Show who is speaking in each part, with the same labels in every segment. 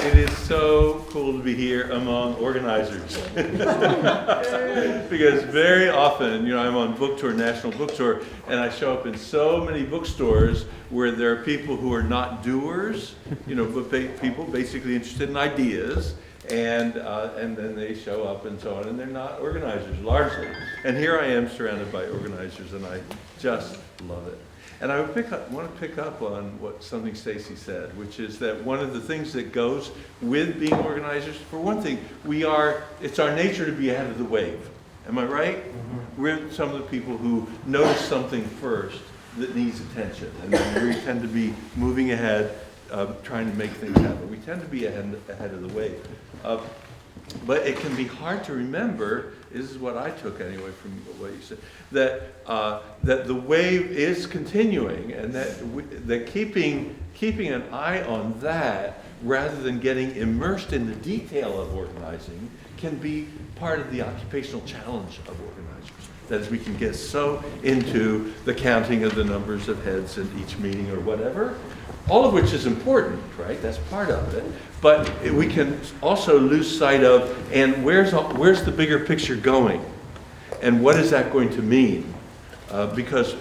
Speaker 1: It is so cool to be here among organizers. Because very often, I'm on book tour, national book tour, and I show up in so many bookstores where there are people who are not doers, but people basically interested in ideas, and then they show up and so on, and they're not organizers largely. And here I am surrounded by organizers, and I just love it. And I want to pick up on something Stacy said, which is that one of the things that goes with being organizers, for one thing, it's our nature to be ahead of the wave. Am I right? Mm-hmm. We're some of the people who notice something first that needs attention, and then we tend to be moving ahead, trying to make things happen. We tend to be ahead of the wave. But it can be hard to remember, this is what I took anyway from what you said, that the wave is continuing, and that keeping an eye on that rather than getting immersed in the detail of organizing can be part of the occupational challenge of organizers. That is, we can get so into the counting of the numbers of heads in each meeting or whatever, all of which is important, right? That's part of it. But we can also lose sight of, and where's the bigger picture going? And what is that going to mean? Because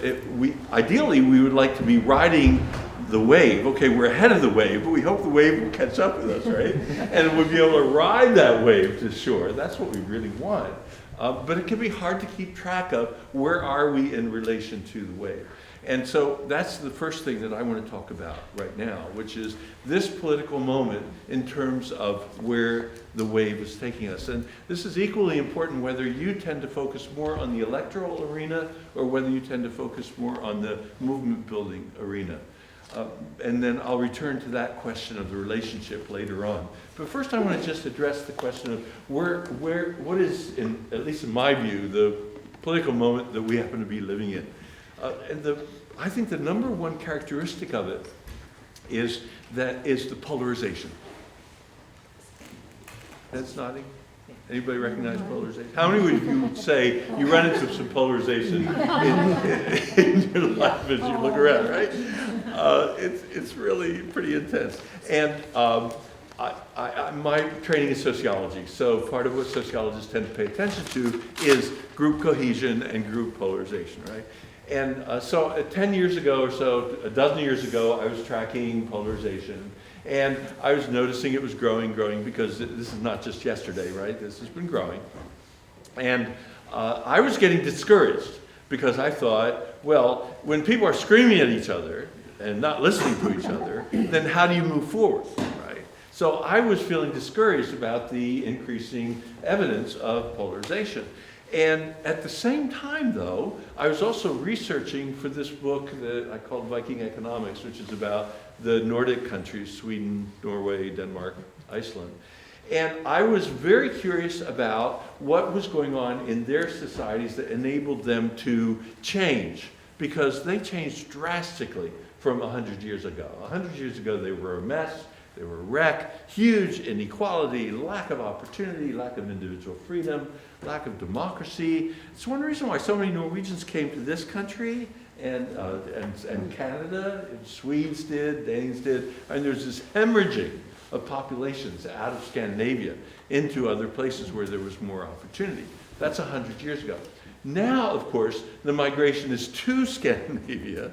Speaker 1: ideally we would like to be riding the wave. Okay, we're ahead of the wave, but we hope the wave will catch up with us, right? And we'll be able to ride that wave to shore. That's what we really want. But it can be hard to keep track of where are we in relation to the wave. And so that's the first thing that I want to talk about right now, which is this political moment in terms of where the wave is taking us. And this is equally important whether you tend to focus more on the electoral arena or whether you tend to focus more on the movement building arena. And then I'll return to that question of the relationship later on. But first I want to just address the question of what is, at least in my view, the political moment that we happen to be living in. I think the number one characteristic of it is the polarization. That's nodding. Anybody recognize polarization? How many of you would say you run into some polarization in your life as you look around, right? It's really pretty intense. And my training is sociology, so part of what sociologists tend to pay attention to is group cohesion and group polarization, right? And so 10 years ago or so, a dozen years ago, I was tracking polarization. And I was noticing it was growing, because this is not just yesterday, right? This has been growing. And I was getting discouraged because I thought, well, when people are screaming at each other and not listening to each other, then how do you move forward, right? So I was feeling discouraged about the increasing evidence of polarization. And at the same time, though, I was also researching for this book that I called Viking Economics, which is about the Nordic countries, Sweden, Norway, Denmark, Iceland. And I was very curious about what was going on in their societies that enabled them to change, because they changed drastically from 100 years ago. 100 years ago, they were a mess. They were a wreck, huge inequality, lack of opportunity, lack of individual freedom, lack of democracy. It's one reason why so many Norwegians came to this country, and Canada, and Swedes did, Danes did, and there's this hemorrhaging of populations out of Scandinavia into other places where there was more opportunity. That's 100 years ago. Now, of course, the migration is to Scandinavia,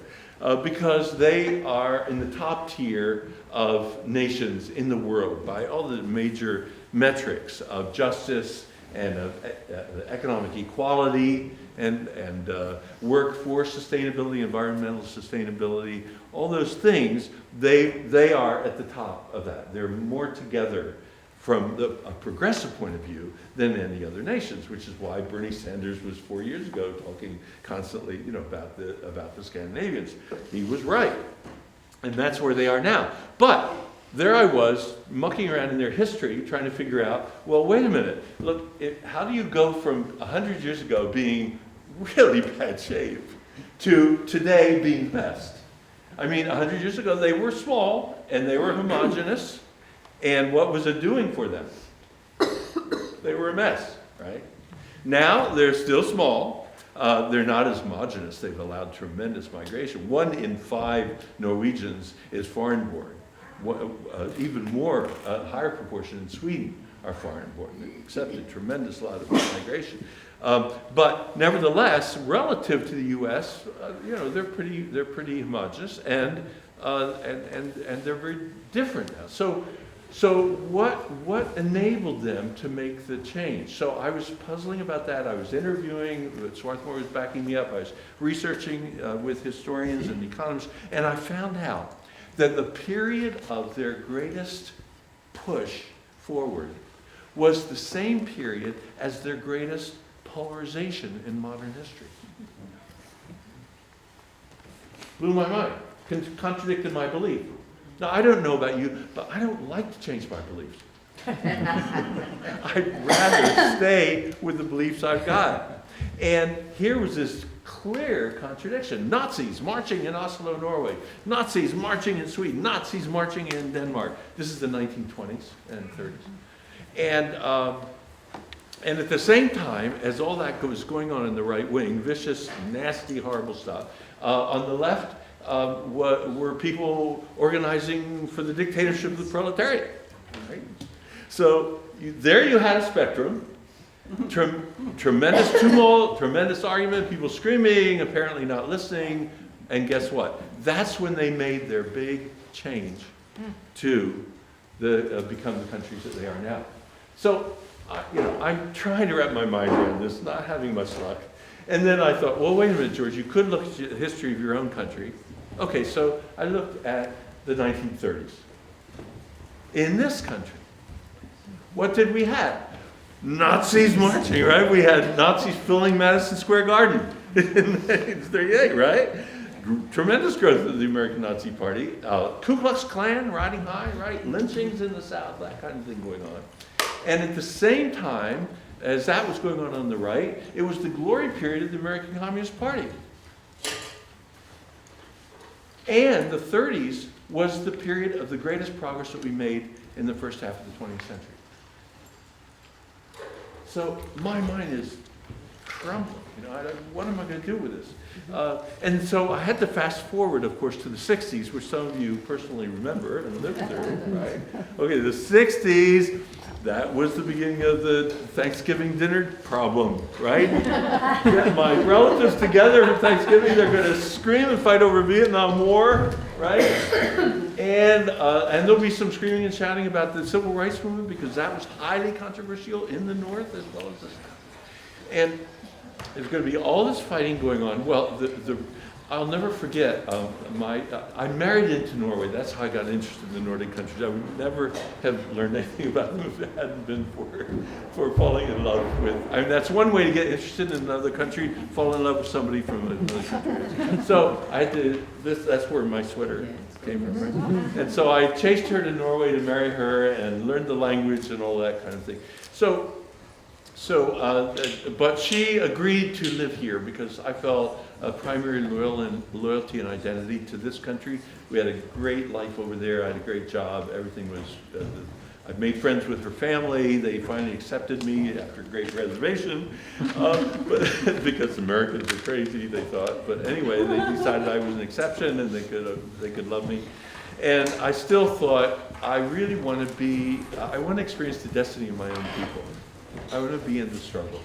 Speaker 1: because they are in the top tier of nations in the world by all the major metrics of justice and of economic equality and workforce sustainability, environmental sustainability, all those things. They are at the top of that. They're more together from a progressive point of view than any other nations, which is why Bernie Sanders was 4 years ago talking constantly, about the Scandinavians. He was right, and that's where they are now. But there I was mucking around in their history, trying to figure out, well, wait a minute, look, how do you go from 100 years ago being really bad shape to today being best? I mean, 100 years ago they were small and they were homogenous. And what was it doing for them? They were a mess, right? Now they're still small. They're not as homogenous. They've allowed tremendous migration. 1 in 5 Norwegians is foreign-born. even more, higher proportion in Sweden are foreign born, except a tremendous lot of migration. But nevertheless, relative to the U.S., they're pretty homogeneous, and they're very different now. So what enabled them to make the change? So I was puzzling about that. I was interviewing, Swarthmore was backing me up. I was researching with historians and economists, and I found out that the period of their greatest push forward was the same period as their greatest polarization in modern history. Blew my mind, contradicted my belief. Now, I don't know about you, but I don't like to change my beliefs. I'd rather stay with the beliefs I've got. And here was this clear contradiction. Nazis marching in Oslo, Norway. Nazis marching in Sweden. Nazis marching in Denmark. This is the 1920s and 30s. And at the same time, as all that was going on in the right wing, vicious, nasty, horrible stuff, on the left were people organizing for the dictatorship of the proletariat. Right? So there you had a spectrum, tremendous tumult, tremendous argument, people screaming, apparently not listening, and guess what? That's when they made their big change to become the countries that they are now. So, I'm trying to wrap my mind around this, not having much luck. And then I thought, well, wait a minute, George, you could look at the history of your own country. Okay, so I looked at the 1930s. In this country, what did we have? Nazis marching, right? We had Nazis filling Madison Square Garden in 1938, right? Tremendous growth of the American Nazi Party. Ku Klux Klan riding high, right? Lynchings in the South, that kind of thing going on. And at the same time, as that was going on the right, it was the glory period of the American Communist Party. And the 30s was the period of the greatest progress that we made in the first half of the 20th century. So my mind is crumbling. What am I going to do with this? And so I had to fast forward, of course, to the 60s, which some of you personally remember and lived through, right? Okay, the 60s, that was the beginning of the Thanksgiving dinner problem, right? Get my relatives together for Thanksgiving, they're going to scream and fight over Vietnam War, right? And there'll be some screaming and shouting about the Civil Rights Movement because that was highly controversial in the North as well as the South. And there's going to be all this fighting going on. Well, I'll never forget, I married into Norway. That's how I got interested in the Nordic countries. I would never have learned anything about them if it hadn't been for falling in love with. I mean, that's one way to get interested in another country, fall in love with somebody from another country. So I had to, that's where my sweater came from, right? And so I chased her to Norway to marry her and learned the language and all that kind of thing. But she agreed to live here because I felt a primary loyalty and identity to this country. We had a great life over there. I had a great job. Everything was, I made friends with her family. They finally accepted me after great reservation, because Americans are crazy, they thought. But anyway, they decided I was an exception and they could love me. And I still thought, I really want I want to experience the destiny of my own people. I want to be in the struggle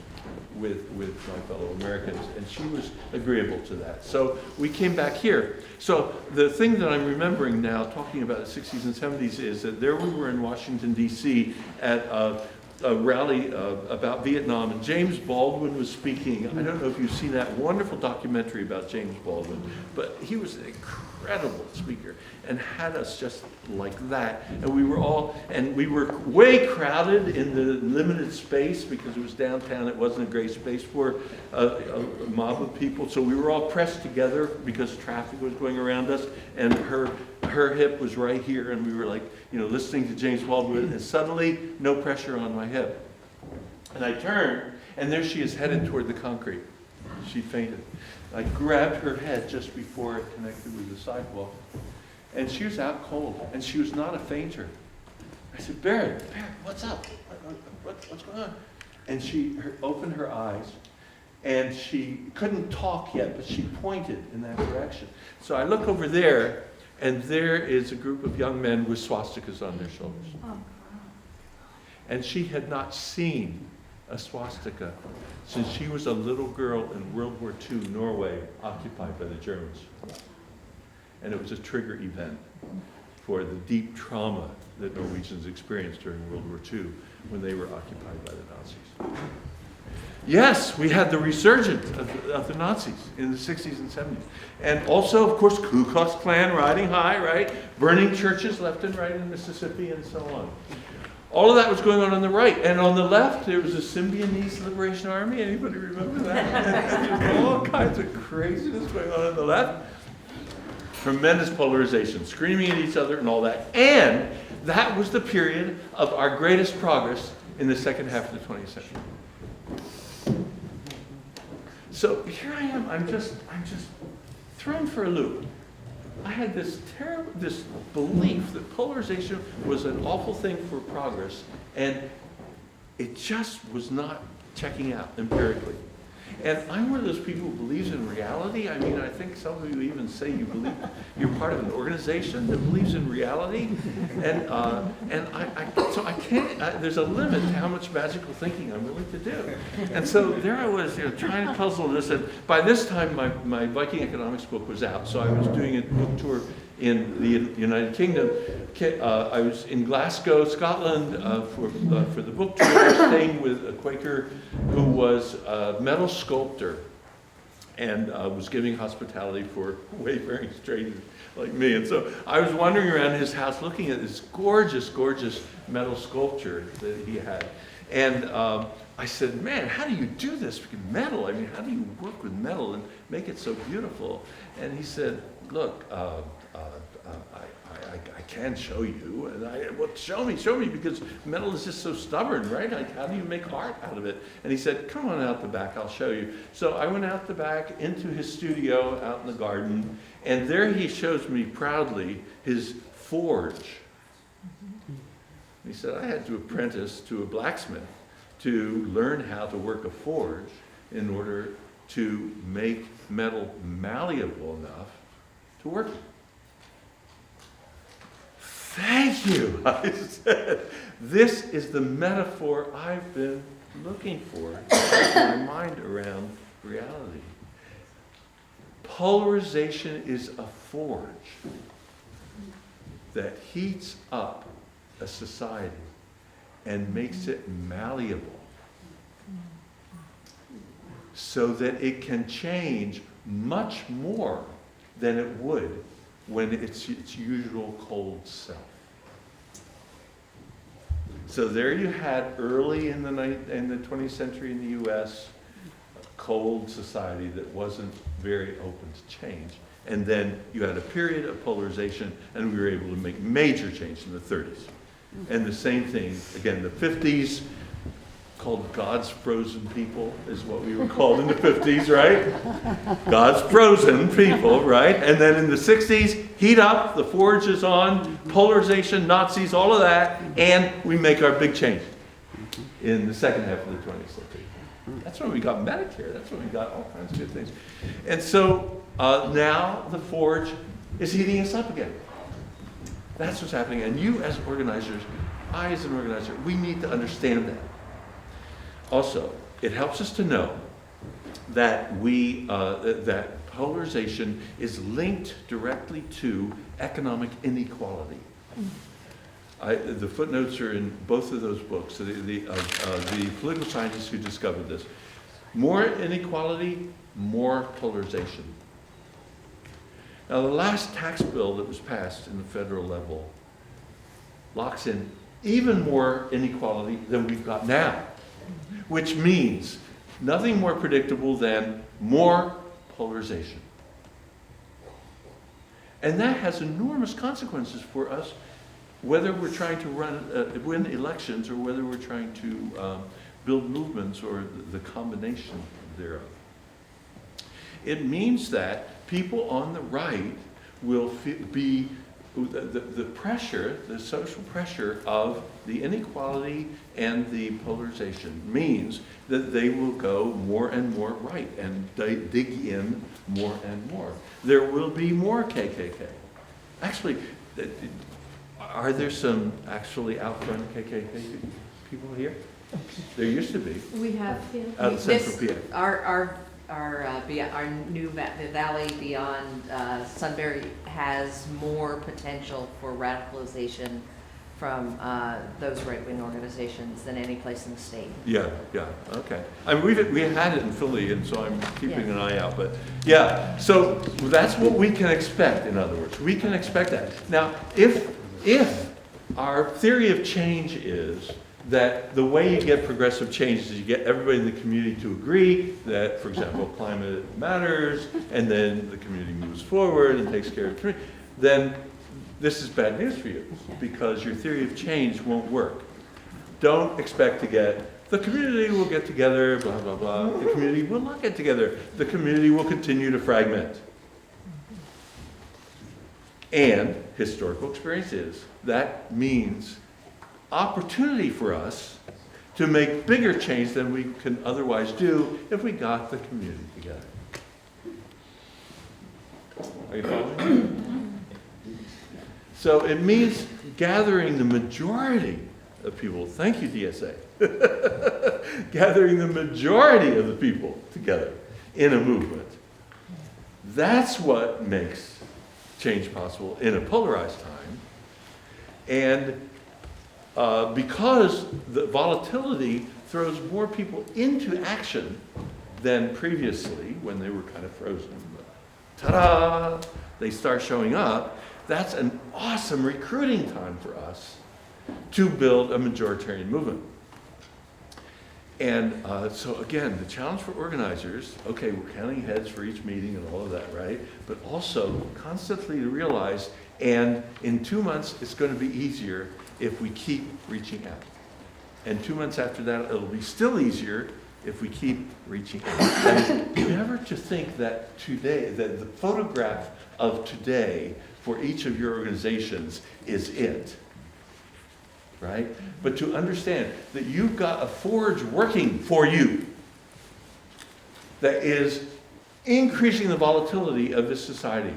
Speaker 1: with my fellow Americans, and she was agreeable to that. So we came back here. So the thing that I'm remembering now, talking about the 60s and 70s, is that there we were in Washington, D.C. at a rally about Vietnam, and James Baldwin was speaking. I don't know if you've seen that wonderful documentary about James Baldwin, but he was an incredible speaker and had us just like that. And we were way crowded in the limited space because it was downtown. It wasn't a great space for a mob of people. So we were all pressed together because traffic was going around us, and her hip was right here, and we were like, listening to James Baldwin, and suddenly no pressure on my hip. And I turned, and there she is headed toward the concrete. She fainted. I grabbed her head just before it connected with the sidewalk. And she was out cold, and she was not a fainter. I said, Barry, what's up? What's going on? And she opened her eyes, and she couldn't talk yet, but she pointed in that direction. So I look over there, And there is a group of young men with swastikas on their shoulders. And she had not seen a swastika since she was a little girl in World War II Norway, occupied by the Germans. And it was a trigger event for the deep trauma that Norwegians experienced during World War II when they were occupied by the Nazis. Yes, we had the resurgence of the Nazis in the 60s and 70s. And also, of course, Ku Klux Klan riding high, right? Burning churches left and right in Mississippi and so on. All of that was going on the right. And on the left, there was the Symbionese Liberation Army. Anybody remember that? And there's all kinds of craziness going on the left. Tremendous polarization, screaming at each other and all that. And that was the period of our greatest progress in the second half of the 20th century. So here I am, I'm just thrown for a loop. I had this belief that polarization was an awful thing for progress, and it just was not checking out empirically. And I'm one of those people who believes in reality. I mean, I think some of you even say you believe you're part of an organization that believes in reality. And so I can't, there's a limit to how much magical thinking I'm willing to do. And so there I was, trying to puzzle this. And by this time, my Viking economics book was out. So I was doing a book tour in the United Kingdom. I was in Glasgow, Scotland for the book tour, staying with a Quaker who was a metal sculptor and was giving hospitality for wayfaring strangers like me. And so I was wandering around his house looking at this gorgeous, gorgeous metal sculpture that he had. And I said, man, how do you do this with metal? I mean, how do you work with metal and make it so beautiful? And he said, look, I can show you. And well, show me, because metal is just so stubborn, right? Like, how do you make art out of it? And he said, come on out the back, I'll show you. So I went out the back into his studio out in the garden, and there he shows me proudly his forge. He said, I had to apprentice to a blacksmith to learn how to work a forge in order to make metal malleable enough to work it. Thank you, I said. This is the metaphor I've been looking for to get my mind around reality. Polarization is a forge that heats up a society and makes it malleable so that it can change much more than it would when it's its usual cold self. So there you had early in the 20th century in the U.S., a cold society that wasn't very open to change. And then you had a period of polarization, and we were able to make major change in the 30s. And the same thing, again, the 50s, called God's frozen people, is what we were called in the 50s, right? God's frozen people, right? And then in the 60s, heat up, the forge is on, polarization, Nazis, all of that, and we make our big change in the second half of the 20th century. That's when we got Medicare, that's when we got all kinds of good things. And so now the forge is heating us up again. That's what's happening. And you as organizers, I as an organizer, we need to understand that. Also, it helps us to know that that polarization is linked directly to economic inequality. The footnotes are in both of those books, the political scientists who discovered this. More inequality, more polarization. Now, the last tax bill that was passed in the federal level locks in even more inequality than we've got now, which means nothing more predictable than more polarization. And that has enormous consequences for us, whether we're trying to win elections or whether we're trying to build movements or the combination thereof. It means that people on the right will be the pressure, the social pressure of the inequality and the polarization means that they will go more and more right and dig in more and more. There will be more KKK. Actually, are there some actually out front KKK people here? There used to be.
Speaker 2: We have,
Speaker 1: Out of Central PA.
Speaker 2: Our new the valley beyond Sunbury has more potential for radicalization from those right-wing organizations than any place in the state.
Speaker 1: Yeah, okay. I mean, we had it in Philly, and so I'm keeping an eye out, but yeah, so that's what we can expect, in other words. We can expect that. Now, if our theory of change is that the way you get progressive change is you get everybody in the community to agree that, for example, climate matters, and then the community moves forward and takes care of the community, then this is bad news for you, because your theory of change won't work. Don't expect to get, the community will get together, blah, blah, blah. The community will not get together. The community will continue to fragment. And historical experience is, that means opportunity for us to make bigger change than we can otherwise do if we got the community together. Are you following? So it means gathering the majority of people, thank you DSA, gathering the majority of the people together in a movement. That's what makes change possible in a polarized time. And because the volatility throws more people into action than previously when they were kind of frozen. Ta-da! They start showing up. That's an awesome recruiting time for us to build a majoritarian movement. And so again, the challenge for organizers, okay, we're counting heads for each meeting and all of that, right? But also constantly to realize, and in 2 months, it's going to be easier if we keep reaching out. And 2 months after that, it'll be still easier if we keep reaching out. And never to think that today, that the photograph of today for each of your organizations is it, right? But to understand that you've got a forge working for you that is increasing the volatility of this society.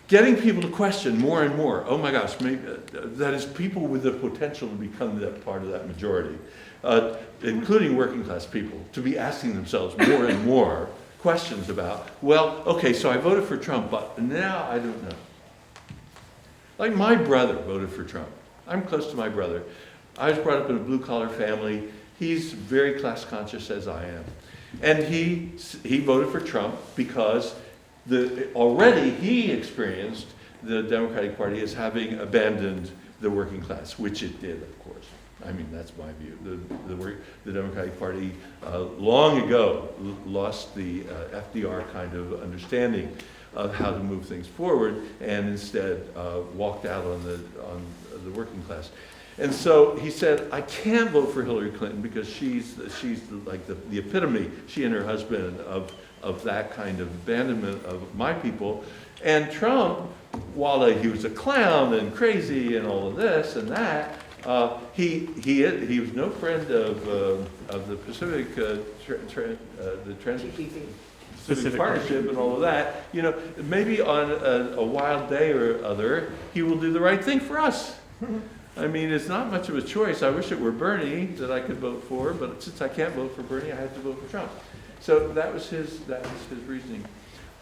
Speaker 1: Getting people to question more and more, oh my gosh, maybe, that is people with the potential to become that part of that majority, including working class people, to be asking themselves more and more questions about, well, okay, so I voted for Trump, but now I don't know. Like my brother voted for Trump. I'm close to my brother. I was brought up in a blue-collar family. He's very class conscious as I am. And he voted for Trump because already he experienced the Democratic Party as having abandoned the working class, which it did, of course. I mean, that's my view. The Democratic Party long ago lost the FDR kind of understanding of how to move things forward, and instead walked out on the working class. And so he said, I can't vote for Hillary Clinton because she's like the epitome, she and her husband, of that kind of abandonment of my people. And Trump, while he was a clown and crazy and all of this and that, he was no friend of the Pacific Pacific Partnership and all of that. You know, maybe on a wild day or other, he will do the right thing for us. I mean, it's not much of a choice. I wish it were Bernie that I could vote for, but since I can't vote for Bernie, I have to vote for Trump. So that was his reasoning.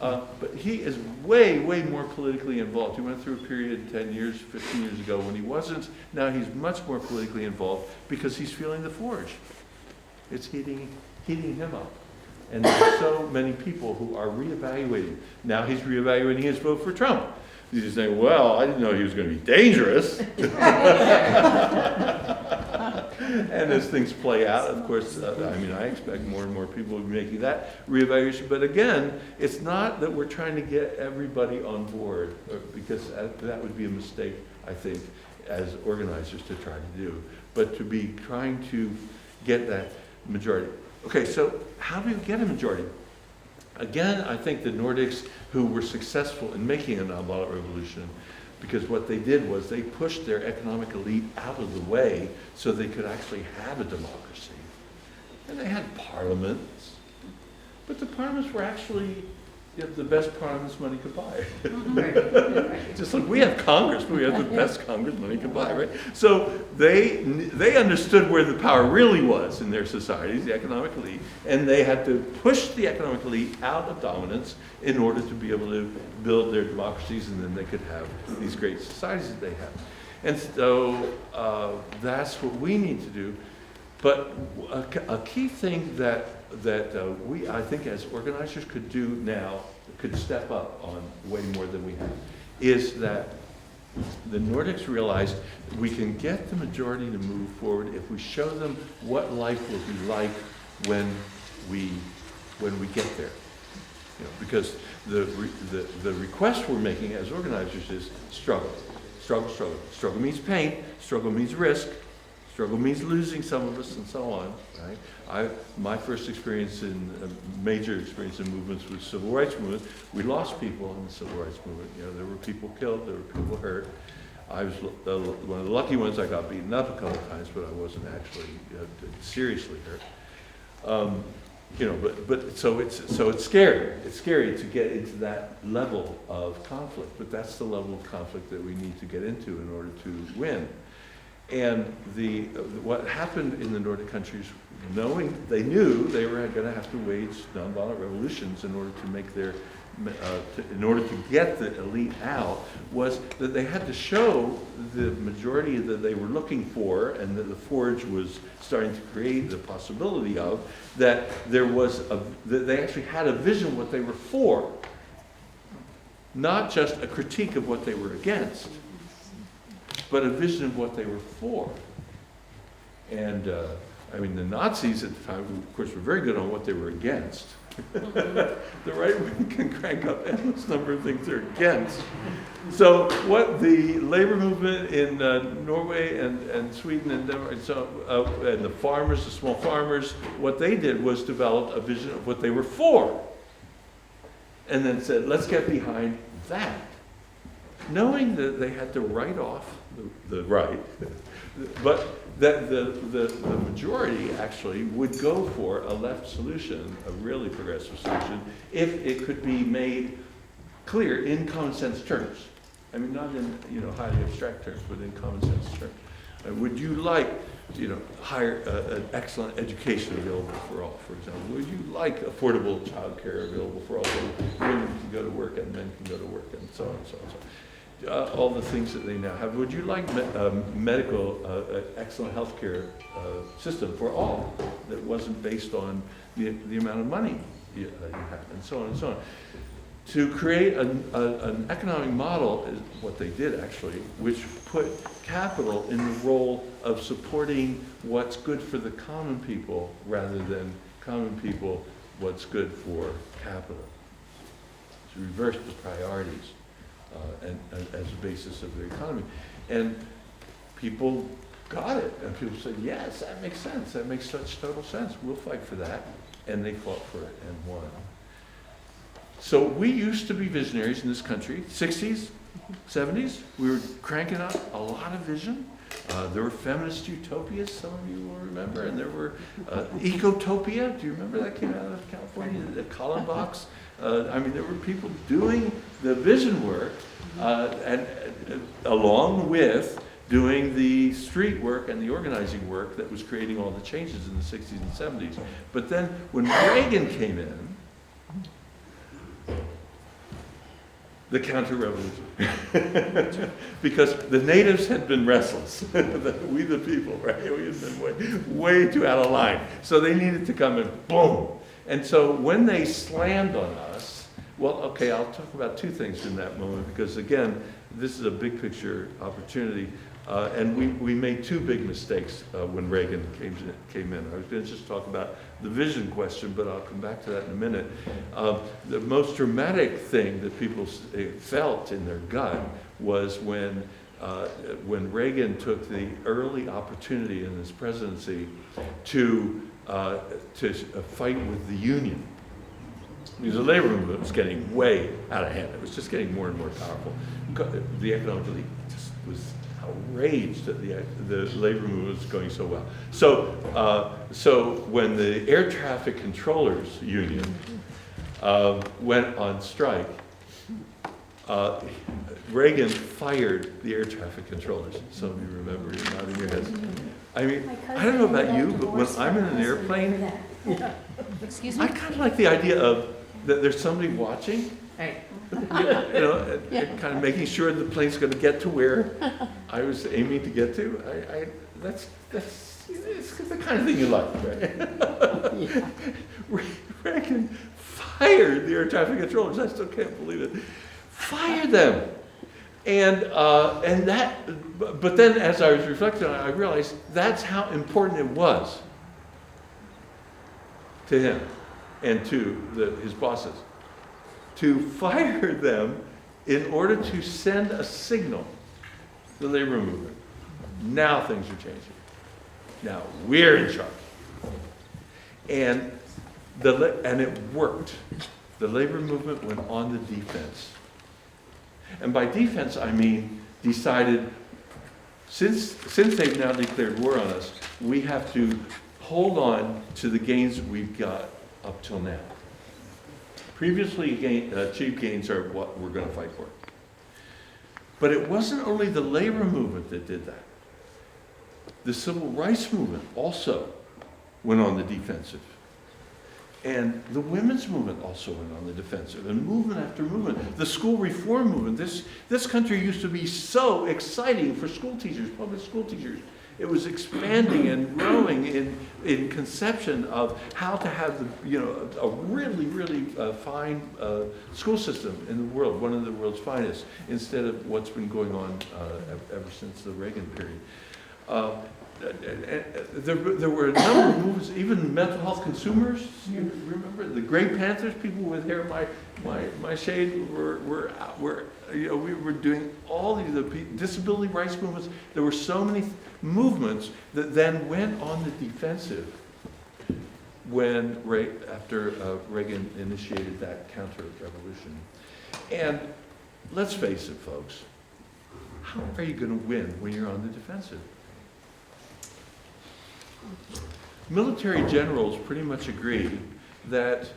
Speaker 1: But he is way, way more politically involved. He went through a period 10 years, 15 years ago when he wasn't. Now he's much more politically involved because he's feeling the forge. It's heating him up. And there's so many people who are reevaluating. Now he's reevaluating his vote for Trump. He's just saying, well, I didn't know he was going to be dangerous. And as things play out, of course, I expect more and more people will be making that reevaluation. But again, it's not that we're trying to get everybody on board, because that would be a mistake, I think, as organizers to try to do, but to be trying to get that majority. Okay, so how do we get a majority? Again, I think the Nordics, who were successful in making a non-violent revolution, because what they did was they pushed their economic elite out of the way so they could actually have a democracy. And they had parliaments, but the parliaments were actually you have the best Parliament's money could buy.
Speaker 2: Right.
Speaker 1: Just like we have Congress, but we have the best Congress money could buy, right? So they understood where the power really was in their societies, the economic elite, and they had to push the economic elite out of dominance in order to be able to build their democracies, and then they could have these great societies that they have. And so that's what we need to do. But a key thing that we, I think, as organizers could do now, could step up on way more than we have, is that the Nordics realized we can get the majority to move forward if we show them what life will be like when we get there. You know, because the request we're making as organizers is struggle. Struggle, struggle. Struggle means pain, struggle means risk, struggle means losing some of us, and so on, right? My first experience major experience in movements was civil rights movement. We lost people in the civil rights movement. You know, there were people killed, there were people hurt. I was one of the lucky ones. I got beaten up a couple times, but I wasn't actually seriously hurt. You know, but so it's scary. It's scary to get into that level of conflict, but that's the level of conflict that we need to get into in order to win. And what happened in the Nordic countries, they knew they were going to have to wage nonviolent revolutions in order to make in order to get the elite out, was that they had to show the majority that they were looking for, and that the Forge was starting to create the possibility of, that that they actually had a vision of what they were for, not just a critique of what they were against, but a vision of what they were for. And I mean, the Nazis at the time, of course, were very good on what they were against. The right wing can crank up endless number of things they're against. So what the labor movement in Norway and Sweden and Denmark, and the farmers, the small farmers, what they did was develop a vision of what they were for. And then said, let's get behind that. Knowing that they had to write off the right, but that the majority actually would go for a left solution, a really progressive solution, if it could be made clear in common sense terms. I mean, not in highly abstract terms, but in common sense terms. Would you like higher an excellent education available for all, for example? Would you like affordable child care available for all, so women can go to work and men can go to work, and so on and so on and so on. All the things that they now have. Would you like excellent healthcare system for all that wasn't based on the amount of money you have, and so on and so on? To create an economic model is what they did actually, which put capital in the role of supporting what's good for the common people rather than common people what's good for capital. To reverse the priorities. And as a basis of the economy. And people got it. And people said, yes, that makes sense. That makes such total sense. We'll fight for that. And they fought for it and won. So we used to be visionaries in this country. 60s, 70s, we were cranking out a lot of vision. There were feminist utopias, some of you will remember, and there were Ecotopia. Do you remember that came out of California? The Colin Box. I mean, there were people doing the vision work, and along with doing the street work and the organizing work that was creating all the changes in the 60s and 70s. But then when Reagan came in, the counter-revolution. Because the natives had been restless. We the people, right? We had been way too out of line. So they needed to come and boom. And so when they slammed on us, well, okay, I'll talk about two things in that moment, because again, this is a big picture opportunity. And we made two big mistakes when Reagan came in. I was going to just talk about the vision question, but I'll come back to that in a minute. The most dramatic thing that people felt in their gut was when Reagan took the early opportunity in his presidency to fight with the union. Because the labor movement was getting way out of hand. It was just getting more and more powerful. The economic elite just was outraged that the labor movement was going so well. So when the air traffic controllers union went on strike, Reagan fired the air traffic controllers. Some of you remember, you're nodding your heads. I mean, I don't know about you, but when I'm in an airplane,
Speaker 2: Excuse
Speaker 1: I
Speaker 2: me?
Speaker 1: kind of like the idea of that there's somebody watching,
Speaker 2: Right.
Speaker 1: and kind of making sure the plane's going to get to where I was aiming to get to. That's it's the kind of thing you like, right? Reagan fired the air traffic controllers. I still can't believe it. Fired them. And that, but then as I was reflecting on it, I realized that's how important it was to him and to his bosses to fire them in order to send a signal to the labor movement. Now things are changing. Now we're in charge. And it worked. The labor movement went on the defense. And by defense, I mean decided, since they've now declared war on us, we have to hold on to the gains we've got up till now. Previously achieved gains are what we're going to fight for. But it wasn't only the labor movement that did that. The civil rights movement also went on the defensive. And the women's movement also went on the defensive, and movement after movement. The school reform movement, this country used to be so exciting for school teachers, public school teachers. It was expanding and growing in conception of how to have a really, really fine school system in the world, one of the world's finest, instead of what's been going on ever since the Reagan period. There were a number of movements, even mental health consumers. You remember the Grey Panthers, people with hair my shade we were doing all these disability rights movements. There were so many movements that then went on the defensive after Reagan initiated that counter-revolution. And let's face it, folks, how are you going to win when you're on the defensive? Military generals pretty much agree that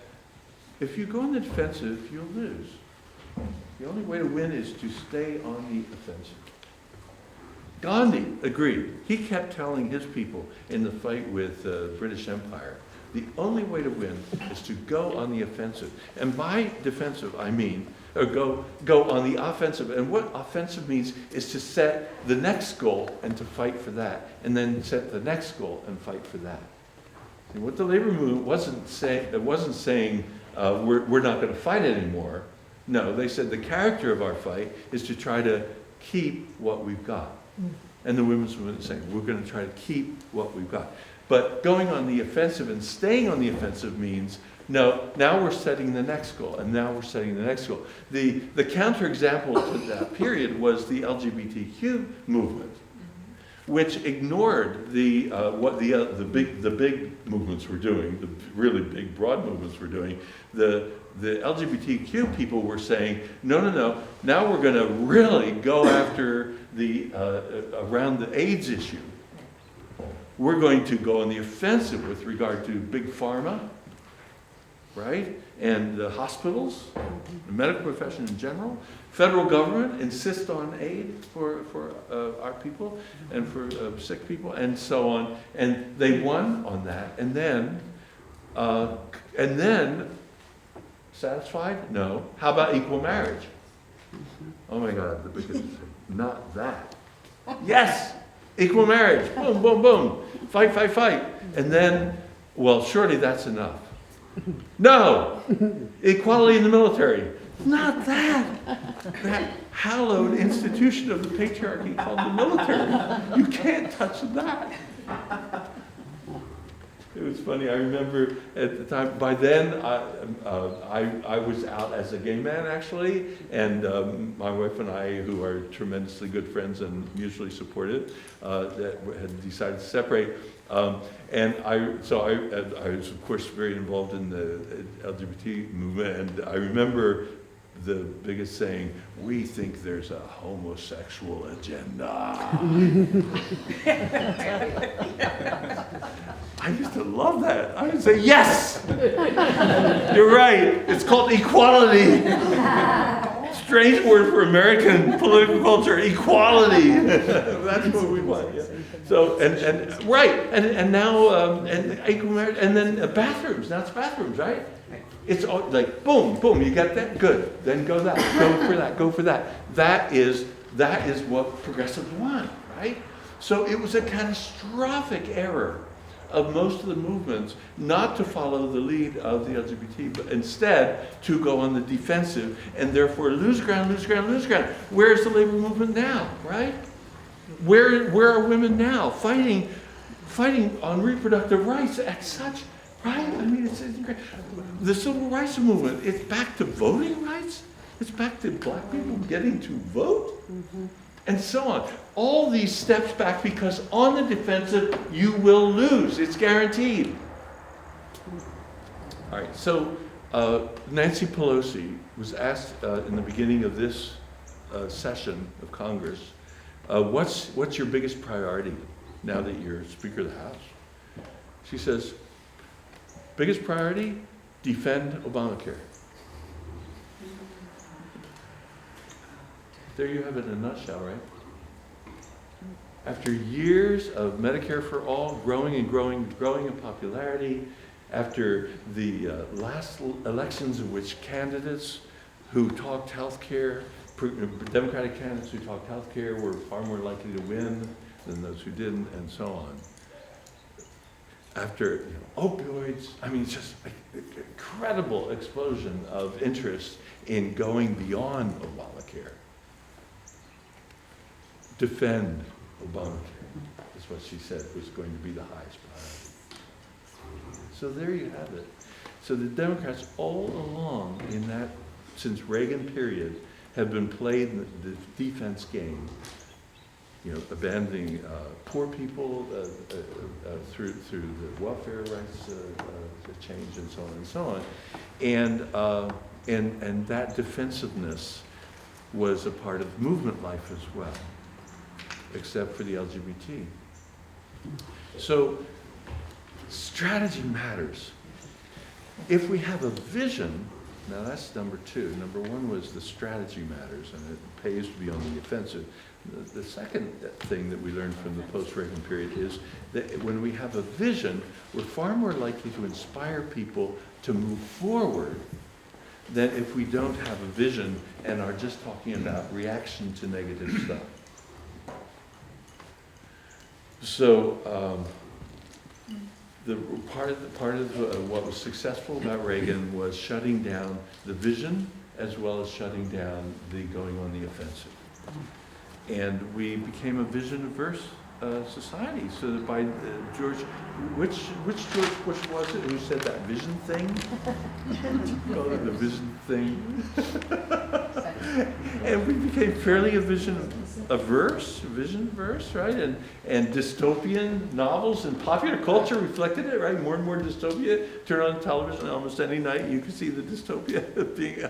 Speaker 1: if you go on the defensive, you'll lose. The only way to win is to stay on the offensive. Gandhi agreed. He kept telling his people in the fight with the British Empire, the only way to win is to go on the offensive. And by defensive, I mean, or go on the offensive. And what offensive means is to set the next goal and to fight for that. And then set the next goal and fight for that. See, what the labor movement wasn't saying we're not going to fight anymore. No, they said the character of our fight is to try to keep what we've got. And the women's movement is saying we're going to try to keep what we've got. But going on the offensive and staying on the offensive means, no, now we're setting the next goal, and now we're setting the next goal. The counterexample to that period was the LGBTQ movement, which ignored what the big movements were doing, the really big, broad movements were doing. The LGBTQ people were saying, no, now we're going to really go after around the AIDS issue. We're going to go on the offensive with regard to big pharma, right? And the hospitals, the medical profession in general. Federal government insists on aid for our people and for sick people and so on. And they won on that. And then satisfied? No. How about equal marriage? Oh my God, the biggest, not that. Yes! Equal marriage. Boom, boom, boom. Fight. And then, well, surely that's enough. No! Equality in the military. Not that. That hallowed institution of the patriarchy called the military. You can't touch that. It was funny. I remember at the time. By then, I was out as a gay man actually, and my wife and I, who are tremendously good friends and mutually supportive, that had decided to separate. And I was of course very involved in the LGBT movement, and I remember the biggest saying, we think there's a homosexual agenda. I used to love that. I would say, yes! You're right. It's called equality. Strange word for American political culture, equality. That's what we want. Yeah. So, and right, and now, and then bathrooms. Now it's bathrooms, right? It's all like boom, boom. You got that? Good. Then go that. Go for that. Go for that. That is what progressives want, right? So it was a catastrophic error of most of the movements not to follow the lead of the LGBT, but instead to go on the defensive and therefore lose ground, lose ground, lose ground. Where's the labor movement now, right? Where are women now fighting on reproductive rights at such, right? I mean, it's great. The civil rights movement, it's back to voting rights. It's back to black people getting to vote. And so on. All these steps back because on the defensive, you will lose. It's guaranteed. All right, so Nancy Pelosi was asked in the beginning of this session of Congress, what's your biggest priority now that you're Speaker of the House? She says, biggest priority, defend Obamacare. There you have it in a nutshell, right? After years of Medicare for All growing and growing and growing in popularity, after the last elections in which candidates who talked health care, Democratic candidates who talked health care were far more likely to win than those who didn't, and so on. After opioids, I mean, it's just an incredible explosion of interest in going beyond Obamacare. Defend Obamacare is what she said was going to be the highest priority. So there you have it. So the Democrats all along in that, since Reagan period, have been playing the defense game, abandoning poor people through the welfare rights change and so on and so on. And that defensiveness was a part of movement life as well, except for the LGBT. So strategy matters. If we have a vision, now that's number two. Number one was the strategy matters, and it pays to be on the offensive. The second thing that we learned from the post-Reagan period is that when we have a vision, we're far more likely to inspire people to move forward than if we don't have a vision and are just talking about reaction to negative stuff. So the part of what was successful about Reagan was shutting down the vision as well as shutting down the going on the offensive. And we became a vision-averse society. So that by George, which George Bush was it who said that vision thing? Called it the vision thing. And we became fairly vision-averse, right? And dystopian novels and popular culture reflected it, right? More and more dystopia. Turn on television almost any night, you can see the dystopia being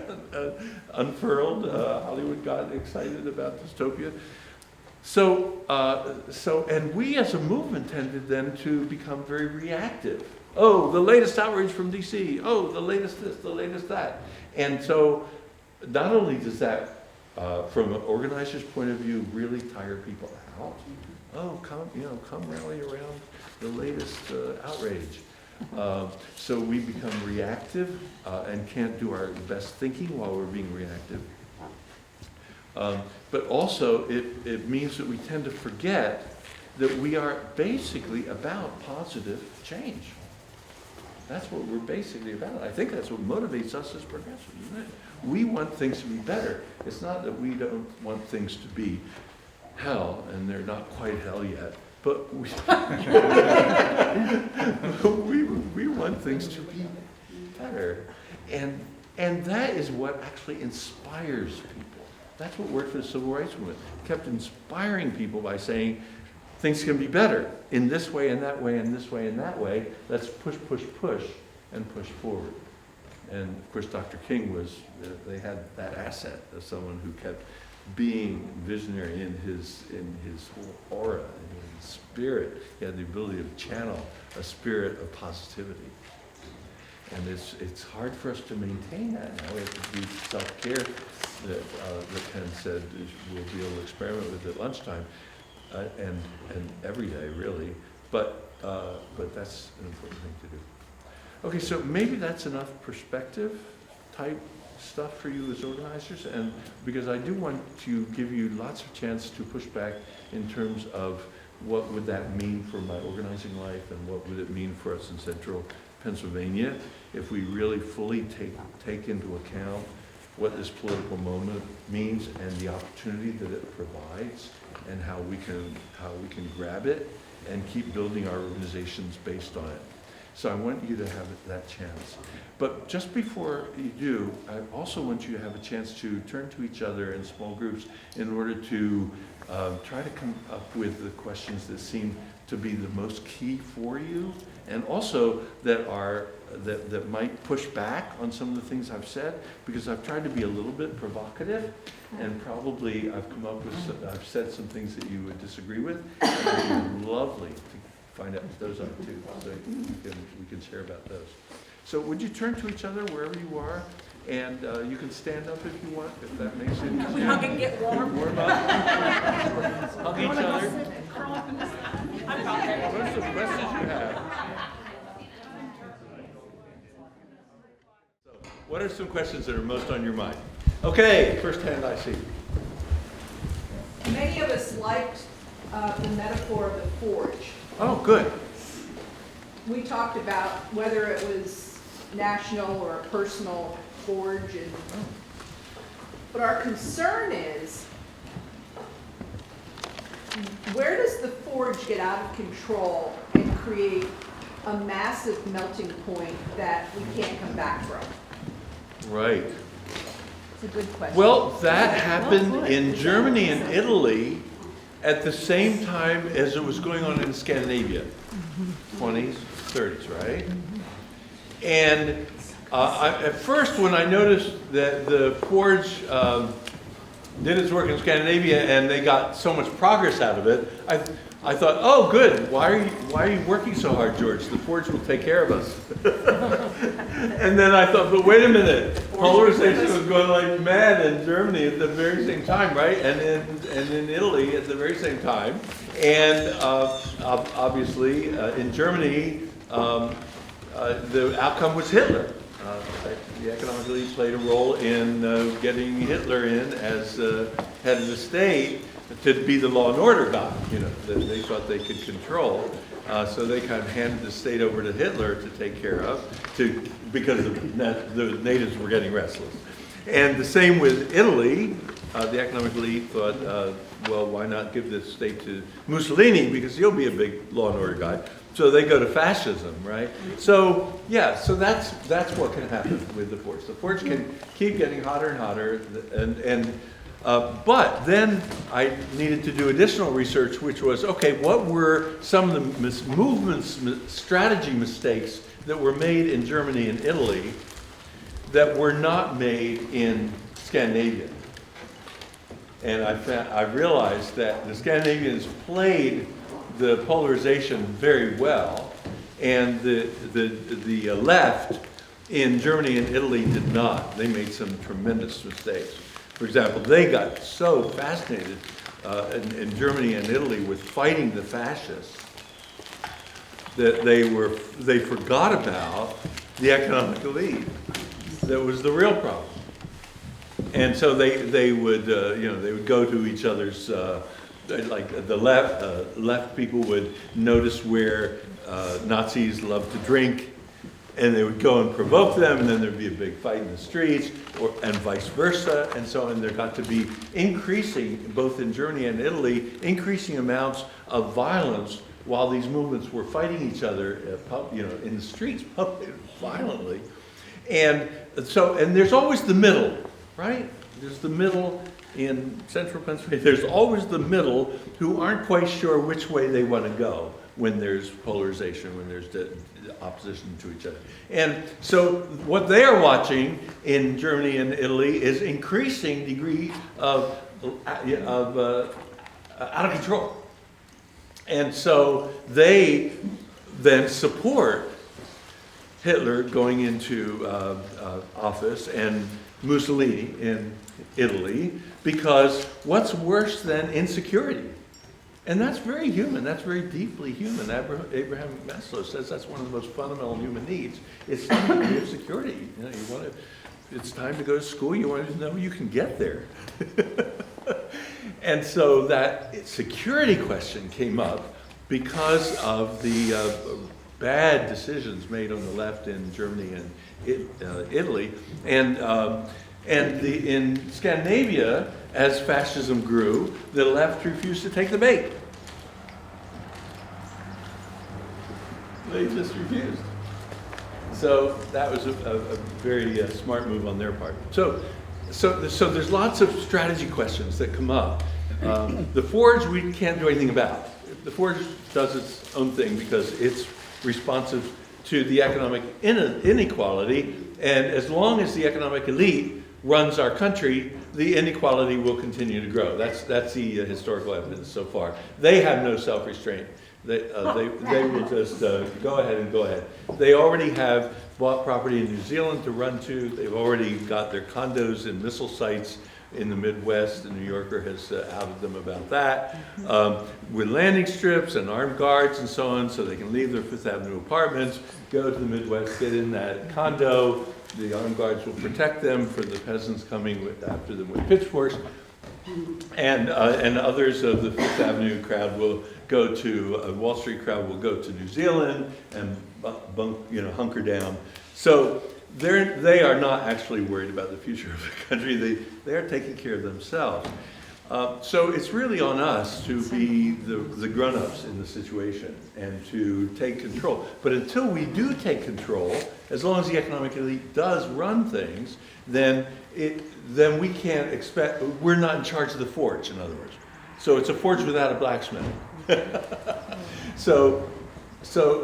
Speaker 1: unfurled. Hollywood got excited about dystopia. And we as a movement tended then to become very reactive. Oh, the latest outrage from DC. Oh, the latest this, the latest that. And so not only does that, from an organizer's point of view, really tire people out. Oh, come rally around the latest outrage. So we become reactive and can't do our best thinking while we're being reactive. But also, it means that we tend to forget that we are basically about positive change. That's what we're basically about. I think that's what motivates us as progressives, isn't it? We want things to be better. It's not that we don't want things to be hell, and they're not quite hell yet, but we, we want things to be better. And that is what actually inspires people. That's what worked for the Civil Rights Movement. It kept inspiring people by saying, things can be better in this way and that way and this way and that way. Let's push, push, push, and push forward. And of course, Dr. King was, they had that asset of someone who kept being visionary in his whole aura, in his spirit. He had the ability to channel a spirit of positivity. And it's hard for us to maintain that now. We have to do self-care that Ken said we'll be able to experiment with at lunchtime and every day, really. But that's an important thing to do. Okay, so maybe that's enough perspective type stuff for you as organizers, and because I do want to give you lots of chance to push back in terms of what would that mean for my organizing life, and what would it mean for us in central Pennsylvania if we really fully take into account what this political moment means and the opportunity that it provides, and how we can grab it and keep building our organizations based on it. So I want you to have that chance. But just before you do, I also want you to have a chance to turn to each other in small groups in order to try to come up with the questions that seem to be the most key for you, and also that might push back on some of the things I've said, because I've tried to be a little bit provocative, and probably I've said some things that you would disagree with. It would be lovely to find out what those are too, so we can share about those. So would you turn to each other wherever you are, and you can stand up if you want, if that makes it easier.
Speaker 3: We hug and get warm.
Speaker 1: Warm up. Hug each other. What are some questions you have? So, what are some questions that are most on your mind? Okay, first hand I see.
Speaker 4: Many of us liked the metaphor of the forge.
Speaker 1: Oh, good.
Speaker 4: We talked about whether it was national or a personal forge, but our concern is, where does the forge get out of control and create a massive melting point that we can't come back from?
Speaker 1: Right.
Speaker 2: It's a good question.
Speaker 1: Well, that happened in Germany and Italy at the same time as it was going on in Scandinavia, 20s, 30s, right? And at first, when I noticed that the forge did its work in Scandinavia and they got so much progress out of it, I thought, oh, good. Why are you working so hard, George? The forge will take care of us. And then I thought, but wait a minute. Polarization was going like mad in Germany at the very same time, right? And in Italy at the very same time. And obviously, in Germany, the outcome was Hitler. The economic elite played a role in getting Hitler in as head of the state to be the law and order guy, that they thought they could control. So they kind of handed the state over to Hitler to take care of, because the natives were getting restless. And the same with Italy. The economic elite thought, well, why not give this state to Mussolini, because he'll be a big law and order guy. So they go to fascism, right? So yeah, so that's what can happen with the forge. The forge can keep getting hotter and hotter, but then I needed to do additional research, which was, okay, what were some of the strategy mistakes that were made in Germany and Italy that were not made in Scandinavia? And I realized that the Scandinavians played the polarization very well, and the left in Germany and Italy did not. They made some tremendous mistakes. For example, they got so fascinated in Germany and Italy with fighting the fascists that they forgot about the economic elite. That was the real problem. And so they would go to each other's, like the left people would notice where Nazis loved to drink, and they would go and provoke them, and then there'd be a big fight in the streets, and vice versa, and so on. There got to be increasing, both in Germany and Italy, increasing amounts of violence while these movements were fighting each other, in the streets, violently. And so, and there's always the middle, right? There's the middle in central Pennsylvania. There's always the middle who aren't quite sure which way they want to go. when there's polarization, when there's opposition to each other. And so what they are watching in Germany and Italy is increasing degree of out of control. And so they then support Hitler going into office and Mussolini in Italy, because what's worse than insecurity? And that's very human, that's very deeply human. Abraham Maslow says that's one of the most fundamental human needs. It's some degree of security. You know, it's time to go to school, you want to know you can get there. And so that security question came up because of the bad decisions made on the left in Germany and Italy. And in Scandinavia, as fascism grew, the left refused to take the bait. They just refused. So that was a very smart move on their part. So there's lots of strategy questions that come up. The forge we can't do anything about. The forge does its own thing because it's responsive to the economic inequality, and as long as the economic elite runs our country, the inequality will continue to grow. That's the historical evidence so far. They have no self-restraint. They will just go ahead. They already have bought property in New Zealand to run to. They've already got their condos in missile sites in the Midwest. The New Yorker has outed them about that, with landing strips and armed guards and so on, so they can leave their Fifth Avenue apartments, go to the Midwest, get in that condo. The armed guards will protect them for the peasants coming after them with pitchforks. And others of the Fifth Avenue crowd will go to, Wall Street crowd will go to New Zealand and hunker down. So they are not actually worried about the future of the country. They are taking care of themselves. So it's really on us to be the grown-ups in the situation and to take control. But until we do take control, as long as the economic elite does run things, then we can't expect, we're not in charge of the forge, in other words. So it's a forge without a blacksmith. So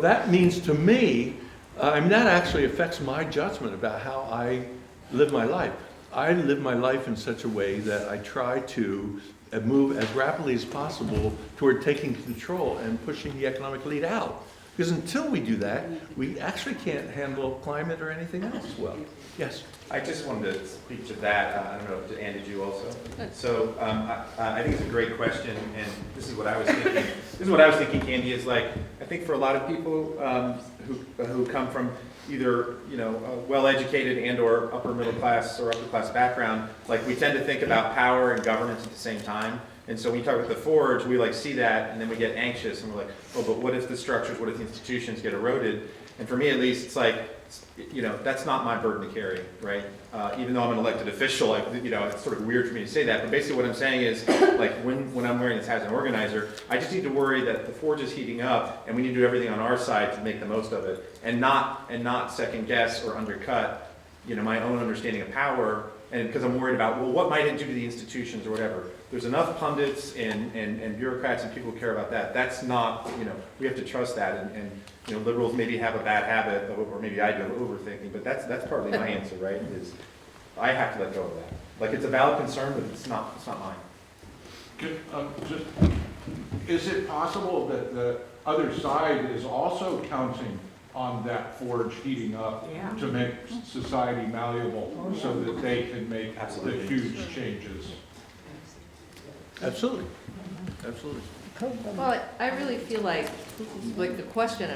Speaker 1: that means to me, that actually affects my judgment about how I live my life. I live my life in such a way that I try to move as rapidly as possible toward taking control and pushing the economic elite out. Because until we do that, we actually can't handle climate or anything else well. Yes?
Speaker 3: I just wanted to speak to that. I don't know, to Ann, did you also? So I think it's a great question, and this is what I was thinking. This is what I was thinking, Candy, is like, I think for a lot of people who come from either, well-educated and or upper middle class or upper class background, like we tend to think about power and governance at the same time. And so when you talk about the forge, we like see that and then we get anxious and we're like, oh, but what if the structures, what if the institutions get eroded? And for me at least, it's like, that's not my burden to carry, right? Even though I'm an elected official, it's sort of weird for me to say that. But basically what I'm saying is, like when I'm wearing this hat as an organizer, I just need to worry that the forge is heating up and we need to do everything on our side to make the most of it, and not second guess or undercut, my own understanding of power. And because I'm worried about, well, what might it do to the institutions or whatever. There's enough pundits and bureaucrats and people who care about that. That's not, we have to trust that. And liberals maybe have a bad habit, or maybe I do, of overthinking, but that's partly my answer, right? Is I have to let go of that. Like, it's a valid concern, but it's not mine.
Speaker 5: Is it possible that the other side is also counting on that forge heating up to make society malleable so that they can make the huge changes?
Speaker 1: Absolutely.
Speaker 2: Well, I really feel like the question,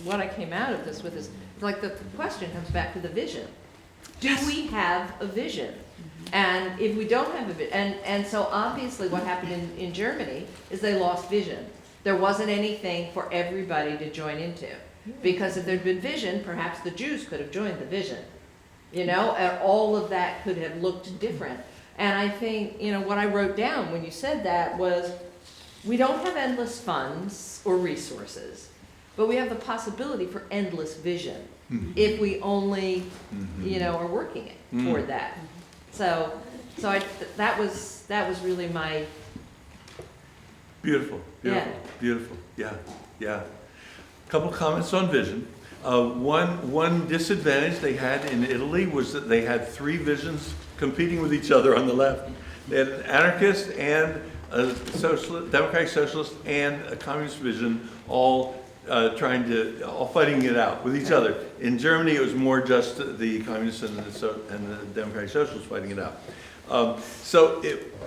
Speaker 2: what I came out of this with is, like the question comes back to the vision. Do we have a vision? And if we don't have a vision, and so obviously what happened in Germany is they lost vision. There wasn't anything for everybody to join into. Because if there'd been vision, perhaps the Jews could have joined the vision. And all of that could have looked different. And I think, what I wrote down when you said that was, we don't have endless funds or resources, but we have the possibility for endless vision if we only, are working it toward that. So that was really my
Speaker 1: Beautiful, beautiful, beautiful, yeah, yeah. Couple comments on vision. One disadvantage they had in Italy was that they had three visions competing with each other on the left. They had an anarchist and a socialist, democratic socialist and a communist vision, all fighting it out with each other. In Germany, it was more just the communists and the democratic socialists fighting it out.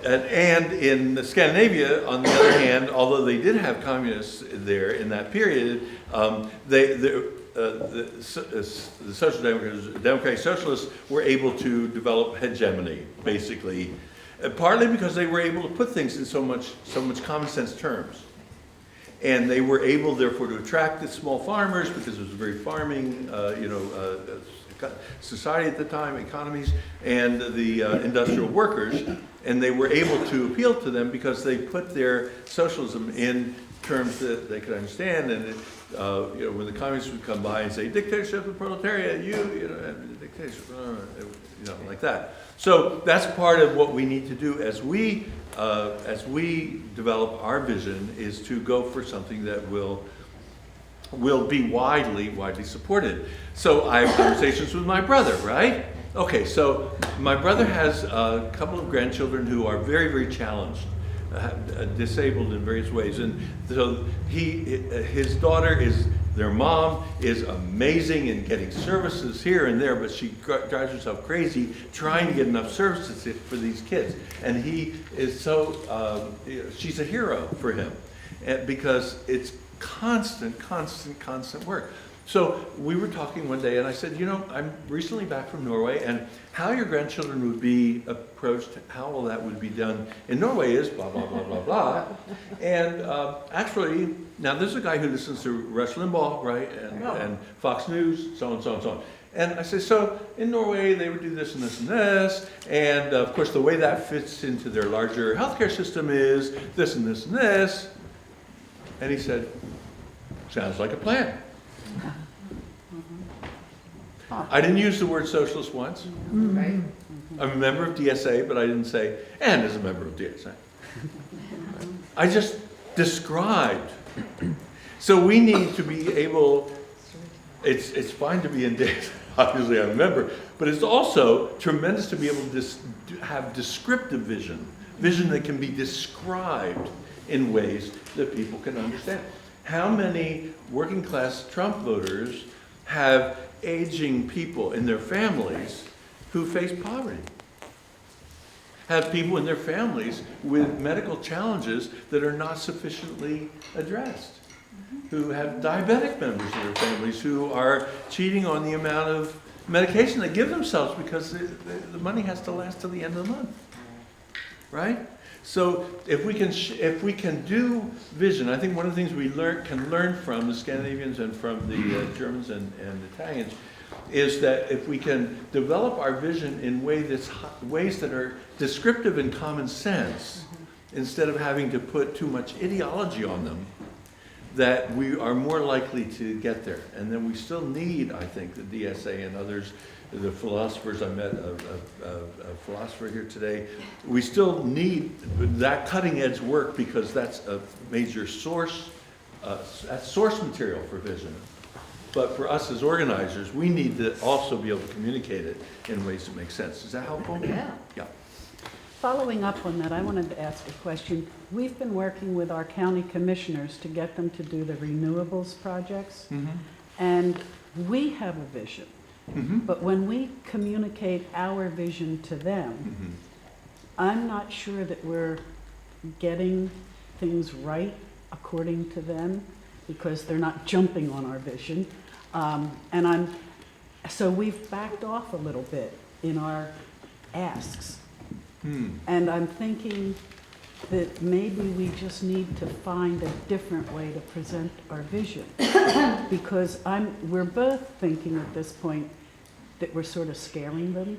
Speaker 1: And in Scandinavia, on the other hand, although they did have communists there in that period, the social democratic socialists were able to develop hegemony, basically, partly because they were able to put things in so much common sense terms. And they were able, therefore, to attract the small farmers because it was a very farming, society at the time, economies, and the industrial workers. And they were able to appeal to them because they put their socialism in terms that they could understand. And when the communists would come by and say, "Dictatorship of the proletariat, dictatorship," like that. So that's part of what we need to do as we develop our vision, is to go for something that will be widely supported. So I have conversations with my brother, right? Okay, so my brother has a couple of grandchildren who are very, very challenged, disabled in various ways, and so his daughter their mom is amazing in getting services here and there, but she drives herself crazy trying to get enough services for these kids. And he is she's a hero for him, because it's constant work. So we were talking one day, and I said, I'm recently back from Norway, and how your grandchildren would be approached, how all that would be done in Norway is blah, blah, blah, blah, blah. And actually, now there's a guy who listens to Rush Limbaugh, right, and Fox News, so on, so on, so on. And I say, so in Norway, they would do this and this and this, and of course the way that fits into their larger healthcare system is this and this and this. And he said, sounds like a plan. I didn't use the word socialist once.
Speaker 2: Right?
Speaker 1: I'm a member of DSA, but I didn't say, and as a member of DSA. I just described. So we need to be able, it's fine to be in DSA, obviously I'm a member, but it's also tremendous to be able to have descriptive vision that can be described in ways that people can understand. How many working class Trump voters have aging people in their families who face poverty? Have people in their families with medical challenges that are not sufficiently addressed? Who have diabetic members in their families who are cheating on the amount of medication they give themselves because the money has to last till the end of the month, right? So if we can do vision, I think one of the things we can learn from the Scandinavians and from the Germans and Italians is that if we can develop our vision in ways that are descriptive and common sense, instead of having to put too much ideology on them, that we are more likely to get there. And then we still need, I think, the DSA and others, the philosophers. I met a philosopher here today. We still need that cutting edge work because that's a major source, that's source material for vision. But for us as organizers, we need to also be able to communicate it in ways that make sense. Is that helpful?
Speaker 2: Yeah.
Speaker 1: Yeah.
Speaker 6: Following up on that, I wanted to ask a question. We've been working with our county commissioners to get them to do the renewables projects, and we have a vision. But when we communicate our vision to them, I'm not sure that we're getting things right according to them, because they're not jumping on our vision. So we've backed off a little bit in our asks. And I'm thinking that maybe we just need to find a different way to present our vision. Because we're both thinking at this point that we're sort of scaring them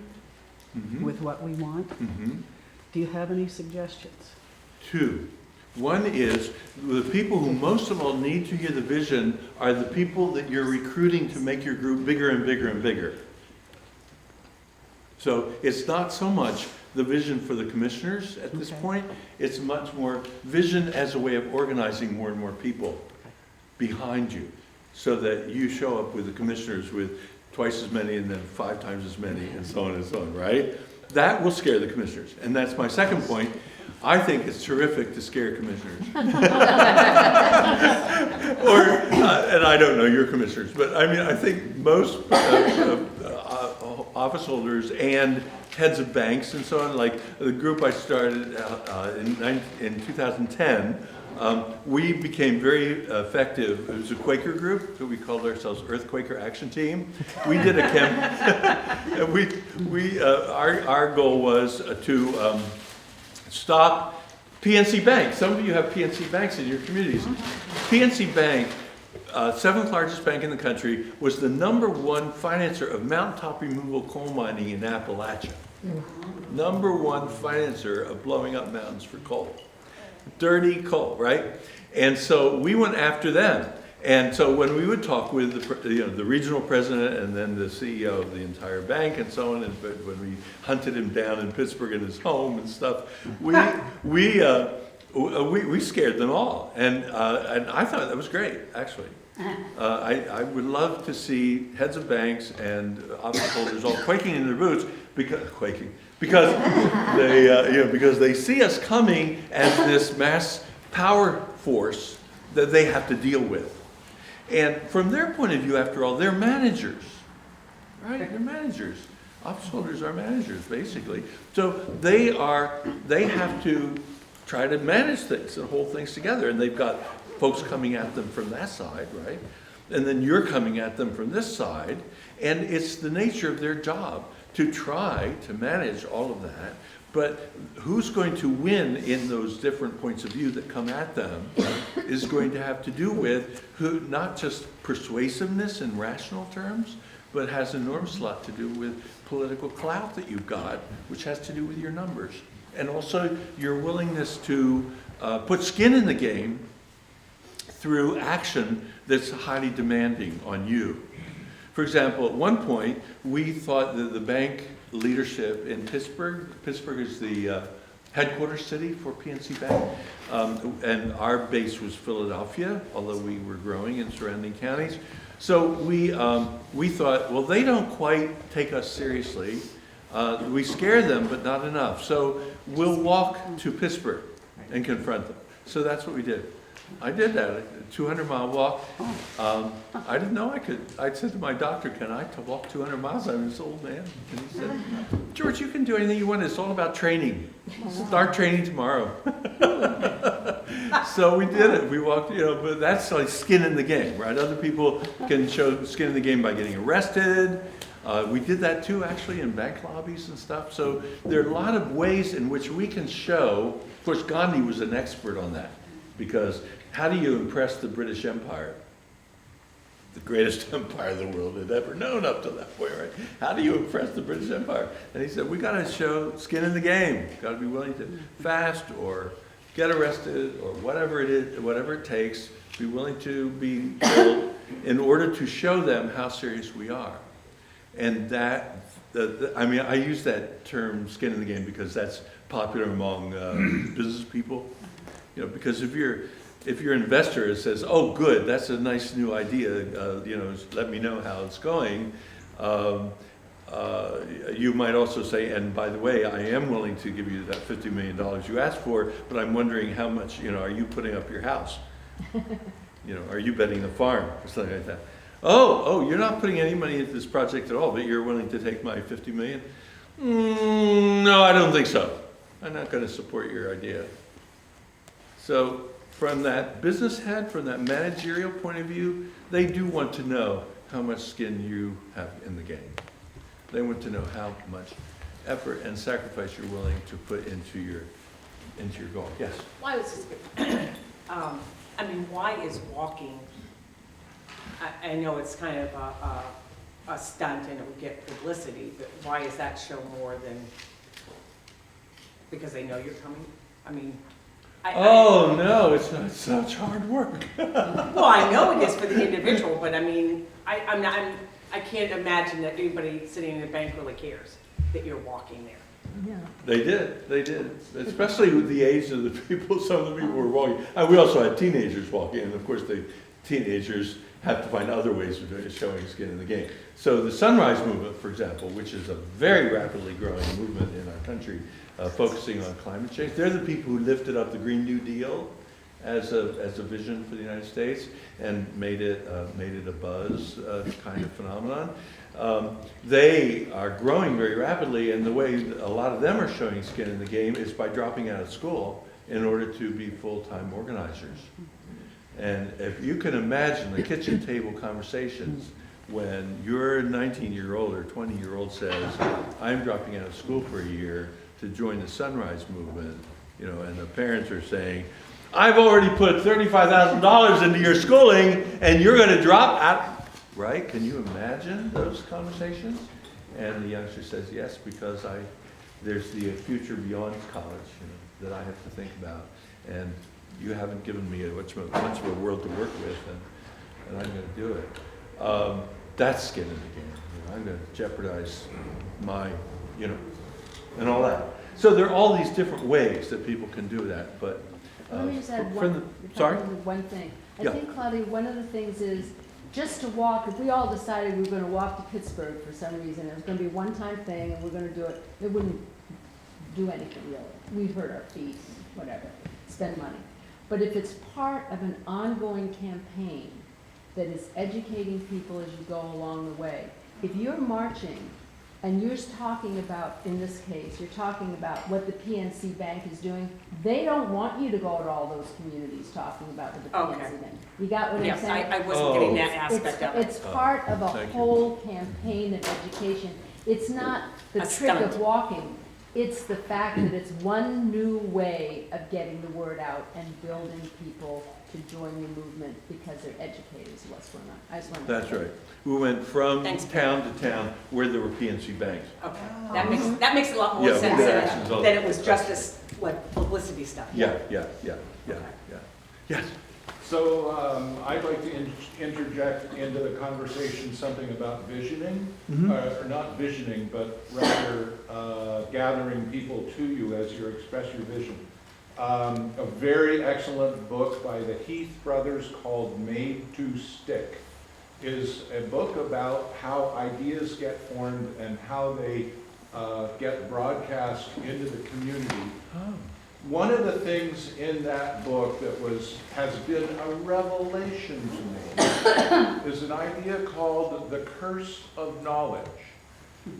Speaker 6: with what we want. Do you have any suggestions?
Speaker 1: Two. One is, the people who most of all need to hear the vision are the people that you're recruiting to make your group bigger and bigger and bigger. So it's not so much the vision for the commissioners at this
Speaker 6: Okay.
Speaker 1: point. It's much more vision as a way of organizing more and more people behind you, so that you show up with the commissioners with twice as many and then 5 times as many and so on, right? That will scare the commissioners. And that's my second point. I think it's terrific to scare commissioners. And I don't know your commissioners, but I mean, I think most office holders and heads of banks and so on, like the group I started in 2010, we became very effective. It was a Quaker group, so we called ourselves Earthquaker Action Team. We did a our goal was to stop PNC Bank. Some of you have PNC banks in your communities. PNC Bank, 7th largest bank in the country, was the #1 financer of mountaintop removal coal mining in Appalachia. #1 financer of blowing up mountains for coal. Dirty coal, right? And so we went after them. And so when we would talk with the regional president and then the CEO of the entire bank and so on, and when we hunted him down in Pittsburgh in his home and stuff, we scared them all. And I thought that was great, actually. I would love to see heads of banks and office holders all quaking in their boots because they see us coming as this mass power force that they have to deal with. And from their point of view, after all, they're managers, right? They're managers. Office holders are managers, basically. So they have to try to manage things and hold things together. And they've got folks coming at them from that side, right? And then you're coming at them from this side. And it's the nature of their job to try to manage all of that. But who's going to win in those different points of view that come at them is going to have to do with not just persuasiveness in rational terms, but has an enormous lot to do with political clout that you've got, which has to do with your numbers. And also your willingness to put skin in the game through action that's highly demanding on you. For example, at one point, we thought that the bank leadership in Pittsburgh is the headquarters city for PNC Bank, and our base was Philadelphia, although we were growing in surrounding counties. So we thought, well, they don't quite take us seriously. We scare them, but not enough. So we'll walk to Pittsburgh and confront them. So that's what we did. I did that, a 200-mile walk. I didn't know I could. I said to my doctor, can I walk 200 miles? I'm this old man. And he said, George, you can do anything you want. It's all about training. Start training tomorrow. So we did it. We walked, but that's like skin in the game, right? Other people can show skin in the game by getting arrested. We did that too, actually, in bank lobbies and stuff. So there are a lot of ways in which we can show. Of course, Gandhi was an expert on that, because how do you impress the British Empire? The greatest empire the world had ever known up to that point, right? How do you impress the British Empire? And he said, we got to show skin in the game. Got to be willing to fast or get arrested or whatever it is, whatever it takes. Be willing to be killed in order to show them how serious we are. And that, I use that term "skin in the game" because that's popular among business people. Because if you're an investor, it says, "Oh, good, that's a nice new idea. Let me know how it's going." You might also say, "And by the way, I am willing to give you that $50 million you asked for, but I'm wondering how much. Are you putting up your house? Are you betting the farm or something like that?" Oh, you're not putting any money into this project at all, but you're willing to take my $50 million? No, I don't think so. I'm not going to support your idea. So from that business head, from that managerial point of view, they do want to know how much skin you have in the game. They want to know how much effort and sacrifice you're willing to put into your goal. Yes?
Speaker 7: Why is why is walking, I know it's kind of a stunt and it would get publicity, but why is that show more than, because they know you're coming?
Speaker 1: No, it's not such hard work.
Speaker 7: Well, I know it is for the individual, but I can't imagine that anybody sitting in a bank really cares that you're walking there.
Speaker 1: They did, especially with the age of the people, some of the people were walking. And we also had teenagers walking, and of course the teenagers have to find other ways of doing, showing skin in the game. So the Sunrise Movement, for example, which is a very rapidly growing movement in our country, focusing on climate change, they're the people who lifted up the Green New Deal as a vision for the United States and made it a buzz kind of phenomenon. They are growing very rapidly, and the way a lot of them are showing skin in the game is by dropping out of school in order to be full-time organizers. And if you can imagine the kitchen table conversations when your 19-year-old or 20-year-old says, I'm dropping out of school for a year to join the Sunrise Movement, you know, and the parents are saying, I've already put $35,000 into your schooling and you're going to drop out, right? Can you imagine those conversations? And the youngster says, yes, because there's the future beyond college, you know, that I have to think about. And you haven't given me much of a world to work with, and I'm going to do it. That's skin in the game. You know, I'm going to jeopardize my, you know, and all that. So there are all these different ways that people can do that, but
Speaker 8: Let me just add
Speaker 1: from
Speaker 8: one,
Speaker 1: the- sorry?
Speaker 8: one thing. I
Speaker 1: Yeah.
Speaker 8: think, Claudia, one of the things is just to walk, if we all decided we were gonna walk to Pittsburgh for some reason, it was gonna be a one-time thing and we're gonna do it, it wouldn't do anything really. We'd hurt our feet, whatever, spend money. But if it's part of an ongoing campaign that is educating people as you go along the way, if you're marching and you're talking about, in this case, you're talking about what the PNC Bank is doing, they don't want you to go to all those communities talking about what the
Speaker 7: Okay.
Speaker 8: PNC Bank. You got what I'm
Speaker 7: Yes,
Speaker 8: saying?
Speaker 7: I wasn't getting that
Speaker 8: It's-
Speaker 7: aspect of it.
Speaker 8: It's part of a
Speaker 1: Thank you.
Speaker 8: whole campaign of education. It's not the
Speaker 7: A
Speaker 8: trick of
Speaker 7: stunt.
Speaker 8: walking. It's the fact that it's one new way of getting the word out and building people to join the movement because they're educators, what's going on. I just wanted to.
Speaker 1: that's right. We went from
Speaker 7: Thanks.
Speaker 1: town to town where there were PNC banks.
Speaker 7: Okay, that makes a lot more
Speaker 1: Yeah,
Speaker 7: sense
Speaker 1: we did actions all
Speaker 7: than
Speaker 1: the
Speaker 7: it was
Speaker 1: time.
Speaker 7: just this, like, publicity stuff.
Speaker 1: Yeah. Yes.
Speaker 5: So I'd like to interject into the conversation something about visioning, or not visioning, but rather gathering people to you as you express your vision. A very excellent book by the Heath brothers called Made to Stick is a book about how ideas get formed and how they get broadcast into the community. One of the things in that book that has been a revelation to me is an idea called the curse of knowledge.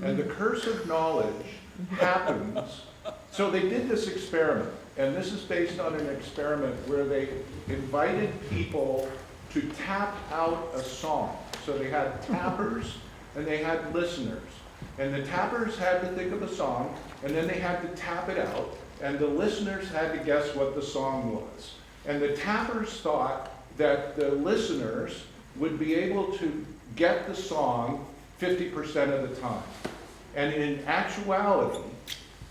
Speaker 5: And the curse of knowledge happens, so they did this experiment, and this is based on an experiment where they invited people to tap out a song. So they had tappers and they had listeners. And the tappers had to think of a song, and then they had to tap it out. And the listeners had to guess what the song was. And the tappers thought that the listeners would be able to get the song 50% of the time. And in actuality,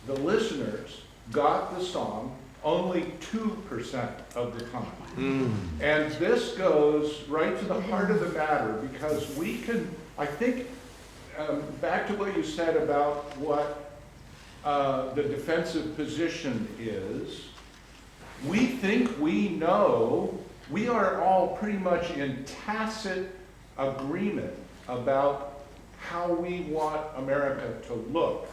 Speaker 5: the listeners got the song only 2% of the time. And this goes right to the heart of the matter, because we can, I think, back to what you said about what the defensive position is, we think we know, we are all pretty much in tacit agreement about how we want America to look.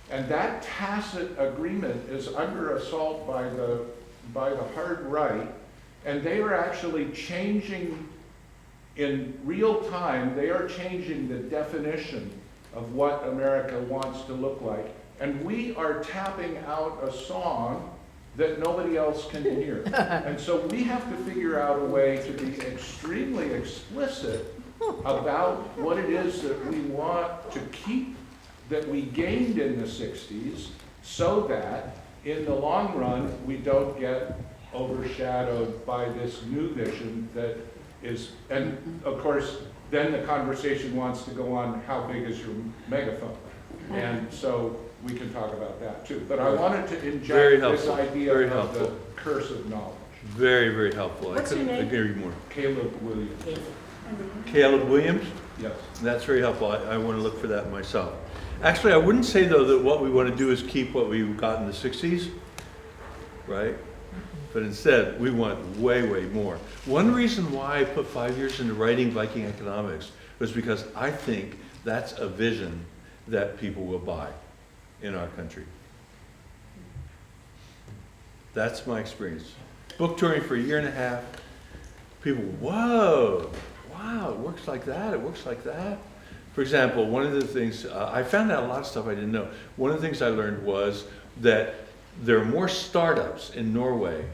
Speaker 5: And that tacit agreement is under assault by the hard right, and they are actually changing in real time, they are changing the definition of what America wants to look like. And we are tapping out a song that nobody else can hear. And so we have to figure out a way to be extremely explicit about what it is that we want to keep, that we gained in the 60s, so that in the long run, we don't get overshadowed by this new vision that is, and of course, then the conversation wants to go on, how big is your megaphone? And so we can talk about that too. But I wanted to
Speaker 1: Very
Speaker 5: inject this
Speaker 1: helpful,
Speaker 5: idea
Speaker 1: very
Speaker 5: of
Speaker 1: helpful.
Speaker 5: the curse of knowledge.
Speaker 1: Very, very helpful.
Speaker 7: What's
Speaker 1: I
Speaker 7: your
Speaker 1: couldn't
Speaker 7: name?
Speaker 1: agree more.
Speaker 5: Caleb Williams,
Speaker 1: Caleb Williams?
Speaker 5: yes.
Speaker 1: That's very helpful. I want to look for that myself. Actually, I wouldn't say though that what we want to do is keep what we got in the 60s, right? But instead, we want way, way more. One reason why I put 5 years into writing Viking economics was because I think that's a vision that people will buy in our country. That's my experience. Book touring for a year and a half, people, whoa, wow, it works like that, it works like that. For example, one of the things, I found out a lot of stuff I didn't know. One of the things I learned was that there are more startups in Norway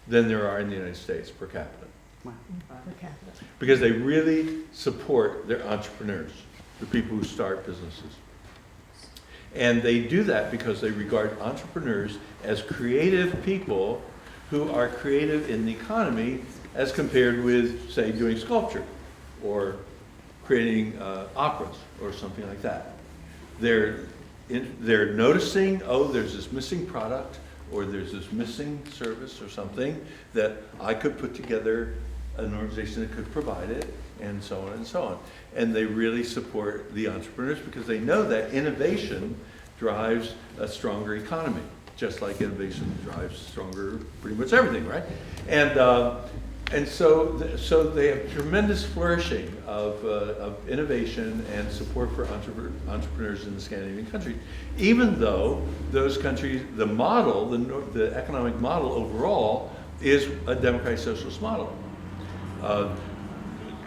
Speaker 1: than there are in the United States per capita. Because they really support their entrepreneurs, the people who start businesses. And they do that because they regard entrepreneurs as creative people who are creative in the economy as compared with, say, doing sculpture or creating operas or something like that. They're noticing, oh, there's this missing product or there's this missing service or something that I could put together an organization that could provide it, and so on and so on. And they really support the entrepreneurs because they know that innovation drives a stronger economy, just like innovation drives stronger pretty much everything, right? And so they have tremendous flourishing of innovation and support for entrepreneurs in the Scandinavian countries, even though those countries, the model, the economic model overall is a democratic socialist model.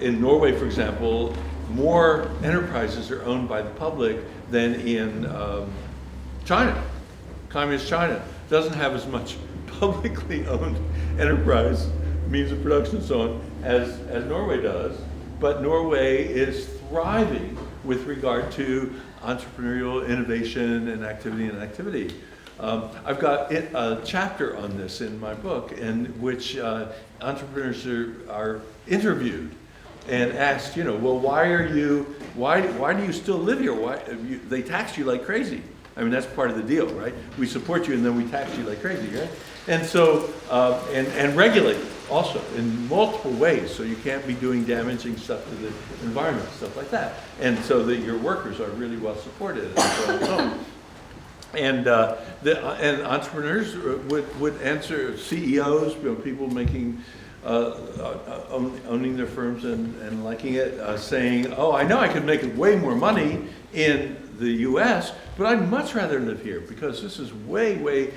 Speaker 1: In Norway, for example, more enterprises are owned by the public than in China. Communist China doesn't have as much publicly owned enterprise, means of production and so on, as Norway does, but Norway is thriving with regard to entrepreneurial innovation and activity. I've got a chapter on this in my book in which entrepreneurs are interviewed and asked, well, why do you still live here? They tax you like crazy. I mean, that's part of the deal, right? We support you and then we tax you like crazy, right? And so, and regulate also in multiple ways, so you can't be doing damaging stuff to the environment, stuff like that. And so that your workers are really well supported and so on and so on. And entrepreneurs would answer, CEOs, people making, owning their firms and liking it, saying, oh, I know I could make way more money in the US, but I'd much rather live here because this is way,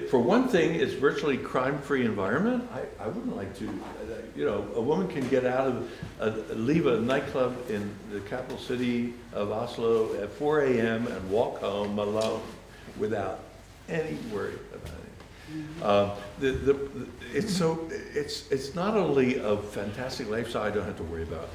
Speaker 1: for one thing, it's virtually crime-free environment. I wouldn't like to, a woman can get out of, leave a nightclub in the capital city of Oslo at 4 a.m. and walk home alone without any worry about it. It's not only a fantastic lifestyle I don't have to worry about.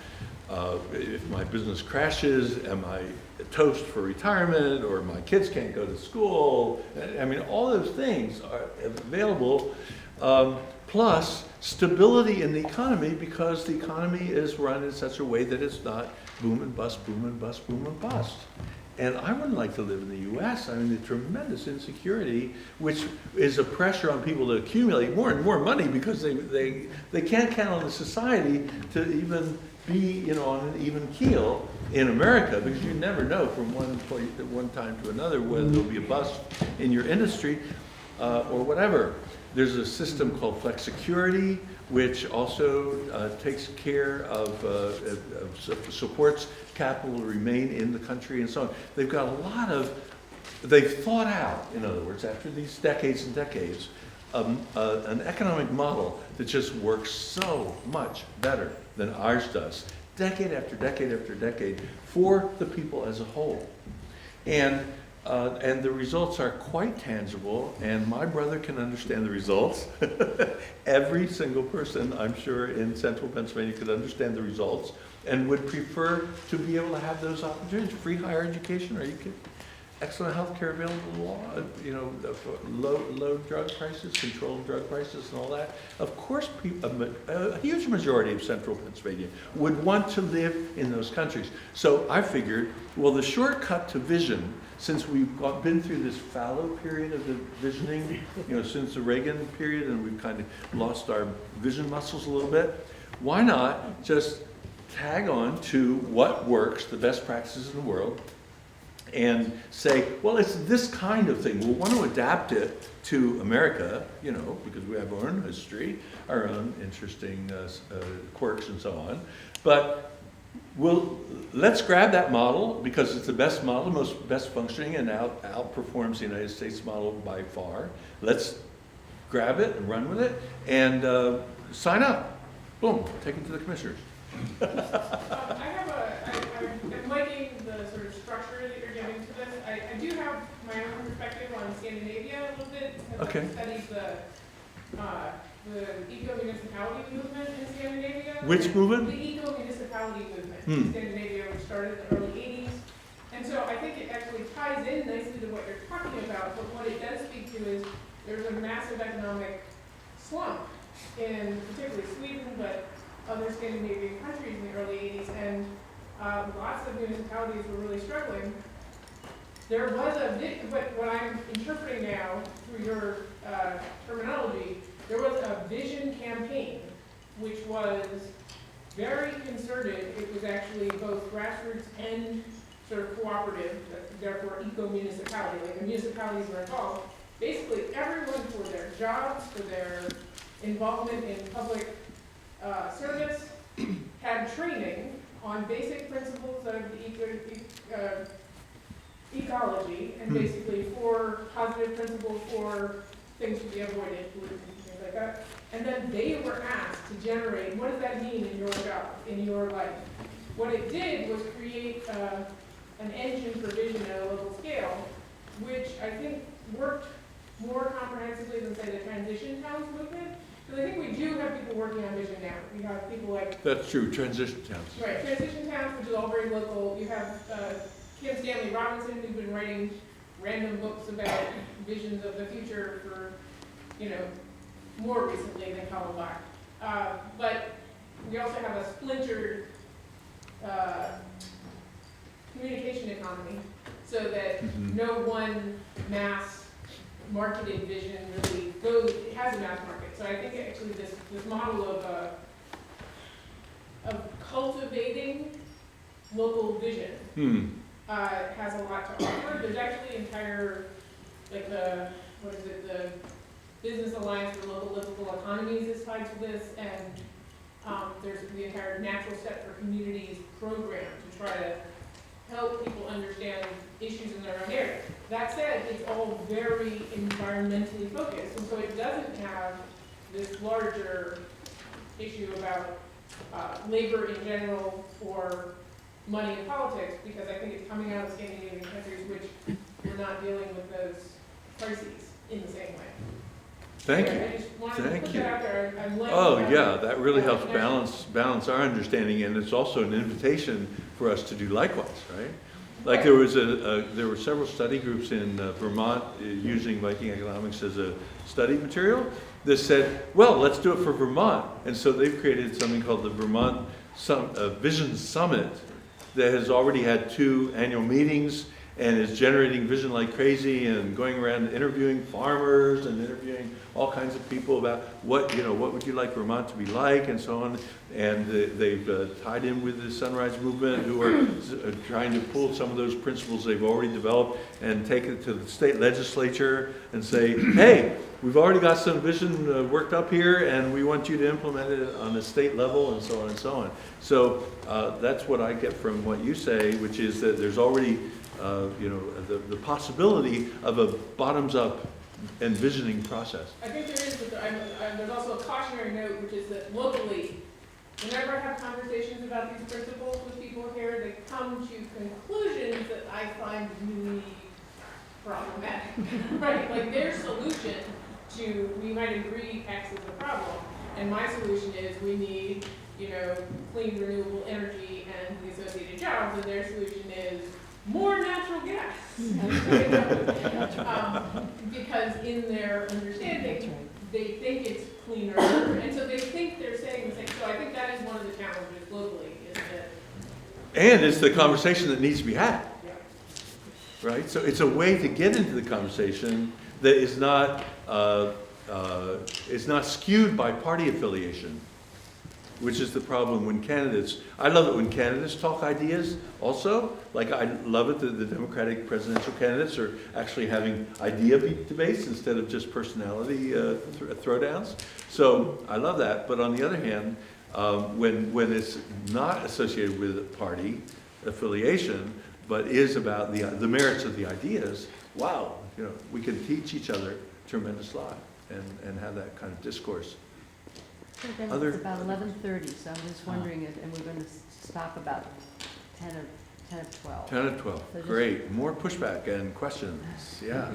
Speaker 1: If my business crashes, am I toast for retirement, or my kids can't go to school? I mean, all those things are available, plus stability in the economy, because the economy is run in such a way that it's not boom and bust, boom and bust, boom and bust. And I wouldn't like to live in the US. I mean, the tremendous insecurity, which is a pressure on people to accumulate more and more money because they can't count on the society to even be, on an even keel in America, because you never know from one point at one time to another whether there'll be a bust in your industry or whatever. There's a system called flex security, which also takes care of supports capital to remain in the country and so on. They've got a lot of, they've thought out, in other words, after these decades and decades, an economic model that just works so much better than ours does, decade after decade after decade, for the people as a whole. And the results are quite tangible, and my brother can understand the results. Every single person, I'm sure, in central Pennsylvania could understand the results and would prefer to be able to have those opportunities. Free higher education, are you kidding? Excellent health care available, low drug prices, controlled drug prices and all that. Of course, a huge majority of central Pennsylvania would want to live in those countries. So I figured, well, the shortcut to vision, since we've been through this fallow period of the visioning, since the Reagan period, and we've kind of lost our vision muscles a little bit, why not just tag on to what works, the best practices in the world, and say, well, it's this kind of thing. We'll want to adapt it to America, you know, because we have our own history, our own interesting quirks and so on. But let's grab that model because it's the best model, best functioning, and outperforms the United States model by far. Let's grab it and run with it and sign up. Boom, take it to the commissioners.
Speaker 9: I'm liking the sort of structure that you're giving to this. I do have my own perspective on Scandinavia a little bit. Because
Speaker 1: Okay.
Speaker 9: I've studied the eco-municipality movement in Scandinavia.
Speaker 1: Which movement?
Speaker 9: The eco-municipality movement
Speaker 1: Hmm.
Speaker 9: in Scandinavia, which started in the early 80s. And so I think it actually ties in nicely to what you're talking about, but what it does speak to is there's a massive economic slump in particularly Sweden, but other Scandinavian countries in the early 80s, and lots of municipalities were really struggling. There was but what I'm interpreting now through your terminology, there was a vision campaign, which was very concerted. It was actually both grassroots and sort of cooperative, therefore eco-municipality, like the municipalities were involved. Basically, everyone for their jobs, for their involvement in public service, had training on basic principles of the ecology, and basically 4 positive principles for things to be avoided, pollutants and things like that. And then they were asked to generate, what does that mean in your job, in your life? What it did was create an engine for vision at a local scale, which I think worked more comprehensively than, say, the transition towns movement. Because I think we do have people working on vision now. We have people like...
Speaker 1: That's true, transition towns.
Speaker 9: Right, transition towns, which is all very local. You have Kim Stanley Robinson, who's been writing random books about visions of the future for, you know, more recently than Colin Black. But we also have a splintered communication economy, so that no one mass marketed vision really goes, it has a mass market. So I think actually this model of cultivating local vision has a lot to offer. There's actually entire, like the Business Alliance for Local Livable Economies is tied to this, and there's the entire Natural Set for Communities program to try to help people understand issues in their own area. That said, it's all very environmentally focused, and so it doesn't have this larger issue about labor in general or money in politics, because I think it's coming out of Scandinavian countries which we're not dealing with those crises in the same way.
Speaker 1: Thank
Speaker 9: I
Speaker 1: you.
Speaker 9: just wanted to
Speaker 1: Thank
Speaker 9: put
Speaker 1: you.
Speaker 9: that out there. I'm liking
Speaker 1: Oh,
Speaker 9: that.
Speaker 1: yeah, that really helps balance our understanding, and it's also an invitation for us to do likewise, right? Like there were several study groups in Vermont using Viking economics as a study material that said, well, let's do it for Vermont. And so they've created something called the Vermont Vision Summit that has already had 2 annual meetings and is generating vision like crazy and going around interviewing farmers and interviewing all kinds of people about what would you like Vermont to be like and so on. And they've tied in with the Sunrise Movement, who are trying to pull some of those principles they've already developed and take it to the state legislature and say, hey, we've already got some vision worked up here and we want you to implement it on the state level and so on and so on. So that's what I get from what you say, which is that there's already the possibility of a bottoms-up envisioning process.
Speaker 9: I think there is, but there's also a cautionary note, which is that locally, whenever I have conversations about these principles with people here, they come to conclusions that I find really problematic, right? Like their solution to, we might agree X is the problem, and my solution is we need, clean renewable energy and the associated jobs, and their solution is more natural gas. Because in their understanding, they think it's cleaner, and so they think they're saying the same. So I think that is one of the challenges locally, is that.
Speaker 1: And it's the conversation that needs to be had,
Speaker 9: Yeah.
Speaker 1: right? So it's a way to get into the conversation that is not skewed by party affiliation. which is the problem when candidates, I love it when candidates talk ideas also. Like I love it that the Democratic presidential candidates are actually having idea debates instead of just personality throwdowns. So I love that. But on the other hand, when it's not associated with party affiliation, but is about the merits of the ideas, wow, we can teach each other a tremendous lot and have that kind of discourse.
Speaker 8: So then
Speaker 1: Other-
Speaker 8: it's about 11:30, so I'm just wondering, and we're going to stop about 10 or 12.
Speaker 1: 10 and 12,
Speaker 8: So just-
Speaker 1: great. More pushback and questions, yeah.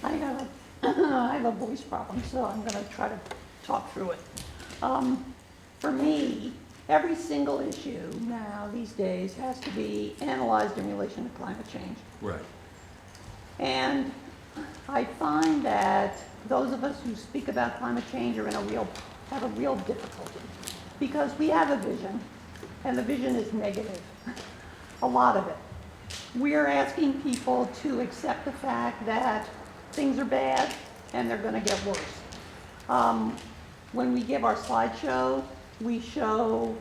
Speaker 10: I have a voice problem, so I'm going to try to talk through it. For me, every single issue now, these days, has to be analyzed in relation to climate change.
Speaker 1: Right.
Speaker 10: And I find that those of us who speak about climate change have a real difficulty, because we have a vision, and the vision is negative, a lot of it. We're asking people to accept the fact that things are bad and they're gonna get worse. When we give our slideshow, we show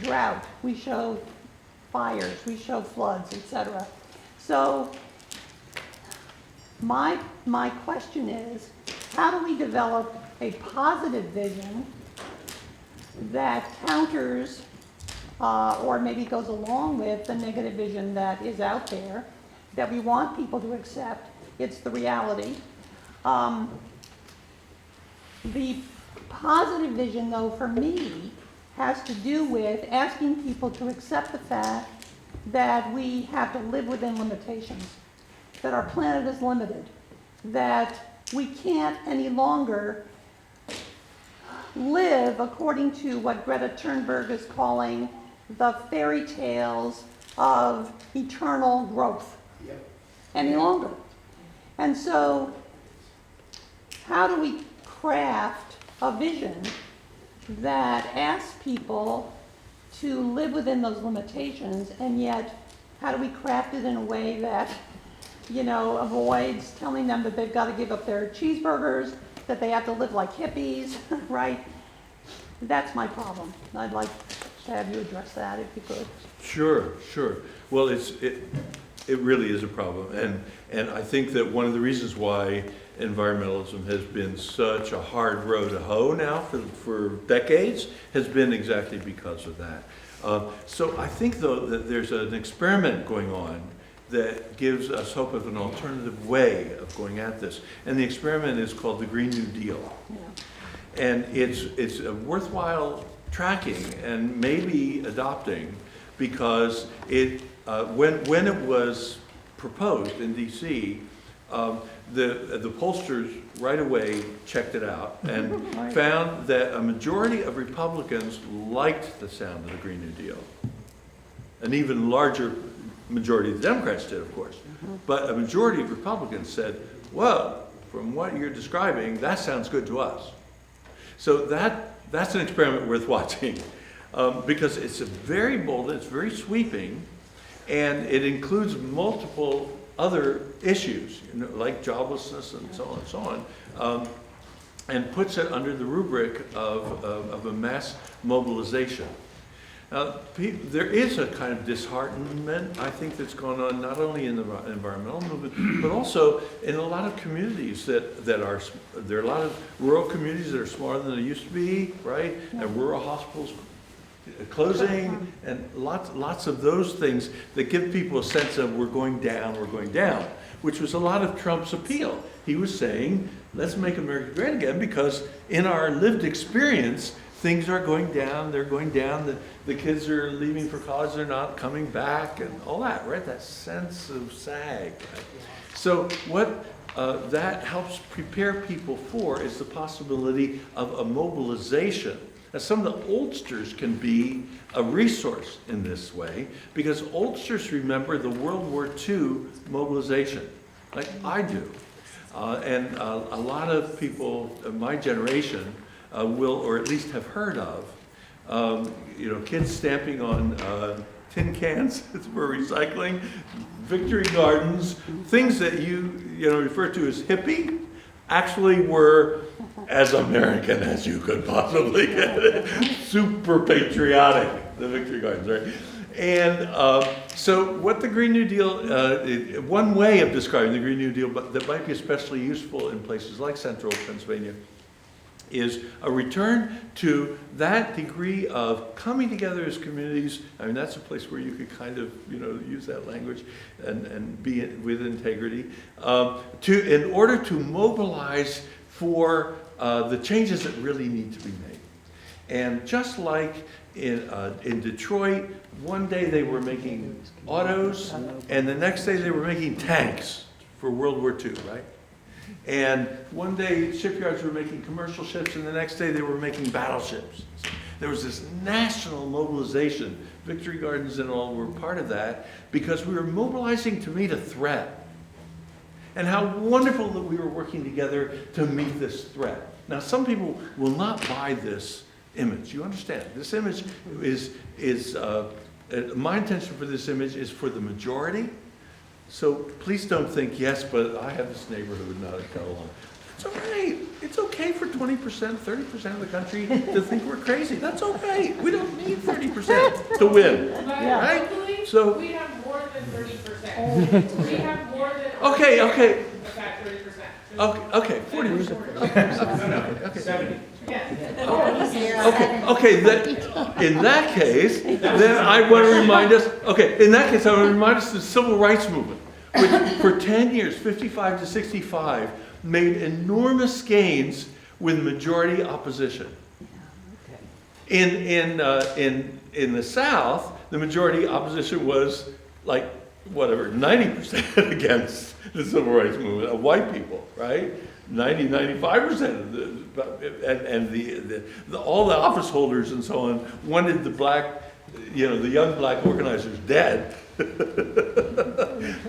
Speaker 10: drought, we show fires, we show floods, etc. So my question is, how do we develop a positive vision that counters or maybe goes along with the negative vision that is out there, that we want people to accept? It's the reality. The positive vision, though, for me, has to do with asking people to accept the fact that we have to live within limitations, that our planet is limited, that we can't any longer live according to what Greta Thunberg is calling the fairy tales of eternal growth any longer. And so, how do we craft a vision that asks people to live within those limitations, and yet how do we craft it in a way that, avoids telling them that they've got to give up their cheeseburgers, that they have to live like hippies, right? That's my problem. I'd like to have you address that if you could.
Speaker 1: Sure. Well, it really is a problem, and I think that one of the reasons why environmentalism has been such a hard row to hoe now for decades has been exactly because of that. So I think, though, that there's an experiment going on that gives us hope of an alternative way of going at this, and the experiment is called the Green New Deal.
Speaker 10: Yeah.
Speaker 1: And it's a worthwhile tracking and maybe adopting, because when it was proposed in DC, the pollsters right away checked it out and
Speaker 10: Right.
Speaker 1: found that a majority of Republicans liked the sound of the Green New Deal. An even larger majority of the Democrats did, of course. But a majority of Republicans said, well, from what you're describing, that sounds good to us. So that's an experiment worth watching, because it's very bold, it's very sweeping, and it includes multiple other issues, like joblessness and so on, and puts it under the rubric of a mass mobilization. Now, there is a kind of disheartenment, I think, that's going on not only in the environmental movement, but also in a lot of communities there are a lot of rural communities that are smaller than they used to be, right? And rural hospitals closing, and lots of those things that give people a sense of we're going down, which was a lot of Trump's appeal. He was saying, let's make America great again, because in our lived experience, things are going down, they're going down, the kids are leaving for college, they're not coming back, and all that, right? That sense of sag. Right? So what that helps prepare people for is the possibility of a mobilization. Now, some of the oldsters can be a resource in this way, because oldsters remember the World War II mobilization, like I do. And a lot of people of my generation will, or at least have heard of, kids stamping on tin cans for recycling, victory gardens, things that you refer to as hippie, actually were as American as you could possibly get. Super patriotic, the Victory Gardens, right? And so what the Green New Deal, one way of describing the Green New Deal, but that might be especially useful in places like central Pennsylvania, is a return to that degree of coming together as communities. I mean, that's a place where you could kind of, use that language and be with integrity, in order to mobilize for the changes that really need to be made. And just like in Detroit, one day they were making autos, and the next day they were making tanks for World War II, right? And one day shipyards were making commercial ships, and the next day they were making battleships. There was this national mobilization. Victory Gardens and all were part of that because we were mobilizing to meet a threat. And how wonderful that we were working together to meet this threat. Now, some people will not buy this image. You understand? This image is my intention for this image is for the majority. So please don't think, yes, but I have this neighborhood not at Carolina. It's all right. It's okay for 20%, 30% of the country to think we're crazy. That's okay. We don't need 30% to win, right?
Speaker 9: Locally,
Speaker 1: So
Speaker 9: we have more than 30%. We have more than.
Speaker 1: Okay.
Speaker 9: About 30%.
Speaker 1: Okay, 40%. Okay.
Speaker 3: 70.
Speaker 9: Yes.
Speaker 1: Okay. In that case, then I want to remind us. Okay, in that case, I want to remind us of the civil rights movement, which for 10 years, 55 to 65, made enormous gains with majority opposition. In the South, the majority opposition was like whatever 90% against the civil rights movement of white people, right? 95% of all the office holders and so on wanted the black, the young black organizers dead.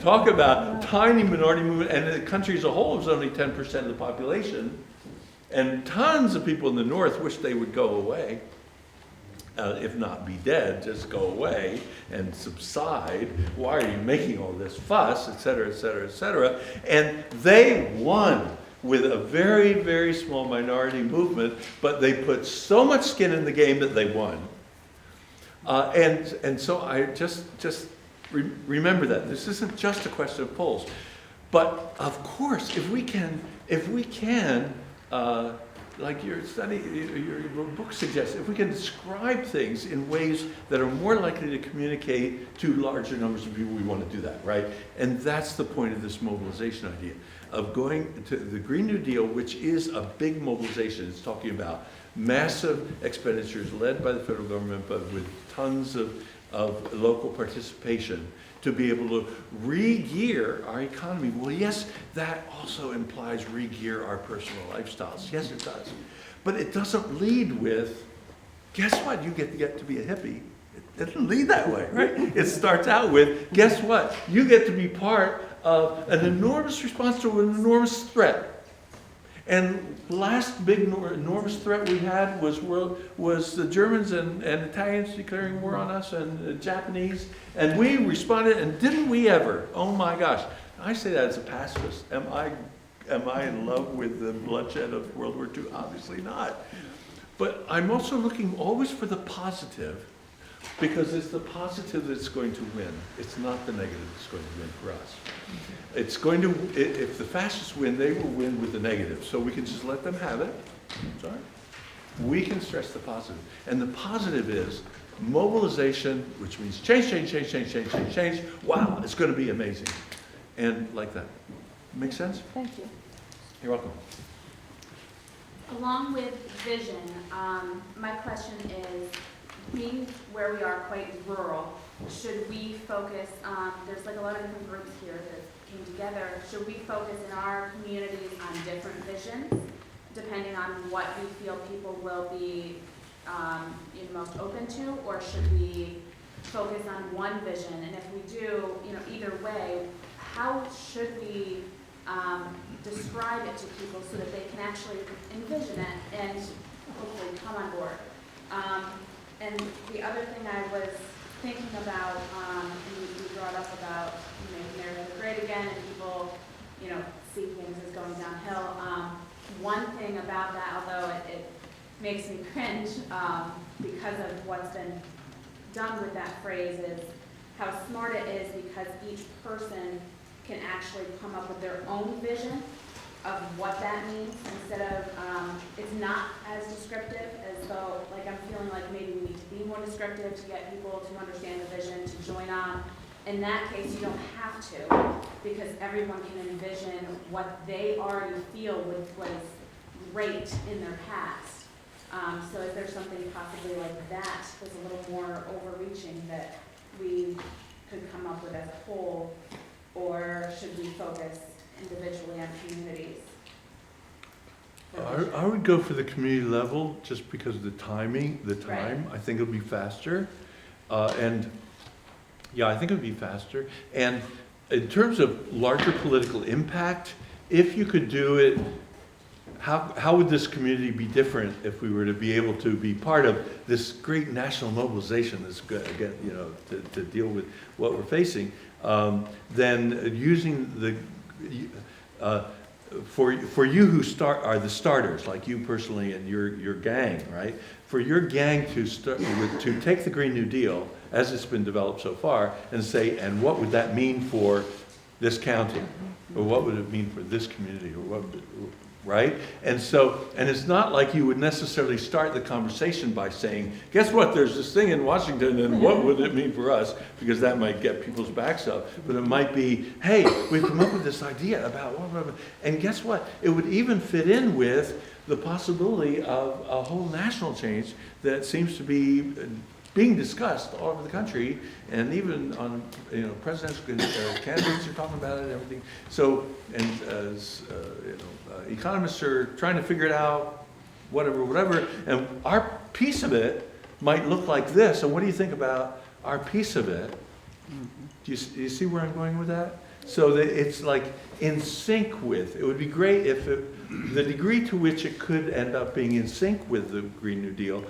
Speaker 1: Talk about tiny minority movement, and the country as a whole is only 10% of the population, and tons of people in the North wish they would go away, if not be dead, just go away and subside. Why are you making all this fuss, et cetera, et cetera, et cetera? And they won with a very, very small minority movement, but they put so much skin in the game that they won. And so I just remember that. This isn't just a question of polls. But of course, if we can, like your study, your book suggests, if we can describe things in ways that are more likely to communicate to larger numbers of people, we want to do that, right? And that's the point of this mobilization idea, of going to the Green New Deal, which is a big mobilization. It's talking about massive expenditures led by the federal government, but with tons of local participation to be able to re-gear our economy. Well, yes, that also implies re-gear our personal lifestyles. Yes, it does. But it doesn't lead with, guess what, you get to be a hippie. It doesn't lead that way, right? It starts out with, guess what, you get to be part of an enormous response to an enormous threat. And the last big enormous threat we had was the Germans and Italians declaring war on us, and the Japanese, and we responded, and didn't we ever? Oh my gosh. I say that as a pacifist. Am I in love with the bloodshed of World War II? Obviously not. But I'm also looking always for the positive, because it's the positive that's going to win. It's not the negative that's going to win for us. It's going to, if the fascists win, they will win with the negative. So we can just let them have it. Sorry. We can stress the positive. And the positive is mobilization, which means change. Wow, it's going to be amazing. And like that. Make sense?
Speaker 8: Thank you.
Speaker 1: You're welcome.
Speaker 11: Along with vision, my question is, being where we are quite rural, should we focus, there's like a lot of different groups here that came together, should we focus in our communities on different visions, depending on what we feel people will be most open to, or should we focus on one vision? And if we do, either way, how should we describe it to people so that they can actually envision it and hopefully come on board? And the other thing I was thinking about, and you brought up about making America great again, and people, see things as going downhill. one thing about that, although it makes me cringe, because of what's been done with that phrase, is how smart it is because each person can actually come up with their own vision of what that means instead of, it's not as descriptive as though, like I'm feeling like maybe we need to be more descriptive to get people to understand the vision, to join on. In that case, you don't have to, because everyone can envision what they already feel was great in their past. So is there something possibly like that that's a little more overreaching that we could come up with as a whole, or should we focus individually on communities?
Speaker 1: I would go for the community level just because of the time.
Speaker 11: Right.
Speaker 1: I think it'll be faster. And yeah, I think it would be faster. And in terms of larger political impact, if you could do it, how would this community be different if we were to be able to be part of this great national mobilization that's good, again, you know, to deal with what we're facing, than using the, for you who are the starters, like you personally and your gang, right? For your gang to take the Green New Deal as it's been developed so far and say, and what would that mean for this county? Or what would it mean for this community? Or what would right? And so, and it's not like you would necessarily start the conversation by saying, guess what, there's this thing in Washington and what would it mean for us? Because that might get people's backs up. But it might be, hey, we've come up with this idea about what, and guess what? It would even fit in with the possibility of a whole national change that seems to be being discussed all over the country, and even on, you know, presidential candidates are talking about it and everything. So, and as you know, economists are trying to figure it out, whatever. And our piece of it might look like this. And what do you think about our piece of it? Do you see where I'm going with that? So that it's like in sync with. It would be great if the degree to which it could end up being in sync with the Green New Deal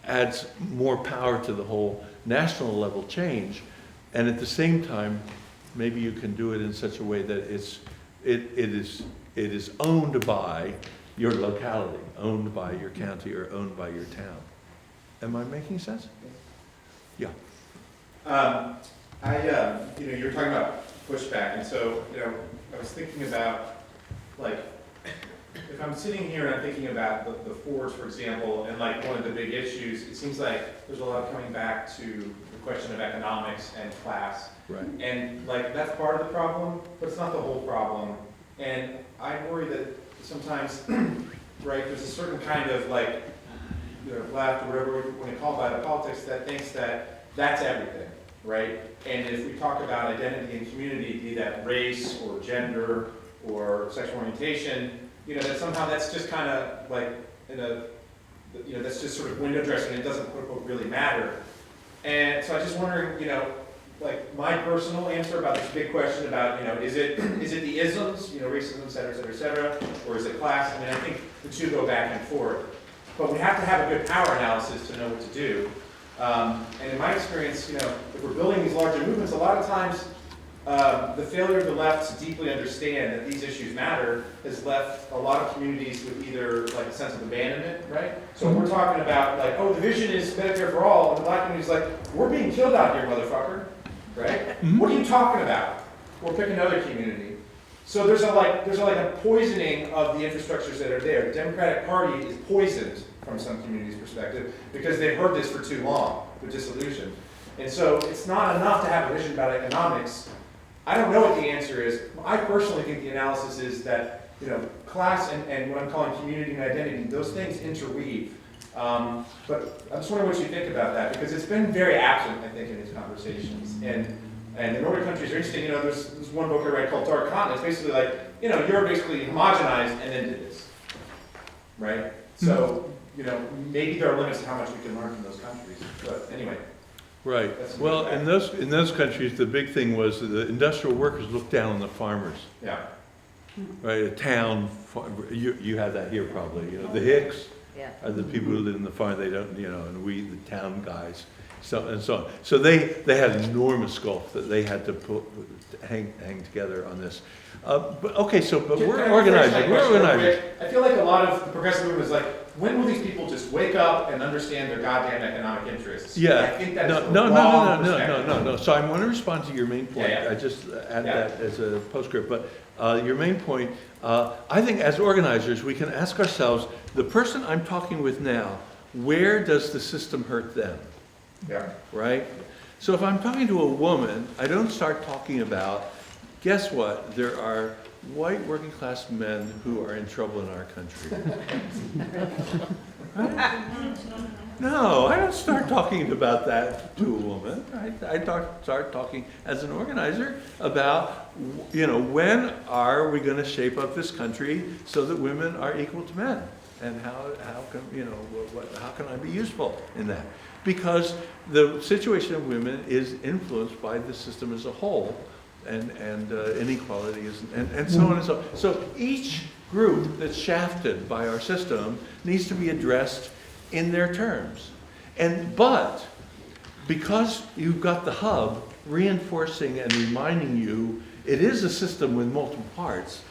Speaker 1: adds more power to the whole national level change, and at the same time, maybe you can do it in such a way that it is owned by your locality, owned by your county, or owned by your town. Am I making sense? Yeah.
Speaker 3: You know, you were talking about pushback, and so, you know, I was thinking about, like, if I'm sitting here and I'm thinking about the forge, for example, and like one of the big issues, it seems like there's a lot coming back to the question of economics and class.
Speaker 1: Right.
Speaker 3: And like that's part of the problem, but it's not the whole problem. And I worry that sometimes, right, there's a certain kind of like, you know, left or whatever when you call it politics that thinks that that's everything, right? And if we talk about identity and community, be that race or gender or sexual orientation, you know, that somehow that's just kind of like in a, you know, that's just sort of window dressing. It doesn't quote unquote really matter. And so I'm just wondering, you know, like my personal answer about this big question about, you know, is it the isms, you know, racism, et cetera, or is it class? I mean, I think the two go back and forth. But we have to have a good power analysis to know what to do. And in my experience, you know, if we're building these larger movements, a lot of times the failure of the left to deeply understand that these issues matter has left a lot of communities with either like a sense of abandonment, right? So when we're talking about like, oh, the vision is Medicare for all, and the black community's like, we're being killed out here, motherfucker, right? What are you talking about? Or pick another community. So there's a poisoning of the infrastructures that are there. The Democratic Party is poisoned from some communities' perspective because they've heard this for too long, they're disillusioned. And so it's not enough to have a vision about economics. I don't know what the answer is. I personally think the analysis is that, you know, class and what I'm calling community and identity, those things interweave. But I'm just wondering what you think about that, because it's been very absent, I think, in these conversations. And the northern countries are interesting. You know, there's one book I read called Dark Continent. It's basically like, you know, Europe basically homogenized and then did this, right? So, you know, maybe there are limits to how much we can learn from those countries. But anyway.
Speaker 1: Right. Well, in those countries, the big thing was that the industrial workers looked down on the farmers.
Speaker 3: Yeah.
Speaker 1: Right. A town. You have that here probably. You know, the Hicks
Speaker 2: Yeah.
Speaker 1: are the people who live in the farm. They don't. You know, and we, the town guys. so and so on. So they had enormous gulf that they had to hang together on this. But we're organizing. We're organizing.
Speaker 3: I feel like a lot of the progressive movement is like, when will these people just wake up and understand their goddamn economic interests?
Speaker 1: Yeah.
Speaker 3: I think that's the
Speaker 1: No.
Speaker 3: wrong perspective.
Speaker 1: So I want to respond to your main point.
Speaker 3: Yeah.
Speaker 1: I just add that as a postscript. But your main point, I think as organizers, we can ask ourselves, the person I'm talking with now, where does the system hurt them?
Speaker 3: Yeah.
Speaker 1: Right? So if I'm talking to a woman, I don't start talking about, guess what? There are white working class men who are in trouble in our country. No, I don't start talking about that to a woman. I start talking as an organizer about, when are we going to shape up this country so that women are equal to men? And how can I be useful in that? Because the situation of women is influenced by the system as a whole, and inequality is, and so on and so on. So each group that's shafted by our system needs to be addressed in their terms. But because you've got the hub reinforcing and reminding you it is a system with multiple parts,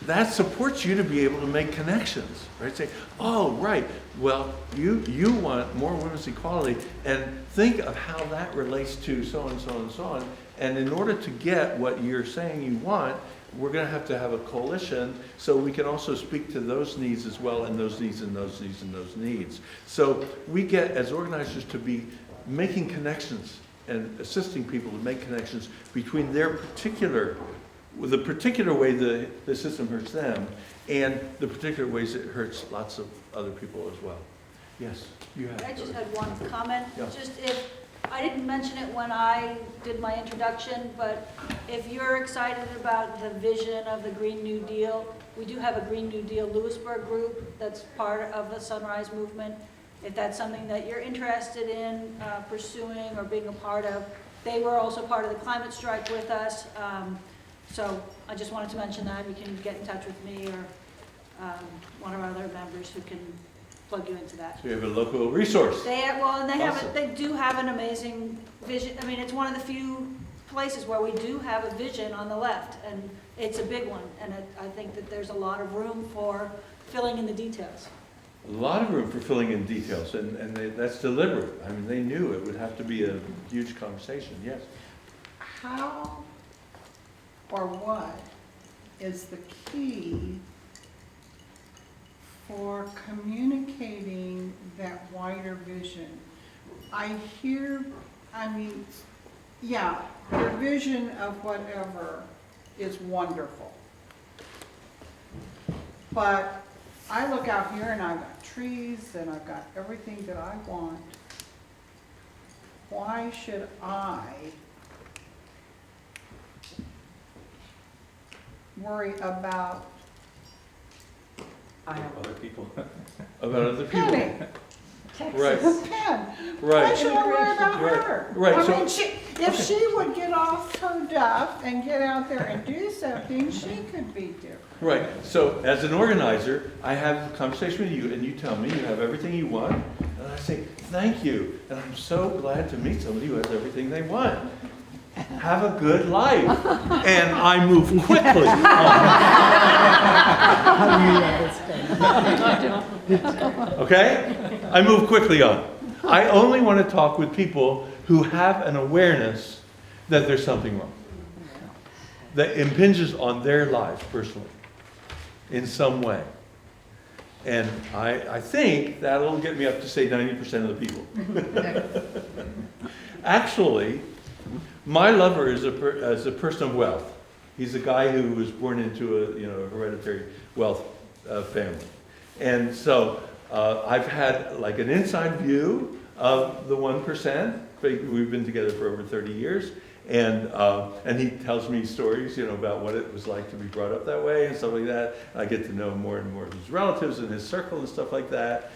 Speaker 1: that supports you to be able to make connections, right? Say, oh, right, well, you want more women's equality, and think of how that relates to so and so and so on. And in order to get what you're saying you want, we're going to have a coalition so we can also speak to those needs as well, and those needs and those needs and those needs. So we get, as organizers, to be making connections and assisting people to make connections between the particular way the system hurts them and the particular ways it hurts lots of other people as well. Yes, you have.
Speaker 12: I just had one comment.
Speaker 1: Yeah.
Speaker 12: Just if, I didn't mention it when I did my introduction, but if you're excited about the vision of the Green New Deal, we do have a Green New Deal Lewisburg group that's part of the Sunrise Movement. If that's something that you're interested in pursuing or being a part of, they were also part of the climate strike with us. So I just wanted to mention that. You can get in touch with me or one of our other members who can plug you into that.
Speaker 1: So you have a local resource.
Speaker 12: And they do have an amazing vision. I mean, it's one of the few places where we do have a vision on the left, and it's a big one. And I think that there's a lot of room for filling in the details.
Speaker 1: A lot of room for filling in details, and that's deliberate. I mean, they knew it would have to be a huge conversation, yes.
Speaker 13: How or what is the key for communicating that wider vision? Your vision of whatever is wonderful. But I look out here and I've got trees and I've got everything that I want. Why should I worry about
Speaker 3: Other people.
Speaker 1: About other people.
Speaker 13: Penny?
Speaker 1: Right.
Speaker 13: Penn.
Speaker 1: Right.
Speaker 13: Why should I worry about her?
Speaker 1: Right,
Speaker 13: I
Speaker 1: so-
Speaker 13: mean, if she would get off her duff and get out there and do something, she could be different.
Speaker 1: Right, so as an organizer, I have a conversation with you, and you tell me you have everything you want, and I say, thank you, and I'm so glad to meet somebody who has everything they want. Have a good life. And I move quickly on. Okay? I move quickly on. I only want to talk with people who have an awareness that there's something wrong, that impinges on their lives personally in some way. And I think that'll get me up to, say, 90% of the people. Actually, my lover is a person of wealth. He's a guy who was born into a hereditary wealth family. And so I've had like an inside view of the 1%. We've been together for over 30 years. And he tells me stories, about what it was like to be brought up that way and stuff like that. I get to know more and more of his relatives and his circle and stuff like that.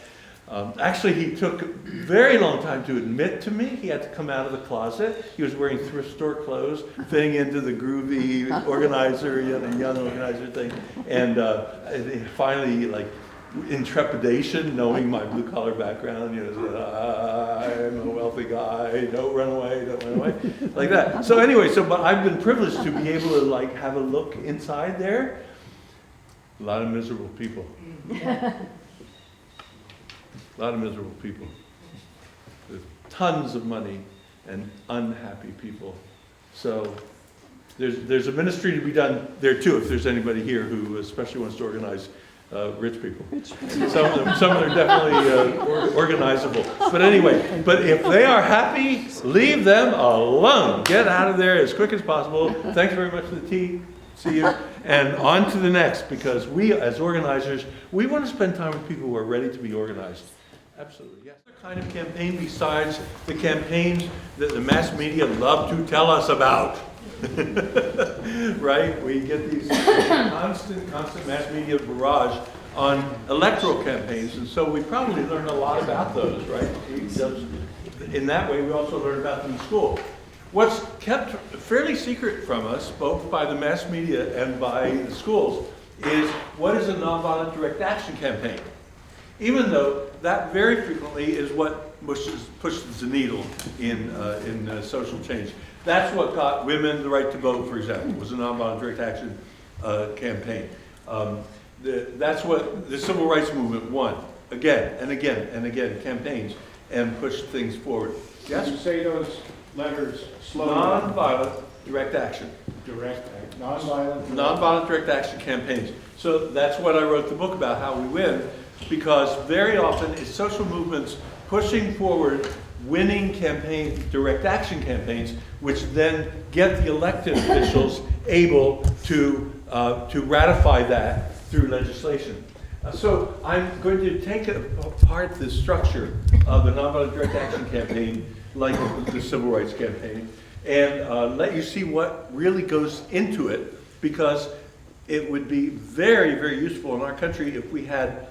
Speaker 1: Actually, he took a very long time to admit to me. He had to come out of the closet. He was wearing thrift store clothes, fitting into the groovy organizer, young organizer thing. And finally, like, in trepidation, knowing my blue-collar background, said, I'm a wealthy wealthy guy, don't run away, like that. So anyway, but I've been privileged to be able to like have a look inside there. A lot of miserable people. A lot of miserable people. With tons of money and unhappy people. So there's a ministry to be done there too, if there's anybody here who especially wants to organize rich people. Some of them are definitely organizable. But anyway, but if they are happy, leave them alone. Get out of there as quick as possible. Thanks very much for the tea. See you. And on to the next, because we as organizers, we want to spend time with people who are ready to be organized. Absolutely, yes. The kind of campaign besides the campaigns that the mass media love to tell us about. Right? We get these constant mass media barrage on electoral campaigns, and so we probably learn a lot about those, right? In that way, we also learn about them in school. What's kept fairly secret from us, both by the mass media and by the schools, is what is a nonviolent direct action campaign? Even though that very frequently is what pushes the needle in social change. That's what got women the right to vote, for example, was a nonviolent direct action campaign. That's what the civil rights movement won again and again and again, campaigns, and pushed things forward.
Speaker 5: Yes? Can you say those letters slowly?
Speaker 1: Nonviolent direct action. Nonviolent direct action campaigns. So that's what I wrote the book about, how we win, because very often it's social movements pushing forward winning direct action campaigns, which then get the elected officials able to ratify that through legislation. So I'm going to take apart the structure of the nonviolent direct action campaign, like the civil rights campaign, and let you see what really goes into it, because it would be very, very useful in our country if we had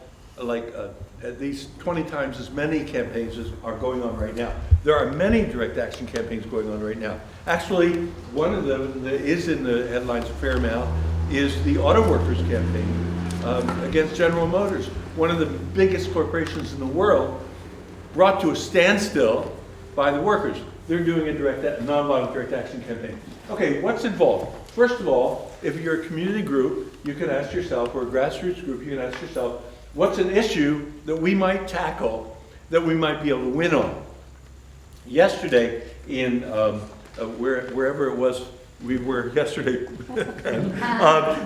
Speaker 1: at least 20 times as many campaigns as are going on right now. There are many direct action campaigns going on right now. Actually, one of them that is in the headlines a fair amount is the auto workers campaign against General Motors, one of the biggest corporations in the world, brought to a standstill by the workers. They're doing a nonviolent direct action campaign. Okay, what's involved? First of all, if you're a community group, you can ask yourself, or a grassroots group, you can ask yourself, what's an issue that we might tackle, that we might be able to win on? Yesterday, in wherever it was we were yesterday,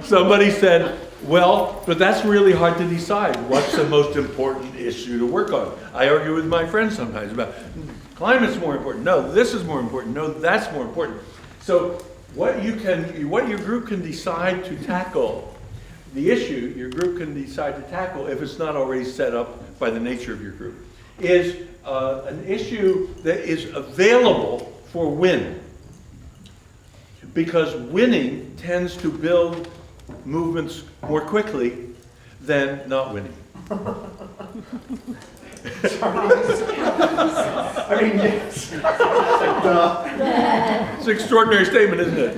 Speaker 1: somebody said, well, but that's really hard to decide. What's the most important issue to work on? I argue with my friends sometimes about climate's more important. No, this is more important. No, that's more important. So what your group can decide to tackle, the issue your group can decide to tackle, if it's not already set up by the nature of your group, is an issue that is available for win. Because winning tends to build movements more quickly than not winning.
Speaker 3: I mean, yes.
Speaker 1: It's an extraordinary statement, isn't it?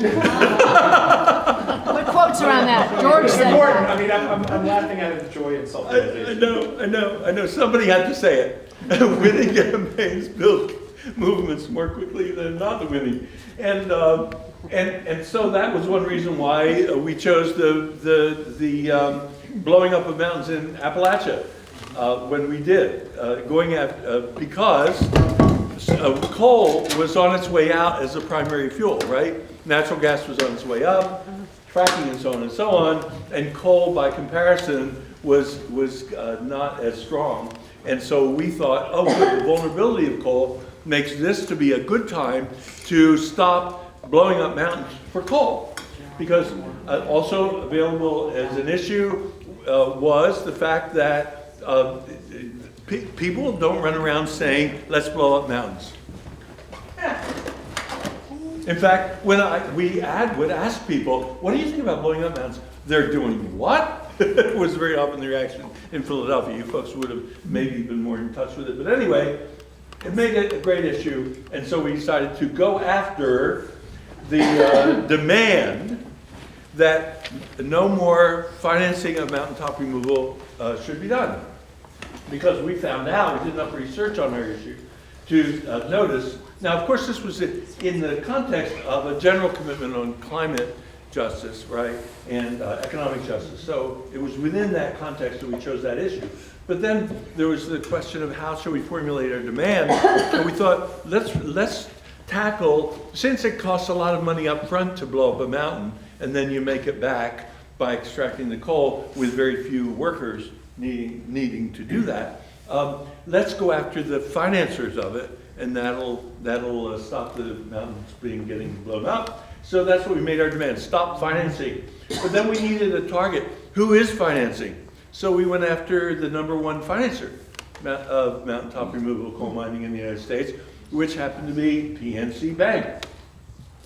Speaker 8: What quotes around that? George
Speaker 3: It's
Speaker 8: said
Speaker 3: important.
Speaker 8: that.
Speaker 3: I mean, I'm laughing out of the joy and
Speaker 1: I
Speaker 3: self-realization.
Speaker 1: know. Somebody had to say it. Winning campaigns build movements more quickly than not winning. And so that was one reason why we chose the blowing up of mountains in Appalachia when we did, because coal was on its way out as a primary fuel, right? Natural gas was on its way up, fracking and so on and so on, and coal by comparison was not as strong. And so we thought, oh, good, the vulnerability of coal makes this to be a good time to stop blowing up mountains for coal. Because also available as an issue was the fact that people don't run around saying, let's blow up mountains. In fact, when would ask people, what do you think about blowing up mountains? They're doing what? Was very often the reaction in Philadelphia. You folks would have maybe been more in touch with it. But anyway, it made it a great issue. And so we decided to go after the demand that no more financing of mountaintop removal should be done. Because we found out, we did enough research on our issue, to notice. Now, of course, this was in the context of a general commitment on climate justice, right, and economic justice. So it was within that context that we chose that issue. But then there was the question of how should we formulate our demand, and we thought, let's tackle, since it costs a lot of money up front to blow up a mountain, and then you make it back by extracting the coal with very few workers needing to do that, let's go after the financiers of it, and that'll stop the mountains getting blown up. So that's what we made our demand, stop financing. But then we needed a target. Who is financing? So we went after the #1 financer of mountaintop removal coal mining in the United States, which happened to be PNC Bank.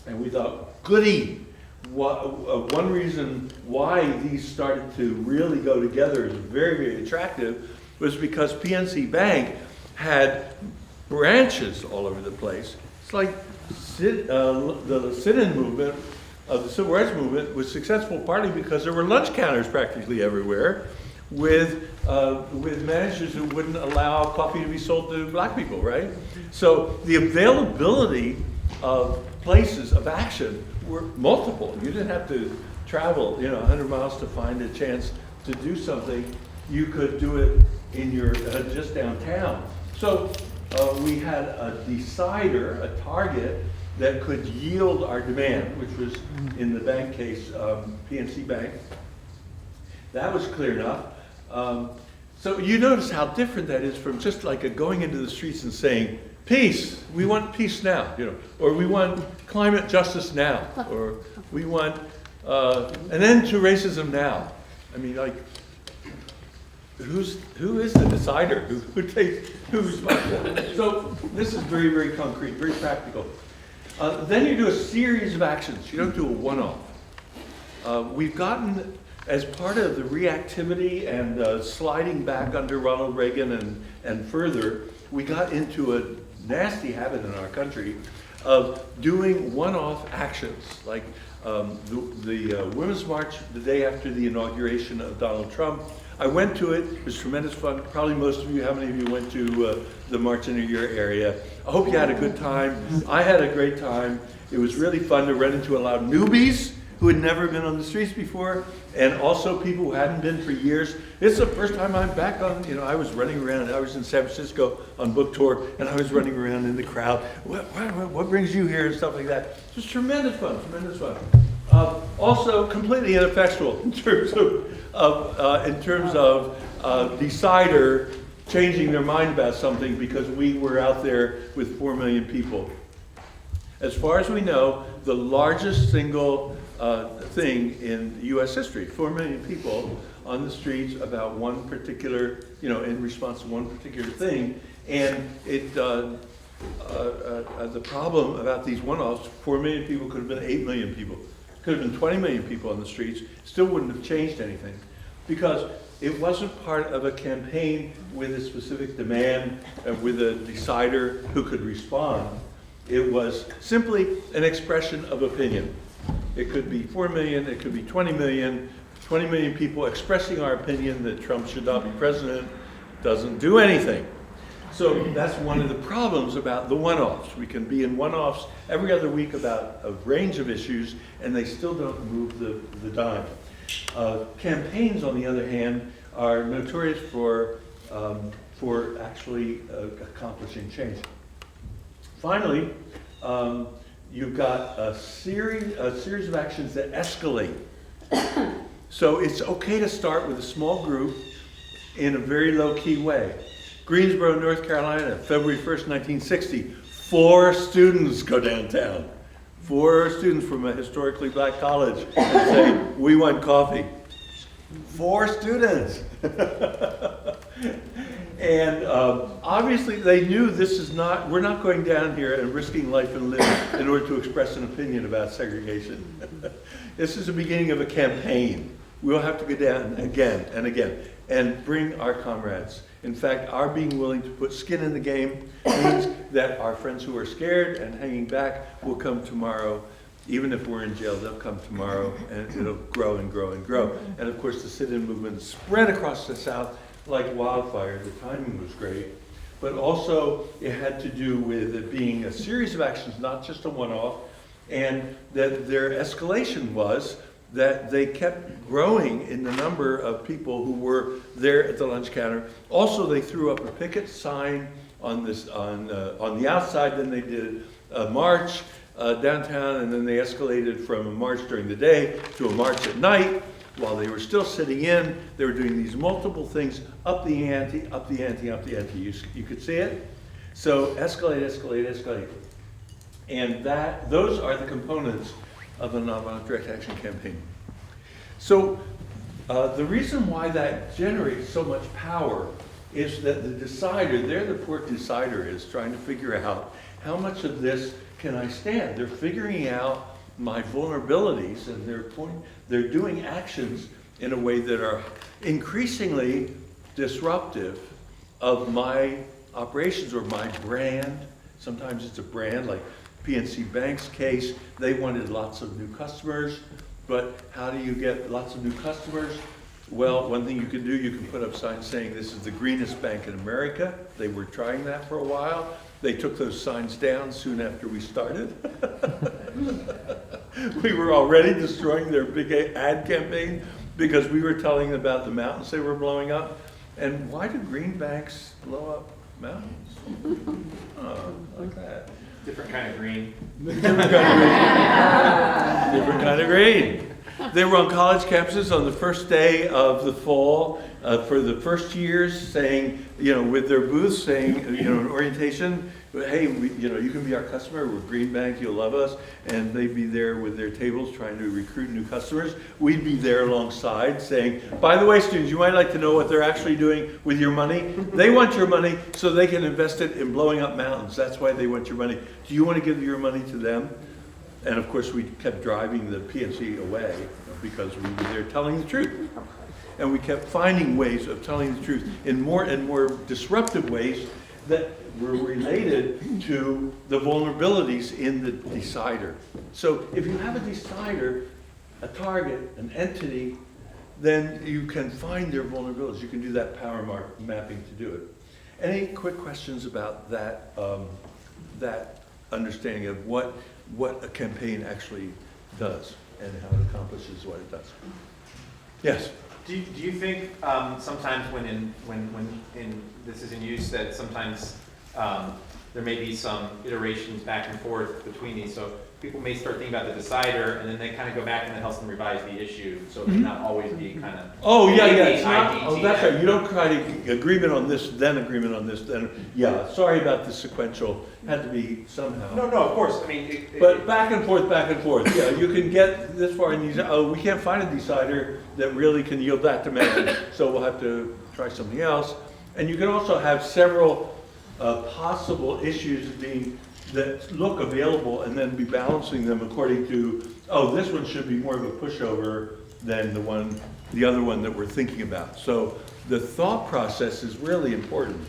Speaker 1: And we thought, goody. One reason why these started to really go together is very, very attractive was because PNC Bank had branches all over the place. It's like the sit-in movement of the civil rights movement was successful partly because there were lunch counters practically everywhere with managers who wouldn't allow coffee to be sold to black people, right? So the availability of places of action were multiple. You didn't have to travel, 100 miles to find a chance to do something. You could do it in your just downtown. So we had a decider, a target that could yield our demand, which was in the bank case, PNC Bank. That was clear enough. So you notice how different that is from just like going into the streets and saying, peace, we want peace now, or we want climate justice now, or we want an end to racism now. I mean, like, who is the decider? Who's responsible? So this is very, very concrete, very practical. Then you do a series of actions. You don't do a one-off. We've gotten, as part of the reactivity and sliding back under Ronald Reagan and further, we got into a nasty habit in our country of doing one-off actions, like the Women's March the day after the inauguration of Donald Trump. I went to it. It was tremendous fun. Probably most of you, how many of you went to the march in your area? I hope you had a good time. I had a great time. It was really fun to run into a lot of newbies who had never been on the streets before, and also people who hadn't been for years. It's the first time I'm back on, I was running around. I was in San Francisco on book tour, and I was running around in the crowd. What brings you here and stuff like that. It was tremendous fun, tremendous fun. Also completely ineffectual in terms of decider changing their mind about something because we were out there with 4 million people. As far as we know, the largest single thing in U.S. history, 4 million people on the streets about one particular, in response to one particular thing. And the problem about these one-offs, 4 million people could have been 8 million people. Could have been 20 million people on the streets, still wouldn't have changed anything because it wasn't part of a campaign with a specific demand, with a decider who could respond. It was simply an expression of opinion. It could be 4 million, it could be 20 million people expressing our opinion that Trump should not be president, doesn't do anything. So that's one of the problems about the one-offs. We can be in one-offs every other week about a range of issues, and they still don't move the dime. Campaigns, on the other hand, are notorious for actually accomplishing change. Finally, you've got a series of actions that escalate. So it's okay to start with a small group in a very low-key way. Greensboro, North Carolina, February 1st, 1960, 4 students go downtown. 4 students from a historically black college and say, we want coffee. 4 students. And obviously they knew we're not going down here and risking life and limb in order to express an opinion about segregation. This is the beginning of a campaign. We'll have to go down again and again and bring our comrades. In fact, our being willing to put skin in the game means that our friends who are scared and hanging back will come tomorrow. Even if we're in jail, they'll come tomorrow, and it'll grow and grow and grow. And of course, the sit-in movement spread across the South like wildfire. The timing was great. but also it had to do with it being a series of actions, not just a one-off, and that their escalation was that they kept growing in the number of people who were there at the lunch counter. Also, they threw up a picket sign on the outside, then they did a march downtown, and then they escalated from a march during the day to a march at night. While they were still sitting in, they were doing these multiple things, up the ante, up the ante, up the ante. You could see it? So escalate, escalate, escalate. And those are the components of a nonviolent direct action campaign. So the reason why that generates so much power is that the decider, there the poor decider is trying to figure out how much of this can I stand. They're figuring out my vulnerabilities, and they're doing actions in a way that are increasingly disruptive of my operations or my brand. Sometimes it's a brand, like PNC Bank's case. They wanted lots of new customers, but how do you get lots of new customers? Well, one thing you can do, you can put up signs saying this is the greenest bank in America. They were trying that for a while. They took those signs down soon after we started. We were already destroying their big ad campaign because we were telling them about the mountains they were blowing up. And why do green banks blow up mountains? Oh, like that.
Speaker 3: Different kind of green.
Speaker 1: Different kind of green. Different kind of green. They were on college campuses on the first day of the fall for the first years, saying, with their booths, saying, an orientation, hey, you can be our customer. We're Green Bank. You'll love us. And they'd be there with their tables trying to recruit new customers. We'd be there alongside saying, by the way, students, you might like to know what they're actually doing with your money. They want your money so they can invest it in blowing up mountains. That's why they want your money. Do you want to give your money to them? And of course, we kept driving the PNC away because we were there telling the truth. And we kept finding ways of telling the truth in more and more disruptive ways that were related to the vulnerabilities in the decider. So if you have a decider, a target, an entity, then you can find their vulnerabilities. You can do that power mapping to do it. Any quick questions about that, that understanding of what a campaign actually does and how it accomplishes what it does? Yes?
Speaker 3: Do you think sometimes when this is in use that sometimes there may be some iterations back and forth between these? So people may start thinking about the decider, and then they kind of go back and it helps them revise the issue. So it may not always be kind of.
Speaker 1: Oh, yeah. It's not, that's right. You don't try to agreement on this, then agreement on this, then. Yeah, sorry about the sequential. Had to be somehow.
Speaker 3: No, of course. I mean,
Speaker 1: but back and forth. Yeah, you can get this far and you say, oh, we can't find a decider that really can yield that demand, so we'll have to try something else. And you can also have several possible issues that look available and then be balancing them according to, oh, this one should be more of a pushover than the other one that we're thinking about. So the thought process is really important.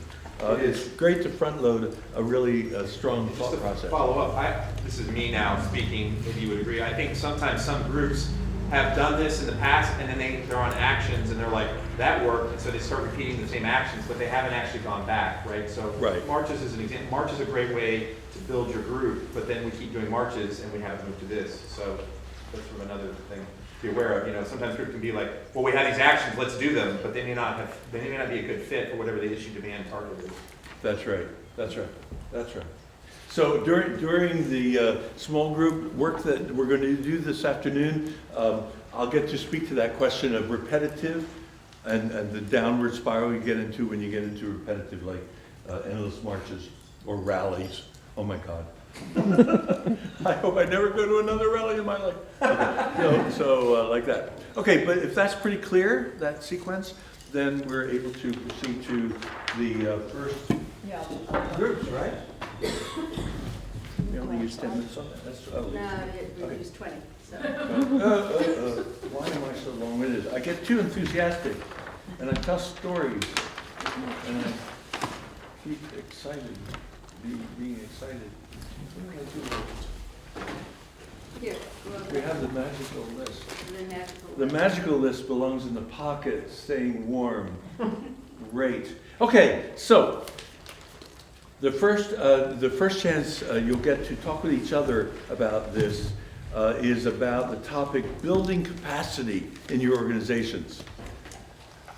Speaker 1: It's great to front load a really strong thought process.
Speaker 3: Just to follow up, this is me now speaking, if you would agree. I think sometimes some groups have done this in the past, and then they're on actions, and they're like, that worked, and so they start repeating the same actions, but they haven't actually gone back, right? So marches is an example. March is a great way to build your group, but then we keep doing marches, and we haven't moved to this. So that's from another thing to be aware of. Sometimes groups can be like, well, we have these actions, let's do them, but they may not be a good fit for whatever the issue, demand, target is.
Speaker 1: That's right. So during the small group work that we're going to do this afternoon, I'll get to speak to that question of repetitive and the downward spiral you get into when you get into repetitive, like endless marches or rallies. Oh my God. I hope I never go to another rally in my life. Okay. So like that. Okay, but if that's pretty clear, that sequence, then we're able to proceed to the first groups, right? You only use 10 minutes on that?
Speaker 12: No, we use 20. So.
Speaker 1: Why am I so long-winded? I get too enthusiastic, and I tell stories, and I keep excited, being excited. What do I do?
Speaker 12: Here.
Speaker 1: We have the magical list. The magical list belongs in the pocket, staying warm. Great. Okay, so the first chance you'll get to talk with each other about this is about the topic building capacity in your organizations.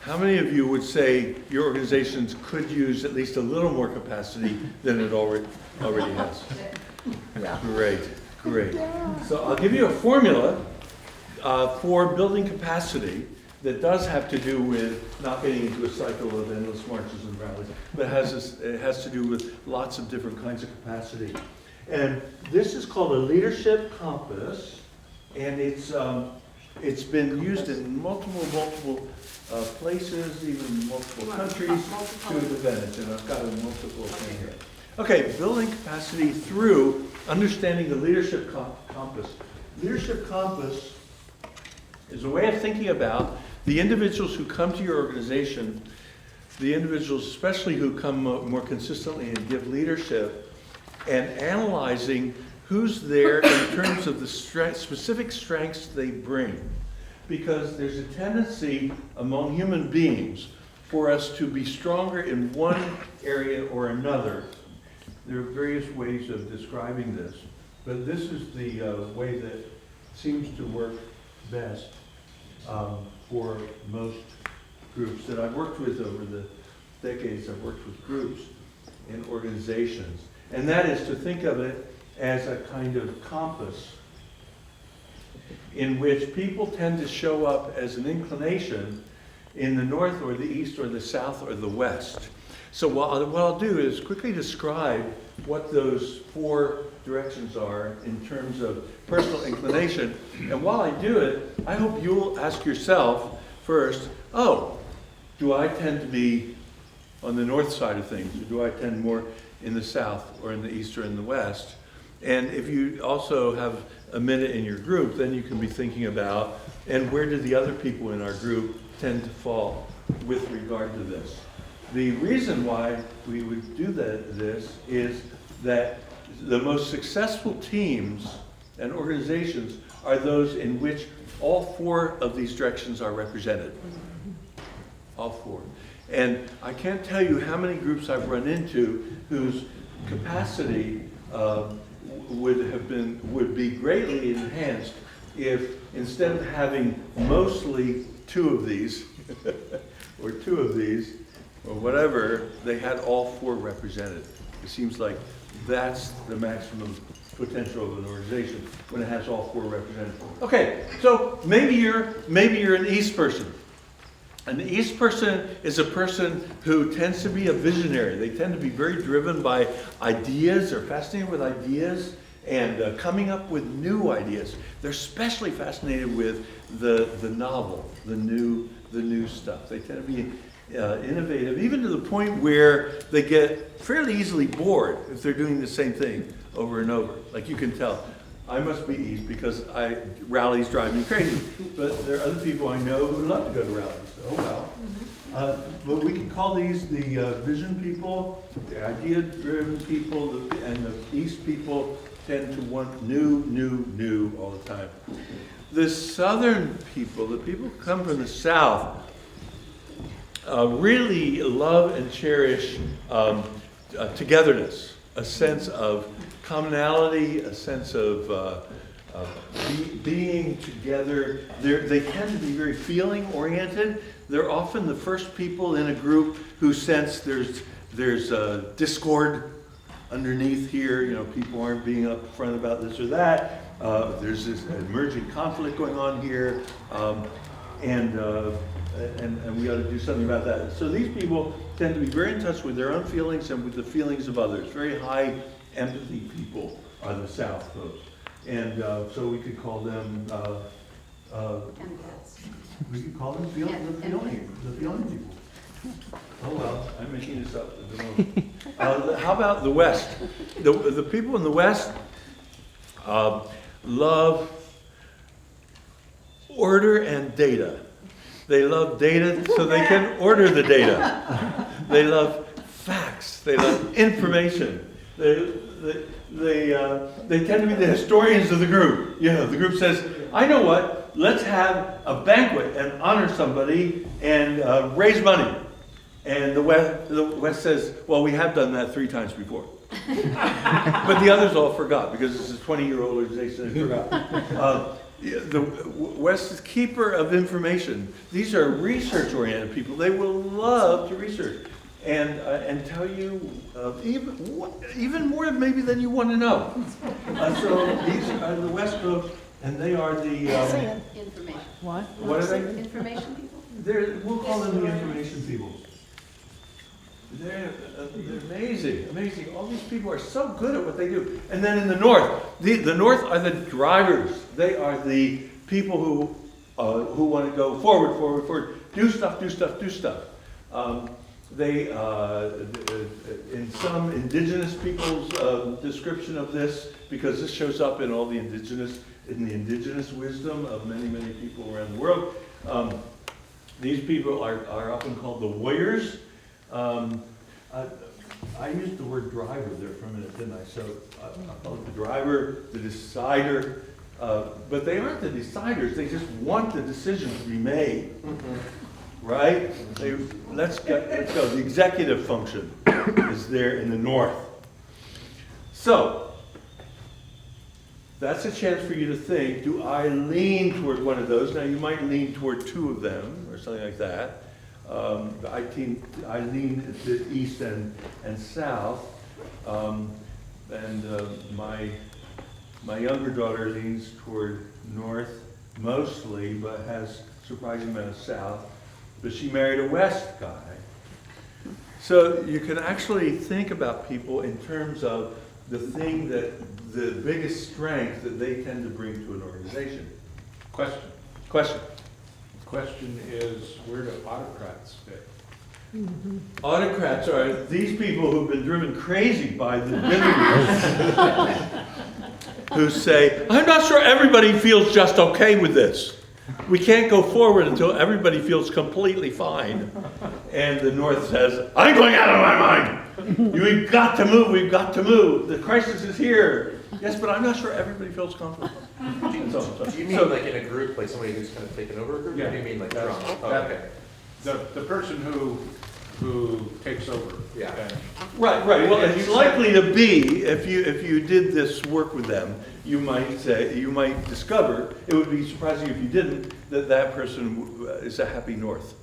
Speaker 1: How many of you would say your organizations could use at least a little more capacity than it already has? Great. So I'll give you a formula for building capacity that does have to do with not getting into a cycle of endless marches and rallies, but it has to do with lots of different kinds of capacity. And this is called a leadership compass, and it's been used in multiple places, even multiple countries, to advantage. And I've got a multiple thing here. Okay, building capacity through understanding the leadership compass. Leadership compass is a way of thinking about the individuals who come to your organization, the individuals especially who come more consistently and give leadership, and analyzing who's there in terms of the specific strengths they bring. Because there's a tendency among human beings for us to be stronger in one area or another. There are various ways of describing this, but this is the way that seems to work best for most groups that I've worked with over the decades. I've worked with groups and organizations, and that is to think of it as a kind of compass in which people tend to show up as an inclination in the north or the east or the south or the west. So what I'll do is quickly describe what those four directions are in terms of personal inclination. And while I do it, I hope you'll ask yourself first, do I tend to be on the north side of things? Or do I tend more in the south or in the east or in the west? And if you also have a minute in your group, then you can be thinking about, and where do the other people in our group tend to fall with regard to this? The reason why we would do this is that the most successful teams and organizations are those in which all four of these directions are represented. All four. And I can't tell you how many groups I've run into whose capacity would be greatly enhanced if instead of having mostly two of these or two of these or whatever, they had all four represented. It seems like that's the maximum potential of an organization when it has all four represented. Okay, so maybe you're an East person. An East person is a person who tends to be a visionary. They tend to be very driven by ideas. They're fascinated with ideas and coming up with new ideas. They're especially fascinated with the novel, the new stuff. They tend to be innovative, even to the point where they get fairly easily bored if they're doing the same thing over and over. Like you can tell, I must be East because rallies drive me crazy. But there are other people I know who love to go to rallies. Oh well. But we can call these the vision people, the idea-driven people, and the East people tend to want new all the time. The Southern people, the people who come from the South, really love and cherish togetherness, a sense of commonality, a sense of being together. They tend to be very feeling-oriented. They're often the first people in a group who sense there's discord underneath here. You know, people aren't being upfront about this or that. There's this emerging conflict going on here, and we ought to do something about that. So these people tend to be very in touch with their own feelings and with the feelings of others. Very high empathy people are the South folks. And so we could call them, we could call them the feeling people. Oh well, I'm making this up at the moment. How about the West? The people in the West love order and data. They love data so they can order the data. They love facts. They love information. They tend to be the historians of the group. You know, the group says, I know what, let's have a banquet and honor somebody and raise money. And the West says, well, we have done that 3 times before. But the others all forgot, because it's a 20-year-old organization, they forgot. The West is keeper of information. These are research-oriented people. They will love to research and tell you even more maybe than you want to know. So these are the West folks, and they are the
Speaker 11: Information.
Speaker 6: What?
Speaker 1: what are they?
Speaker 11: Information people?
Speaker 1: We'll call them the information people. They're amazing, amazing. All these people are so good at what they do. And then in the North, the North are the drivers. They are the people who want to go forward, forward, forward. Do stuff, do stuff, do stuff. They, in some indigenous people's description of this, because this shows up in all the indigenous wisdom of many, many people around the world. These people are often called the warriors. I used the word driver there for a minute, didn't I? So I call it the driver, the decider, but they aren't the deciders. They just want the decision to be made, right? Let's go. The executive function is there in the North. So that's a chance for you to think, do I lean toward one of those? Now you might lean toward 2 of them or something like that. I lean to east and south, and my younger daughter leans toward north mostly, but has surprising amount of south. But she married a west guy, so you can actually think about people in terms of the thing that the biggest strength that they tend to bring to an organization. Question.
Speaker 5: Question is, where do autocrats fit?
Speaker 1: Autocrats are these people who've been driven crazy by the dividends, who say, I'm not sure everybody feels just okay with this. We can't go forward until everybody feels completely fine. And the North says, I'm going out of my mind. We've got to move, we've got to move. The crisis is here. Yes, but I'm not sure everybody feels comfortable.
Speaker 14: Do you mean like in a group, like somebody who's kind of taken over a group?
Speaker 5: Yeah.
Speaker 14: Or do you mean like
Speaker 5: That's-
Speaker 14: drama? Oh,
Speaker 5: that-
Speaker 14: okay.
Speaker 5: The person who takes over.
Speaker 14: Yeah.
Speaker 5: And
Speaker 1: Right. Well, it's likely to be, if you did this work with them, you might discover, it would be surprising if you didn't, that person is a happy North.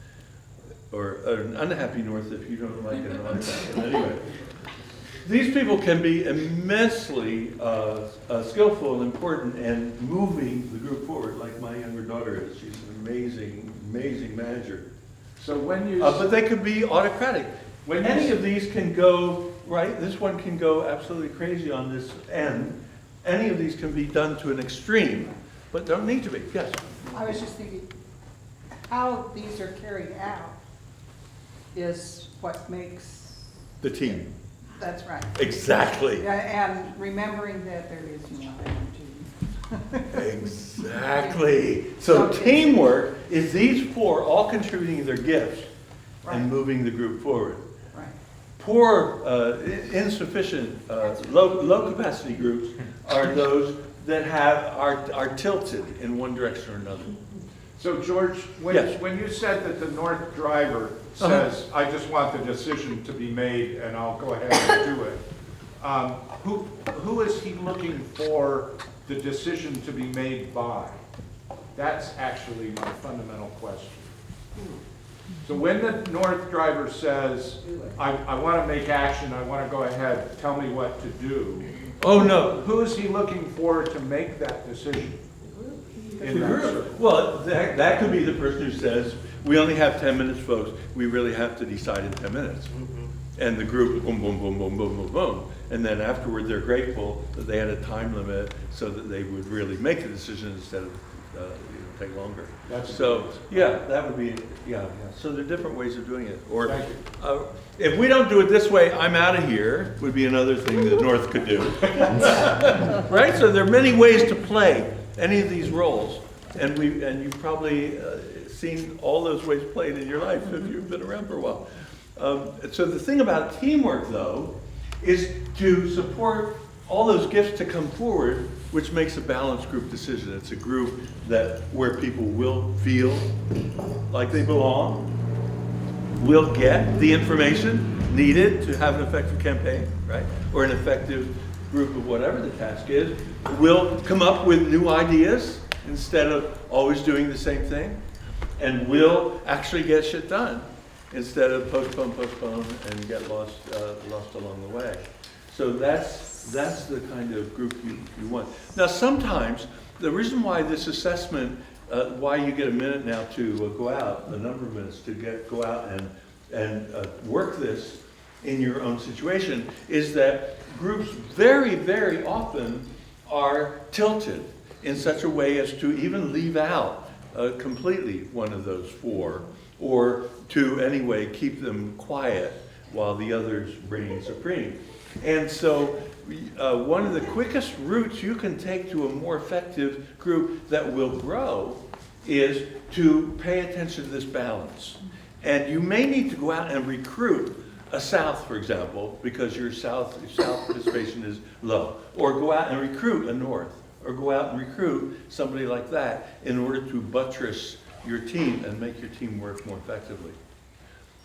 Speaker 1: Or an unhappy North if you don't like it. But anyway, these people can be immensely skillful and important and moving the group forward, like my younger daughter is. She's an amazing, amazing manager.
Speaker 5: so when you
Speaker 1: But they could be autocratic. Any of these can go, right, this one can go absolutely crazy on this end. Any of these can be done to an extreme, but don't need to be. Yes?
Speaker 13: I was just thinking, how these are carried out is what makes,
Speaker 1: The team.
Speaker 13: that's right.
Speaker 1: Exactly.
Speaker 13: Yeah, and remembering that there is no team.
Speaker 1: Exactly. So teamwork is these 4 all contributing their gifts
Speaker 13: Right.
Speaker 1: and moving the group forward.
Speaker 13: Right.
Speaker 1: Poor, insufficient, low capacity groups are those that are tilted in one direction or another.
Speaker 5: So George,
Speaker 1: Yes.
Speaker 5: when you said that the North driver says, I just want the decision to be made and I'll go ahead and do it, who is he looking for the decision to be made by? That's actually my fundamental question. So when the North driver says, I want to make action, I want to go ahead, tell me what to do,
Speaker 1: Oh, no.
Speaker 5: who is he looking for to make that decision? In that circle?
Speaker 1: Well, that could be the person who says, we only have 10 minutes, folks. We really have to decide in 10 minutes. And the group, boom, boom, boom, boom, boom, boom, boom. And then afterward, they're grateful that they had a time limit so that they would really make the decision instead of take longer.
Speaker 5: That's
Speaker 1: So,
Speaker 5: good.
Speaker 1: yeah, that would be, yeah. So there are different ways of doing it. Or
Speaker 5: Thank you.
Speaker 1: if we don't do it this way, I'm out of here, would be another thing that North could do. Right? So there are many ways to play any of these roles. And you've probably seen all those ways played in your life if you've been around for a while. So the thing about teamwork, though, is to support all those gifts to come forward, which makes a balanced group decision. It's a group where people will feel like they belong, will get the information needed to have an effective campaign, right? Or an effective group of whatever the task is, will come up with new ideas instead of always doing the same thing, and will actually get shit done instead of postpone and get lost along the way. So that's the kind of group you want. Now sometimes, the reason why this assessment, why you get a minute now to go out, a number of minutes to go out and work this in your own situation, is that groups very, very often are tilted in such a way as to even leave out completely one of those four, or to anyway keep them quiet while the others reign supreme. And so one of the quickest routes you can take to a more effective group that will grow is to pay attention to this balance. And you may need to go out and recruit a South, for example, because your South participation is low. Or go out and recruit a North. Or go out and recruit somebody like that in order to buttress your team and make your team work more effectively.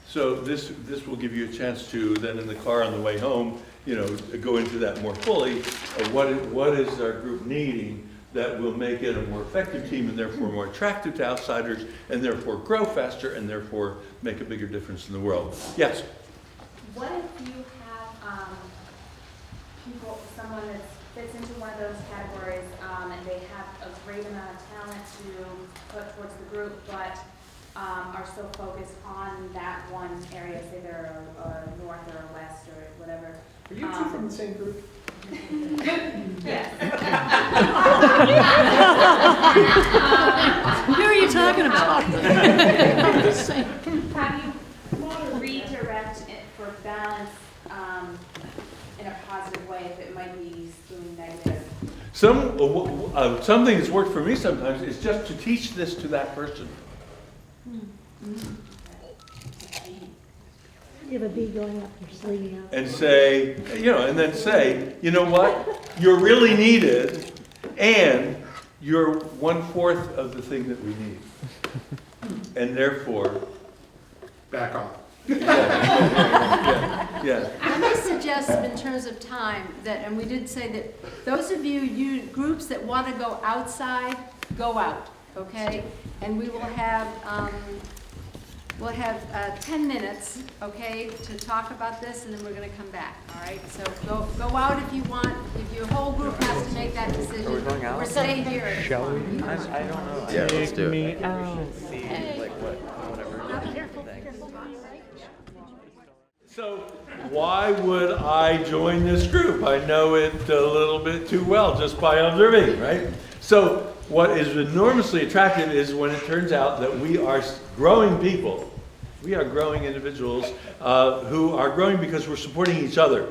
Speaker 1: So this will give you a chance to then in the car on the way home, go into that more fully. What is our group needing that will make it a more effective team and therefore more attractive to outsiders and therefore grow faster and therefore make a bigger difference in the world. Yes?
Speaker 11: What if you have someone that fits into one of those categories, and they have a great amount of talent to put towards the group, but are so focused on that one area, say they're a north or a west or whatever.
Speaker 13: Are you two from the same group?
Speaker 11: Yes.
Speaker 12: Who are you talking about?
Speaker 11: How do you redirect it for balance in a positive way if it might be skewing negative?
Speaker 1: Something that's worked for me sometimes is just to teach this to that person.
Speaker 8: You have a bee going up your sleeve.
Speaker 1: And say, and then say, you know what? You're really needed, and you're 1/4 of the thing that we need. And therefore,
Speaker 5: Back off.
Speaker 1: yeah.
Speaker 8: Let me suggest in terms of time that, and we did say that those of you groups that want to go outside, go out, okay? And we will have, we'll have 10 minutes, okay, to talk about this, and then we're going to come back, all right? So go out if you want. If your whole group has to make that decision. Are we going out? Or stay here.
Speaker 14: Shall we?
Speaker 8: I don't know.
Speaker 14: Yeah, let's do it.
Speaker 1: So why would I join this group? I know it a little bit too well just by observing, right? So what is enormously attractive is when it turns out that we are growing people. We are growing individuals who are growing because we're supporting each other.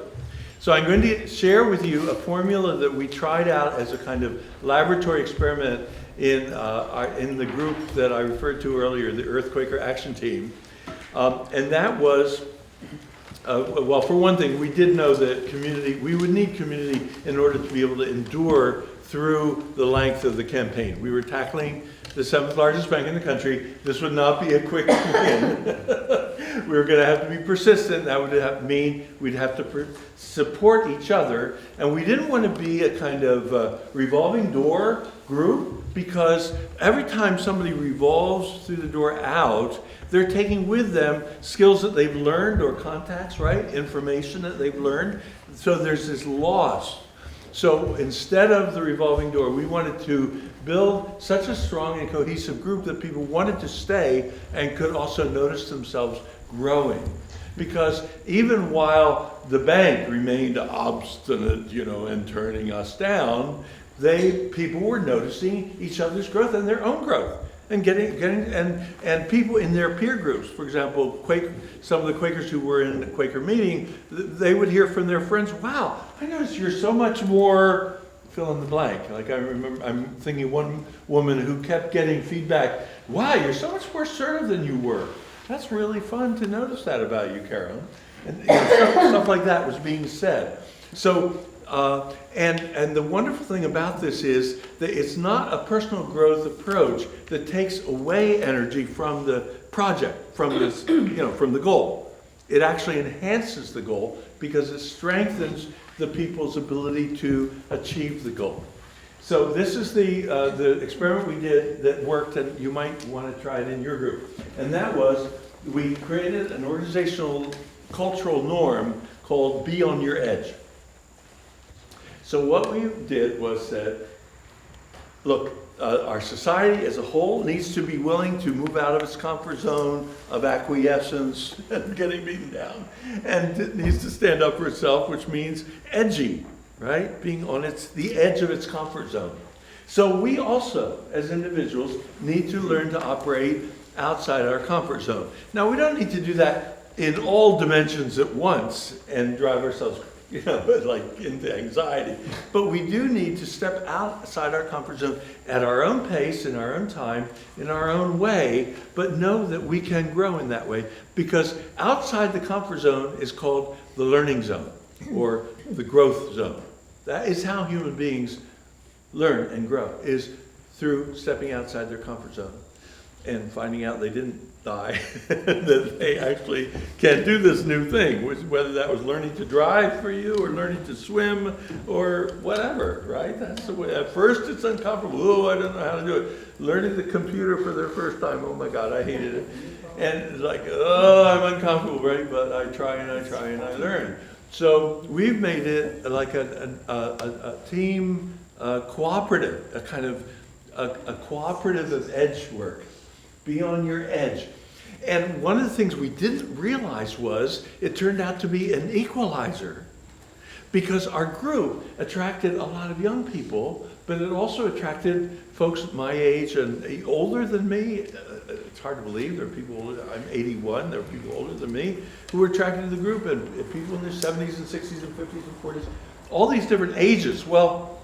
Speaker 1: So I'm going to share with you a formula that we tried out as a kind of laboratory experiment in the group that I referred to earlier, the Earthquaker Action Team. And that was, well, for one thing, we did know that we would need community in order to be able to endure through the length of the campaign. We were tackling the 7th largest bank in the country. This would not be a quick win. We were going to have to be persistent. That would mean we'd have to support each other. And we didn't want to be a kind of revolving door group, because every time somebody revolves through the door out, they're taking with them skills that they've learned or contacts, right? Information that they've learned. So there's this loss. So instead of the revolving door, we wanted to build such a strong and cohesive group that people wanted to stay and could also notice themselves growing. Because even while the bank remained obstinate, and turning us down, people were noticing each other's growth and their own growth. And and people in their peer groups, for example, some of the Quakers who were in the Quaker meeting, they would hear from their friends, wow, I noticed you're so much more fill in the blank. Like I'm thinking one woman who kept getting feedback, wow, you're so much more assertive than you were. That's really fun to notice that about you, Carolyn. And stuff like that was being said. So And the wonderful thing about this is that it's not a personal growth approach that takes away energy from the project, from this, from the goal. It actually enhances the goal because it strengthens the people's ability to achieve the goal. So this is the experiment we did that worked, and you might want to try it in your group. And that was, we created an organizational cultural norm called Be on Your Edge. So what we did was said, look, our society as a whole needs to be willing to move out of its comfort zone of acquiescence and getting beaten down. And it needs to stand up for itself, which means edgy, right? Being on the edge of its comfort zone. So we also, as individuals, need to learn to operate outside our comfort zone. Now, we don't need to do that in all dimensions at once and drive ourselves like into anxiety. But we do need to step outside our comfort zone at our own pace, in our own time, in our own way, but know that we can grow in that way, because outside the comfort zone is called the learning zone or the growth zone. That is how human beings learn and grow, is through stepping outside their comfort zone and finding out they didn't die, that they actually can do this new thing, whether that was learning to drive for you or learning to swim or whatever, right? That's the way. At first it's uncomfortable. Oh, I don't know how to do it. Learning the computer for their first time, oh my God, I hated it. And it's like, oh, I'm uncomfortable, right? But I try and I try and I learn. So we've made it like a team cooperative, a kind of a cooperative of edge work. Be on your edge. And one of the things we didn't realize was it turned out to be an equalizer, because our group attracted a lot of young people, but it also attracted folks my age and older than me. It's hard to believe. There are people older. I'm 81. There are people older than me who were attracted to the group, and people in their 70s and 60s and 50s and 40s. All these different ages. Well,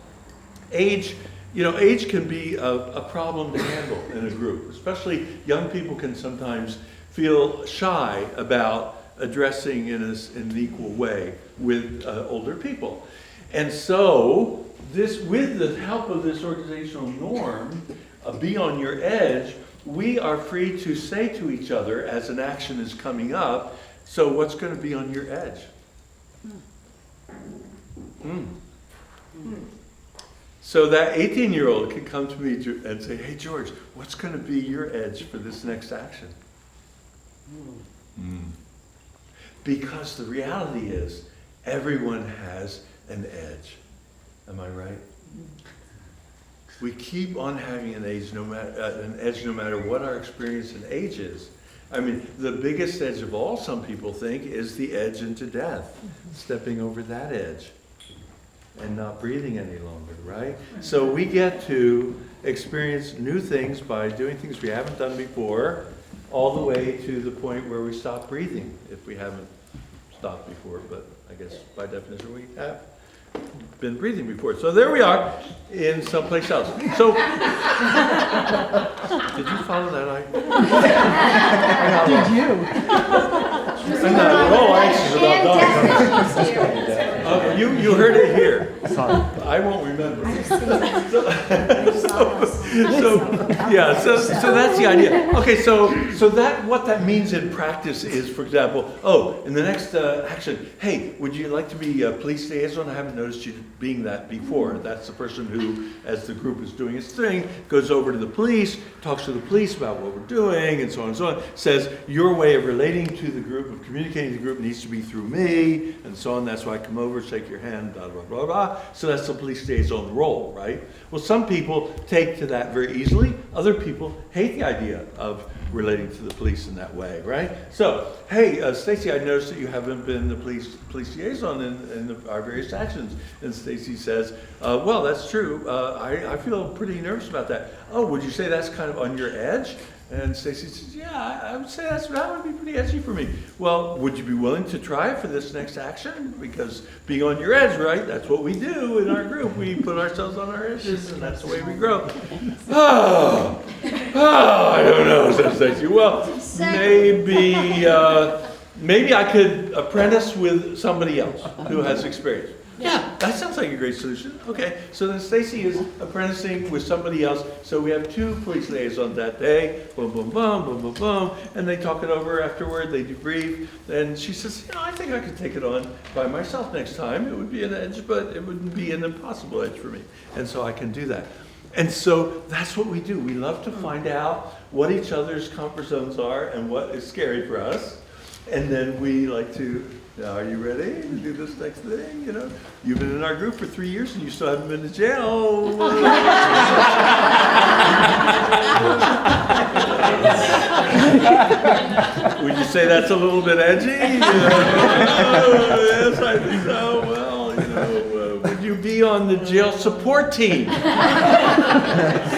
Speaker 1: age can be a problem to handle in a group. Especially young people can sometimes feel shy about addressing in an equal way with older people. And so, with the help of this organizational norm, Be on Your Edge, we are free to say to each other as an action is coming up, so what's going to be on your edge? So that 18-year-old can come to me and say, hey, George, what's going to be your edge for this next action? Because the reality is, everyone has an edge. Am I right? We keep on having an edge no matter what our experience and age is. I mean, the biggest edge of all, some people think, is the edge into death, stepping over that edge and not breathing any longer, right? So we get to experience new things by doing things we haven't done before, all the way to the point where we stop breathing, if we haven't stopped before, but I guess by definition we have been breathing before. So there we are in someplace else. So, did you follow that?
Speaker 6: Did you?
Speaker 1: I'm not at all anxious about dogs. You heard it here. Sorry. I won't remember. So that's the idea. Okay, so what that means in practice is, for example, in the next action, hey, would you like to be a police liaison? I haven't noticed you being that before. That's the person who, as the group is doing its thing, goes over to the police, talks to the police about what we're doing, and so on and so on, says your way of relating to the group, of communicating to the group, needs to be through me, and so on. That's why I come over, shake your hand, blah, blah, blah, blah. So that's the police liaison role, right? Well, some people take to that very easily. Other people hate the idea of relating to the police in that way, right? So, hey, Stacy, I noticed that you haven't been the police liaison in our various actions. And Stacy says, well, that's true. I feel pretty nervous about that. Oh, would you say that's kind of on your edge? And Stacy says, yeah, I would say that would be pretty edgy for me. Well, would you be willing to try for this next action? Because being on your edge, right? That's what we do in our group. We put ourselves on our edges, and that's the way we grow. I don't know, says Stacy. Well, maybe I could apprentice with somebody else who has experience. Yeah, that sounds like a great solution. Okay, so then Stacy is apprenticing with somebody else. So we have 2 police liaisons that day. Boom, boom, boom, boom, boom, boom. And they talk it over afterward. They debrief. And she says, I think I could take it on by myself next time. It would be an edge, but it wouldn't be an impossible edge for me. And so I can do that. And so that's what we do. We love to find out what each other's comfort zones are and what is scary for us. And then we like to, are you ready to do this next thing? You've been in our group for 3 years and you still haven't been to jail. Would you say that's a little bit edgy? Yes, I think so. Well, would you be on the jail support team?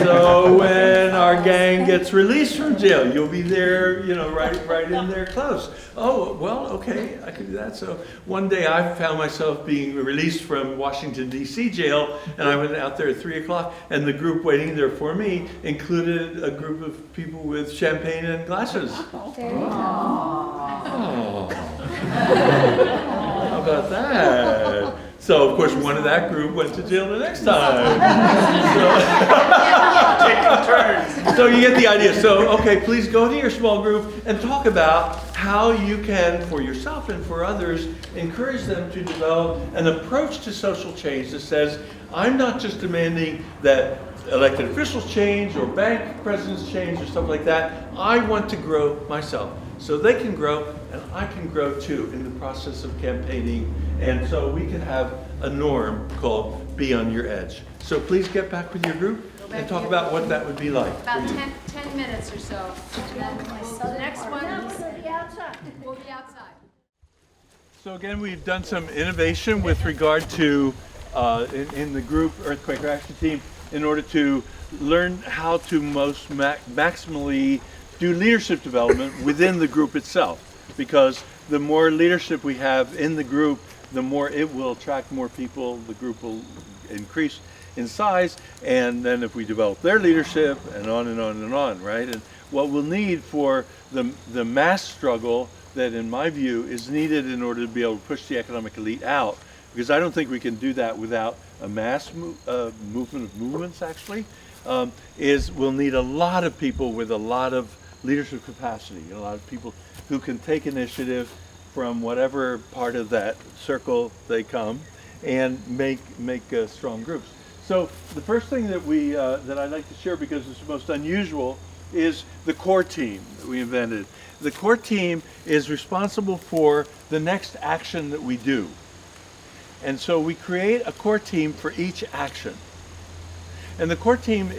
Speaker 1: So when our gang gets released from jail, you'll be there, right in there close. Oh, well, okay, I can do that. So one day I found myself being released from Washington, D.C. jail, and I went out there at 3 o'clock, and the group waiting there for me included a group of people with champagne and glasses. Oh. How about that? So, of course, one of that group went to jail the next time. So you get the idea. So, okay, please go to your small group and talk about how you can, for yourself and for others, encourage them to develop an approach to social change that says, I'm not just demanding that elected officials change or bank presidents change or stuff like that. I want to grow myself. So they can grow and I can grow too in the process of campaigning. And so we can have a norm called Be on Your Edge. So please get back with your group and talk about what that would be like.
Speaker 8: About 10 minutes or so. And then the next one, we'll be outside.
Speaker 1: So again, we've done some innovation with regard to, in the group Earthquake Action Team, in order to learn how to most maximally do leadership development within the group itself. Because the more leadership we have in the group, the more it will attract more people, the group will increase in size, and then if we develop their leadership, and on and on and on, right? And what we'll need for the mass struggle that, in my view, is needed in order to be able to push the economic elite out, because I don't think we can do that without a mass movement of movements, actually, is we'll need a lot of people with a lot of leadership capacity, a lot of people who can take initiative from whatever part of that circle they come and make strong groups. So the first thing that that I'd like to share, because it's the most unusual, is the core team that we invented. The core team is responsible for the next action that we do. And so we create a core team for each action. And the core team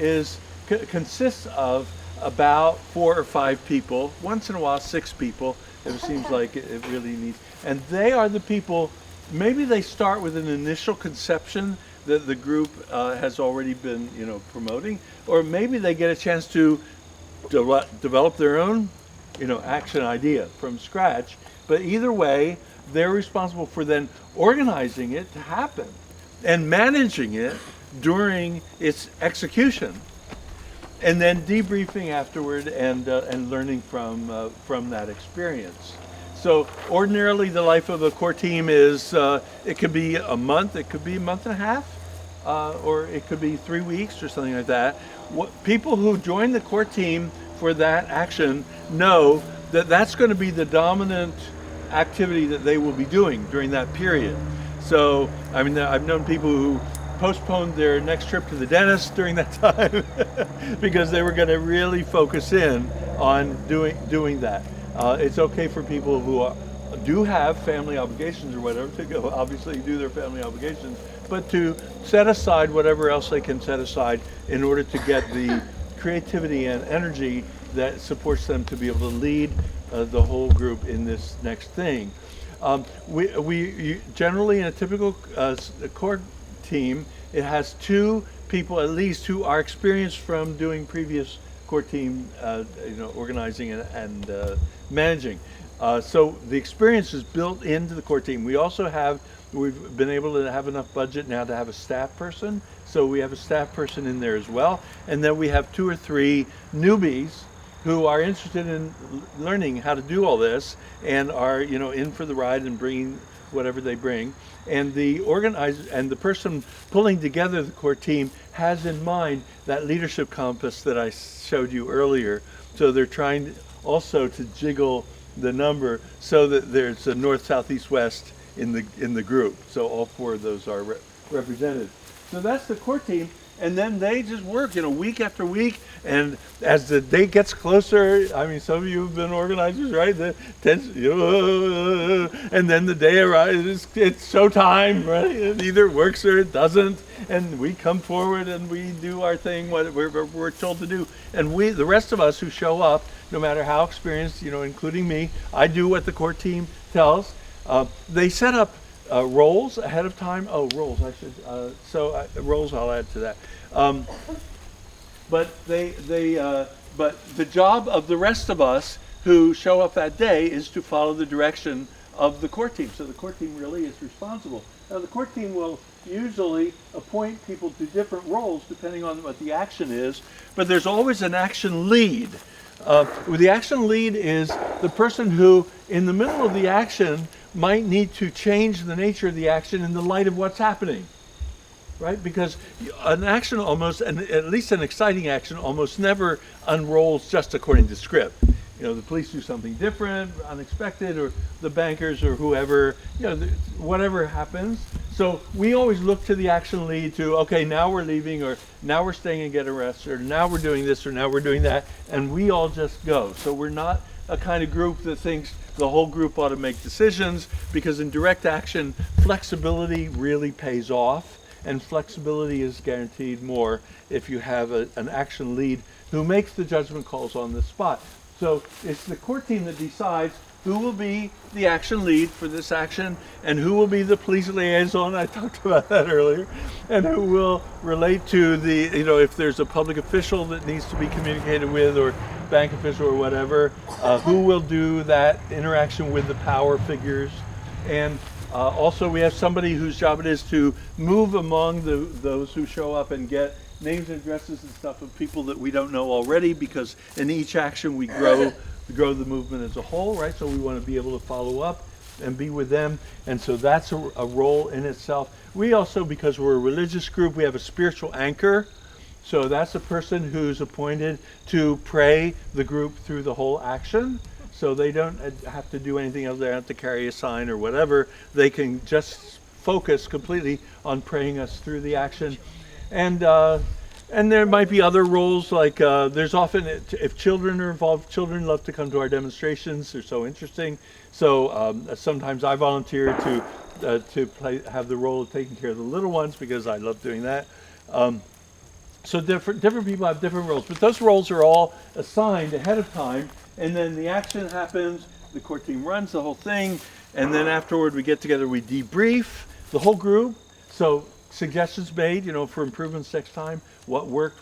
Speaker 1: consists of about 4 or 5 people, once in a while 6 people, if it seems like it really needs. And they are the people, maybe they start with an initial conception that the group has already been promoting, or maybe they get a chance to develop their own action idea from scratch. But either way, they're responsible for then organizing it to happen and managing it during its execution, and then debriefing afterward and learning from that experience. So ordinarily the life of a core team is, it could be a month, it could be a month and a half, or it could be 3 weeks or something like that. People who join the core team for that action know that that's going to be the dominant activity that they will be doing during that period. So, I mean, I've known people who postponed their next trip to the dentist during that time because they were going to really focus in on doing that. It's okay for people who do have family obligations or whatever to go obviously do their family obligations, but to set aside whatever else they can set aside in order to get the creativity and energy that supports them to be able to lead the whole group in this next thing. We generally, in a typical core team, it has 2 people at least who are experienced from doing previous core team organizing and managing. So the experience is built into the core team. We've been able to have enough budget now to have a staff person, so we have a staff person in there as well. And then we have 2 or 3 newbies who are interested in learning how to do all this and are in for the ride and bringing whatever they bring. And the organizer and the person pulling together the core team has in mind that leadership compass that I showed you earlier. So they're trying also to jiggle the number so that there's a north, south, east, west in the group. So all 4 of those are represented. So that's the core team. And then they just work, week after week. And as the day gets closer, I mean, some of you have been organizers, right? And then the day arrives, it's showtime, right? It either works or it doesn't. And we come forward and we do our thing, what we're told to do. And the rest of us who show up, no matter how experienced, including me, I do what the core team tells. They set up roles ahead of time. Oh, roles, I should, roles I'll add to that. But but the job of the rest of us who show up that day is to follow the direction of the core team. So the core team really is responsible. Now the core team will usually appoint people to different roles depending on what the action is, but there's always an action lead. The action lead is the person who, in the middle of the action, might need to change the nature of the action in the light of what's happening, right? Because an action almost, and at least an exciting action, almost never unrolls just according to script. The police do something different, unexpected, or the bankers or whoever, whatever happens. So we always look to the action lead to, okay, now we're leaving, or now we're staying and get arrested, or now we're doing this, or now we're doing that, and we all just go. So we're not a kind of group that thinks the whole group ought to make decisions, because in direct action, flexibility really pays off, and flexibility is guaranteed more if you have an action lead who makes the judgment calls on the spot. So it's the core team that decides who will be the action lead for this action and who will be the police liaison, I talked about that earlier, and who will relate to the, if there's a public official that needs to be communicated with, or bank official or whatever, who will do that interaction with the power figures. And also we have somebody whose job it is to move among those who show up and get names and addresses and stuff of people that we don't know already, because in each action we grow the movement as a whole, right? So we want to be able to follow up and be with them, and so that's a role in itself. We also, because we're a religious group, we have a spiritual anchor. So that's a person who's appointed to pray the group through the whole action. So they don't have to do anything else. They don't have to carry a sign or whatever. They can just focus completely on praying us through the action. And there might be other roles, like there's often, if children are involved, children love to come to our demonstrations. They're so interesting. So sometimes I volunteer to have the role of taking care of the little ones, because I love doing that. So different people have different roles, but those roles are all assigned ahead of time, and then the action happens, the core team runs the whole thing, and then afterward we get together, we debrief the whole group. So suggestions made, for improvements next time, what worked,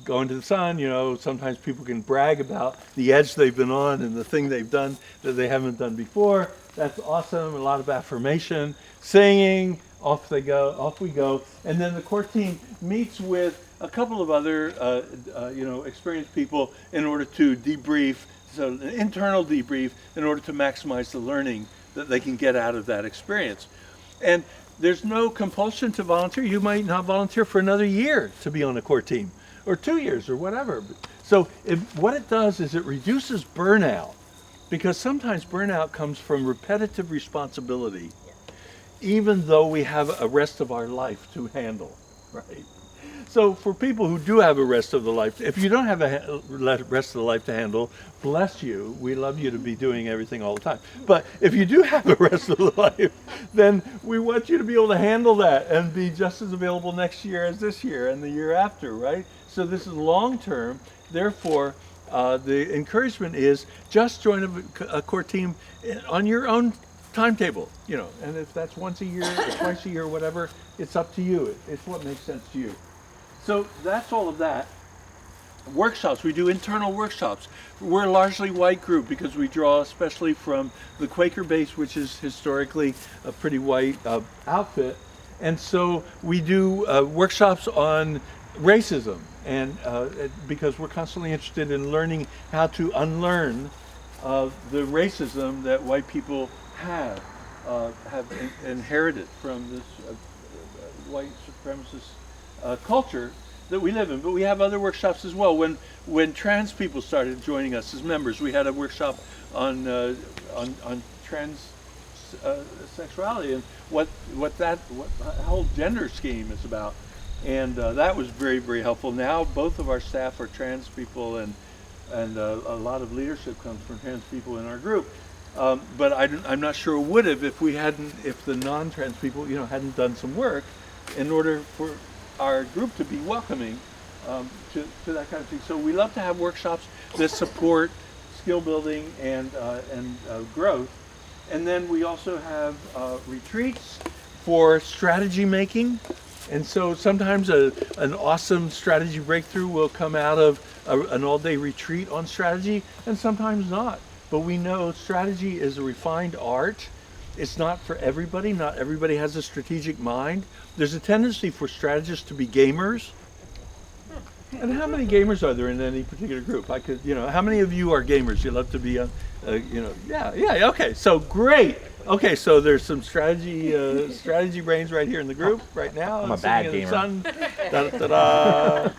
Speaker 1: go into the sun, sometimes people can brag about the edge they've been on and the thing they've done that they haven't done before. That's awesome, a lot of affirmation, singing, off we go. And then the core team meets with a couple of other, experienced people in order to debrief, so an internal debrief, in order to maximize the learning that they can get out of that experience. And there's no compulsion to volunteer. You might not volunteer for another year to be on a core team, or 2 years, or whatever. So what it does is it reduces burnout, because sometimes burnout comes from repetitive responsibility, even though we have a rest of our life to handle, right? So for people who do have a rest of the life, if you don't have a rest of the life to handle, bless you. We love you to be doing everything all the time. But if you do have a rest of the life, then we want you to be able to handle that and be just as available next year as this year and the year after, right? So this is long term. Therefore, the encouragement is just join a core team on your own timetable, and if that's once a year or twice a year or whatever, it's up to you. It's what makes sense to you. So that's all of that. Workshops, we do internal workshops. We're a largely white group because we draw especially from the Quaker base, which is historically a pretty white outfit. And so we do workshops on racism, and because we're constantly interested in learning how to unlearn the racism that white people have. have inherited from this white supremacist culture that we live in. But we have other workshops as well. When trans people started joining us as members, we had a workshop on trans sexuality and what the whole gender scheme is about. And that was very, very helpful. Now both of our staff are trans people, and a lot of leadership comes from trans people in our group. But I'm not sure it would have if the non-trans people, hadn't done some work in order for our group to be welcoming to that kind of thing. So we love to have workshops that support skill building and growth. And then we also have retreats for strategy making. And so sometimes an awesome strategy breakthrough will come out of an all-day retreat on strategy, and sometimes not. But we know strategy is a refined art. It's not for everybody. Not everybody has a strategic mind. There's a tendency for strategists to be gamers. And how many gamers are there in any particular group? How many of you are gamers? You love to be, okay, so great. Okay, so there's some strategy brains right here in the group right now.
Speaker 14: I'm a bad gamer.
Speaker 1: Da-da-da-da.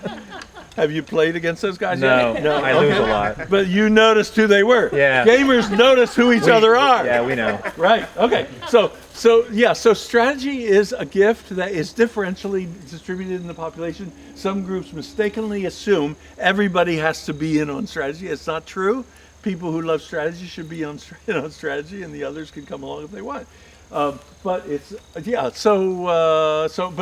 Speaker 1: Have you played against those guys
Speaker 14: No,
Speaker 1: yet?
Speaker 14: I lose a lot.
Speaker 1: But you noticed who they were.
Speaker 14: Yeah.
Speaker 1: Gamers notice who each other are.
Speaker 14: Yeah, we know.
Speaker 1: Right, okay. So strategy is a gift that is differentially distributed in the population. Some groups mistakenly assume everybody has to be in on strategy. It's not true. People who love strategy should be on strategy, and the others can come along if they want. But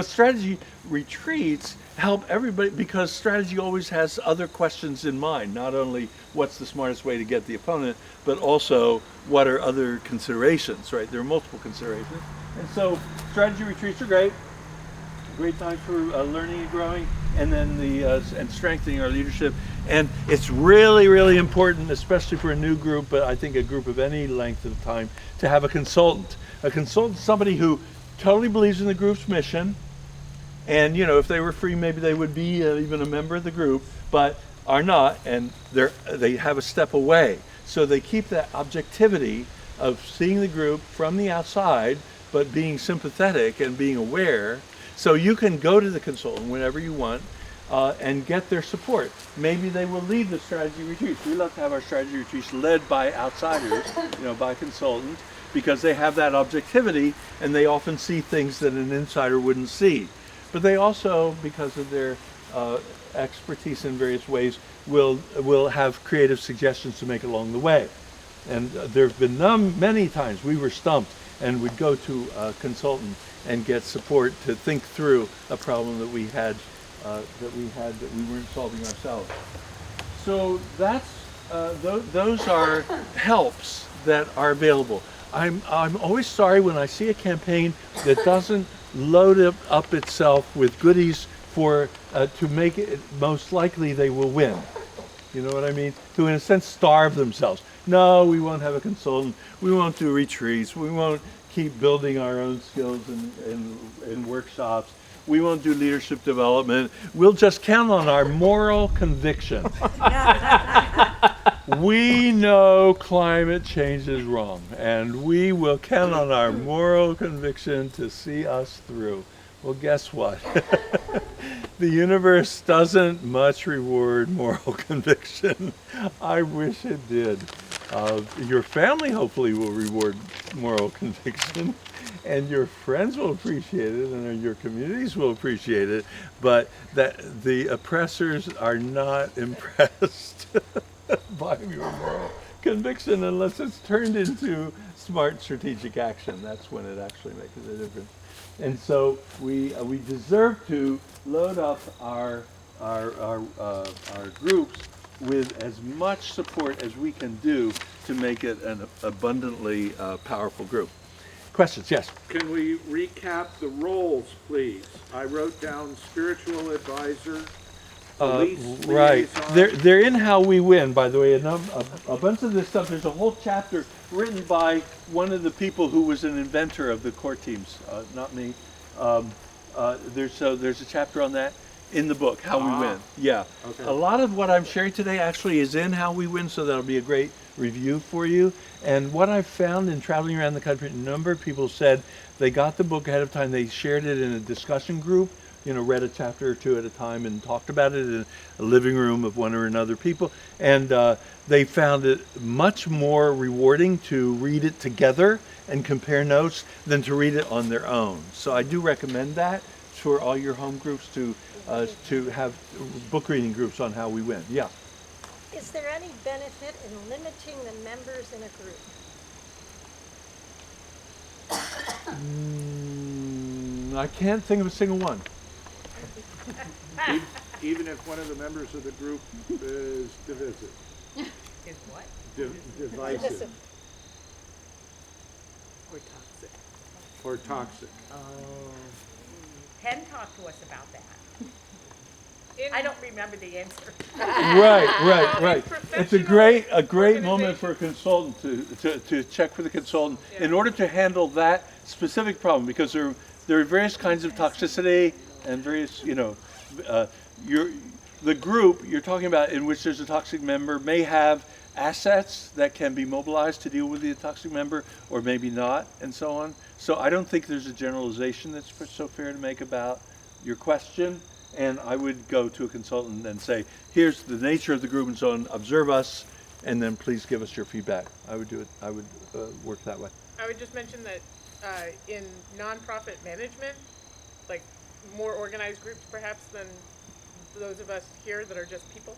Speaker 1: strategy retreats help everybody, because strategy always has other questions in mind, not only what's the smartest way to get the opponent, but also what are other considerations, right? There are multiple considerations. And so strategy retreats are great time for learning and growing, and then and strengthening our leadership. And it's really, really important, especially for a new group, but I think a group of any length of time, to have a consultant. A consultant, somebody who totally believes in the group's mission, and if they were free, maybe they would be even a member of the group, but are not, and they have a step away. So they keep that objectivity of seeing the group from the outside, but being sympathetic and being aware. So you can go to the consultant whenever you want and get their support. Maybe they will lead the strategy retreats. We love to have our strategy retreats led by outsiders, by consultants, because they have that objectivity and they often see things that an insider wouldn't see. But they also, because of their expertise in various ways, will have creative suggestions to make along the way. And there have been many times we were stumped and would go to a consultant and get support to think through a problem that we weren't solving ourselves. So that's those are helps that are available. I'm always sorry when I see a campaign that doesn't load up itself with goodies to make it most likely they will win. You know what I mean? To in a sense starve themselves. No, we won't have a consultant. We won't do retreats. We won't keep building our own skills in workshops. We won't do leadership development. We'll just count on our moral conviction. We know climate change is wrong, and we will count on our moral conviction to see us through. Well, guess what? The universe doesn't much reward moral conviction. I wish it did. Your family hopefully will reward moral conviction, and your friends will appreciate it, and your communities will appreciate it, but that the oppressors are not impressed by your moral conviction unless it's turned into smart strategic action. That's when it actually makes a difference. And so we deserve to load up our groups with as much support as we can do to make it an abundantly powerful group. Questions? Yes.
Speaker 5: Can we recap the roles, please? I wrote down spiritual advisor, police
Speaker 1: Right.
Speaker 5: liaison.
Speaker 1: They're in How We Win, by the way. A bunch of this stuff, there's a whole chapter written by one of the people who was an inventor of the core teams, not me. There's a chapter on that in the book, How We Win. Yeah.
Speaker 5: Okay.
Speaker 1: A lot of what I'm sharing today actually is in How We Win, so that'll be a great review for you. And what I've found in traveling around the country, a number of people said they got the book ahead of time, they shared it in a discussion group, read a chapter or two at a time and talked about it in a living room of one or another people. And they found it much more rewarding to read it together and compare notes than to read it on their own. So I do recommend that for all your home groups to have book reading groups on how we win. Yeah.
Speaker 15: Is there any benefit in limiting the members in a group?
Speaker 1: I can't think of a single one.
Speaker 5: Even if one of the members of the group is divisive.
Speaker 7: Is what?
Speaker 5: Divisive
Speaker 7: Or toxic.
Speaker 5: or toxic.
Speaker 7: Penn talked to us about that. I don't remember the answer.
Speaker 1: Right. It's a great moment for a consultant to check with the consultant in order to handle that specific problem, because there are various kinds of toxicity and various, the group you're talking about in which there's a toxic member may have assets that can be mobilized to deal with the toxic member, or maybe not, and so on. So I don't think there's a generalization that's so fair to make about your question. And I would go to a consultant and say, here's the nature of the group and so on, observe us, and then please give us your feedback. I would do it, I would work that way.
Speaker 9: I would just mention that in nonprofit management, like more organized groups perhaps than those of us here that are just people,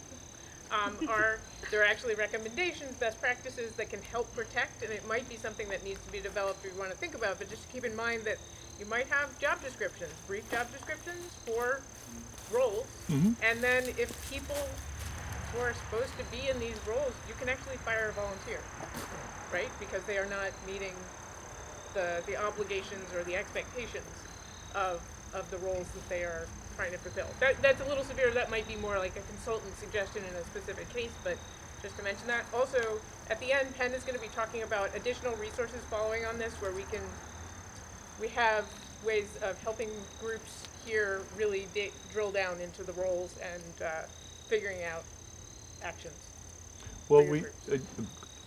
Speaker 9: there are actually recommendations, best practices that can help protect, and it might be something that needs to be developed or you want to think about, but just keep in mind that you might have job descriptions, brief job descriptions for roles, and then if people who are supposed to be in these roles, you can actually fire a volunteer, right? Because they are not meeting the obligations or the expectations of the roles that they are trying to fulfill. That's a little severe. That might be more like a consultant suggestion in a specific case, but just to mention that. Also, at the end, Penn is going to be talking about additional resources following on this, where we have ways of helping groups here really drill down into the roles and figuring out actions.
Speaker 1: Well,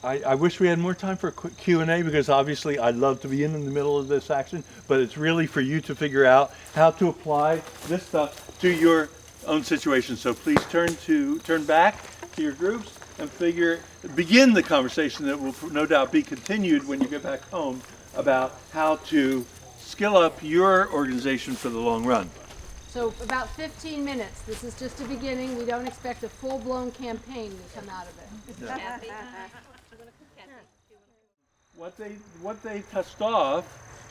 Speaker 1: I wish we had more time for a quick Q&A, because obviously I'd love to be in the middle of this action, but it's really for you to figure out how to apply this stuff to your own situation. So please turn back to your groups and begin the conversation that will no doubt be continued when you get back home about how to skill up your organization for the long run.
Speaker 8: So about 15 minutes. This is just a beginning. We don't expect a full-blown campaign to come out of it.
Speaker 1: What they touched off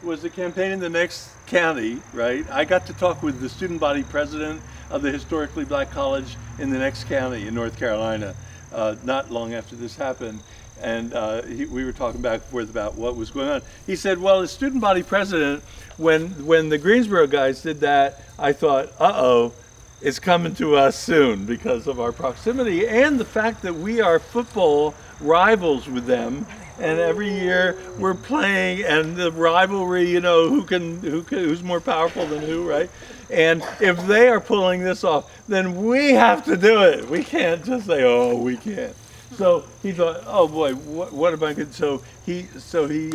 Speaker 1: was the campaign in the next county, right? I got to talk with the student body president of the historically black college in the next county in North Carolina, not long after this happened. And we were talking back and forth about what was going on. He said, well, as student body president, when the Greensboro guys did that, I thought, uh-oh, it's coming to us soon because of our proximity and the fact that we are football rivals with them. And every year we're playing, and the rivalry, who's more powerful than who, right? And if they are pulling this off, then we have to do it. We can't just say, oh, we can't. So he thought, oh boy, what am I going to? So he,